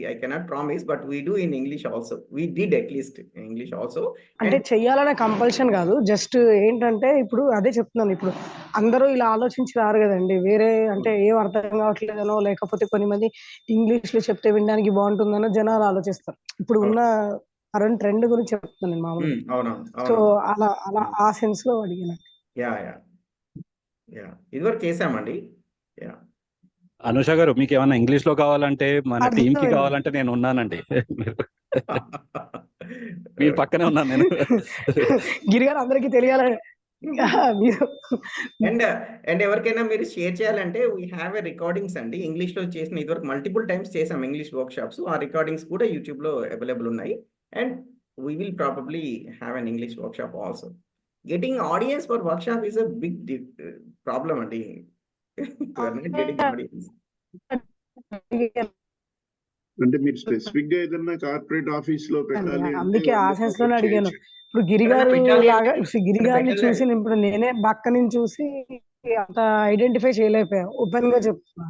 I cannot promise, but we do in English also. We did at least English also. అంటే చెయ్యాలనే కంపల్షన్ కాదు, జస్ట్ ఏంటంటే ఇప్పుడు అదే చెప్తున్నాను, ఇప్పుడు అందరూ ఇలా ఆలోచించి రారు కదండి. వేరే అంటే ఏం అర్థం కావట్లేదనో లేకపోతే కొన్ని మంది ఇంగ్లీష్ లో చెప్తే వినడానికి బాగుంటుందనో జనాలు ఆలోచిస్తారు. ఇప్పుడు ఉన్న కరెంట్ ట్రెండ్ గురించి చెప్తున్నాను మామూలుగా. సో అలా అలా ఆ సెన్స్ లో అడిగిన. ఇదివరకు చేసామండి. అనుష గారు, మీకు ఏమైనా ఇంగ్లీష్ లో కావాలంటే మన టీమ్ కి కావాలంటే నేను ఉన్నానండి. మీరు పక్కనే ఉన్నాను నేను. గిరిగారు అందరికి తెలియాలని అండ్ ఎవరికైనా మీరు షేర్ చేయాలంటే వీ హ్యావ్ ఎ రికార్డింగ్స్ అండి. ఇంగ్లీష్ లో చేసిన ఇదివరకు మల్టిపుల్ టైమ్స్ చేసాం ఇంగ్లీష్ వర్క్ షాప్స్. ఆ రికార్డింగ్స్ కూడా యూట్యూబ్ లో అవైలబుల్ ఉన్నాయి. And we will probably have an English workshop also. Getting audience for workshop is a big problem అండి. అంటే మీరు స్పెసిఫిక్ గా ఏదన్నా కార్పొరేట్ ఆఫీస్ లో పెట్టాలి అందుకే ఆ సెన్స్ లోనే అడిగాను. ఇప్పుడు గిరిగారు లాగా గిరిగారిని చూసి ఇప్పుడు నేనే పక్క నుంచి చూసి అంత ఐడెంటిఫై చేయలేకపోయా, ఓపెన్ గా చెప్తున్నా.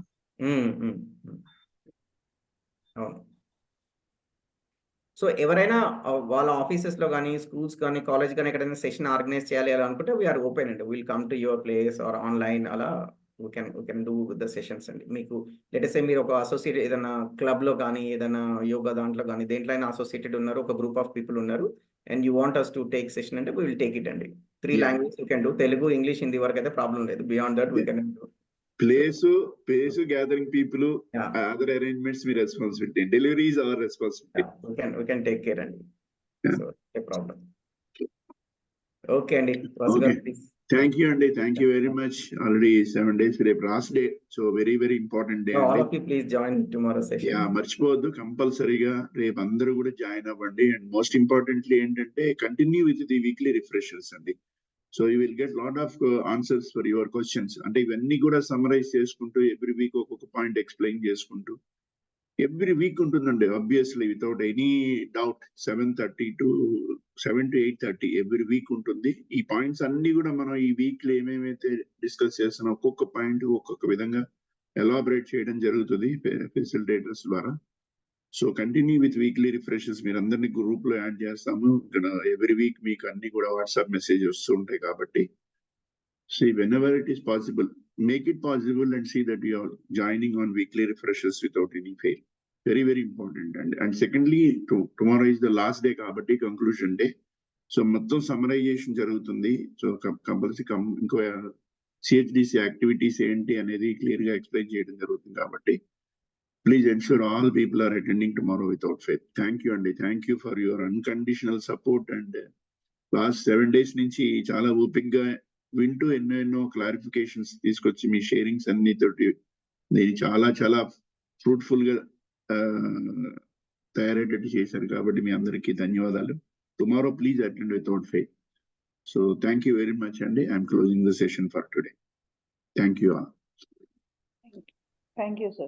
సో ఎవరైనా వాళ్ళ ఆఫీసెస్ లో కానీ స్కూల్స్ కానీ కాలేజ్ కానీ ఎక్కడైనా సెషన్ ఆర్గనైజ్ చేయాలి అలా అనుకుంటే వీఆర్ ఓపెన్ అండి. Will come to your place or online, అలా we can do the sessions అండి. మీకు లెట్స్ సే మీరు ఒక అసోసియేట్ ఏదైనా క్లబ్ లో కానీ ఏదైనా యోగా దాంట్లో కానీ దేంట్లో అయినా అసోసియేటెడ్ ఉన్నారు, ఒక గ్రూప్ ఆఫ్ పీపుల్ ఉన్నారు, and you want us to take session అంటే వీ విల్ టేక్ ఇట్ అండి. 3 language you can do. Telugu, English, Hindi వరకు అయితే ప్రాబ్లం లేదు. Beyond that we can do. Place, gathering people, other arrangements, we responsibility. Delivery is our responsibility. We can take care and so no problem. Okay, Andy. Thank you, Andy. Thank you very much. Already 7 days for a last day, so very very important day. All of you please join tomorrow session. Yeah, మర్చిపోవద్దు, కంపల్సరీగా రేపు అందరూ కూడా జాయిన్ అవ్వండి. అండ్ మోస్ట్ ఇంపార్టెంట్లీ ఏంటంటే continue with the weekly refreshers అండి. So you will get lot of answers for your questions. అంటే ఇవన్నీ కూడా సమరైజ్ చేసుకుంటూ ఎవ్రీ వీక్ ఒక్కొక్క పాయింట్ ఎక్స్ప్లెయిన్ చేసుకుంటూ ఎవ్రీ వీక్ ఉంటుందండి. Obviously without any doubt 7:30 to 7 to 8:30 every week ఉంటుంది. ఈ పాయింట్స్ అన్ని కూడా మనం ఈ వీక్ లో ఏమేమైతే డిస్కస్ చేస్తున్నాం ఒక్కొక్క పాయింట్ ఒక్కొక్క విధంగా ఎలాబరేట్ చేయడం జరుగుతుంది ఫెసిలిటేటర్స్ ద్వారా. So continue with weekly refreshes. మీరు అందరినీ గ్రూప్ లో యాడ్ చేస్తాము. ఎవ్రీ వీక్ మీకు అన్ని కూడా వాట్సాప్ మెసేజ్ వస్తూ ఉంటాయి కాబట్టి see whenever it is possible, make it possible and see that you are joining on weekly refreshes without any fail. Very very important. And secondly, tomorrow is the last day kabatti conclusion day. So మొత్తం సమ్మరైజేషన్ జరుగుతుంది. సో కంపల్సరీ ఇంకో CHDC యాక్టివిటీస్ ఏంటి అనేది క్లియర్ గా ఎక్స్ప్లెయిన్ చేయడం జరుగుతుంది కాబట్టి please ensure all people are attending tomorrow without fail. Thank you Andy. Thank you for your unconditional support. And last 7 days నుంచి చాలా ఓపిక్గా వింటూ ఎన్నో క్లారిఫికేషన్స్ తీసుకొచ్చి మీ షేరింగ్స్ అన్నితోటి దీన్ని చాలా చాలా ఫ్రూట్ఫుల్ గా తయారయ్యేటట్టు చేశారు. కాబట్టి మీ అందరికీ ధన్యవాదాలు. Tomorrow please attend without fail. So thank you very much అండి. I'm closing the session for today. Thank you all. Thank you, sir.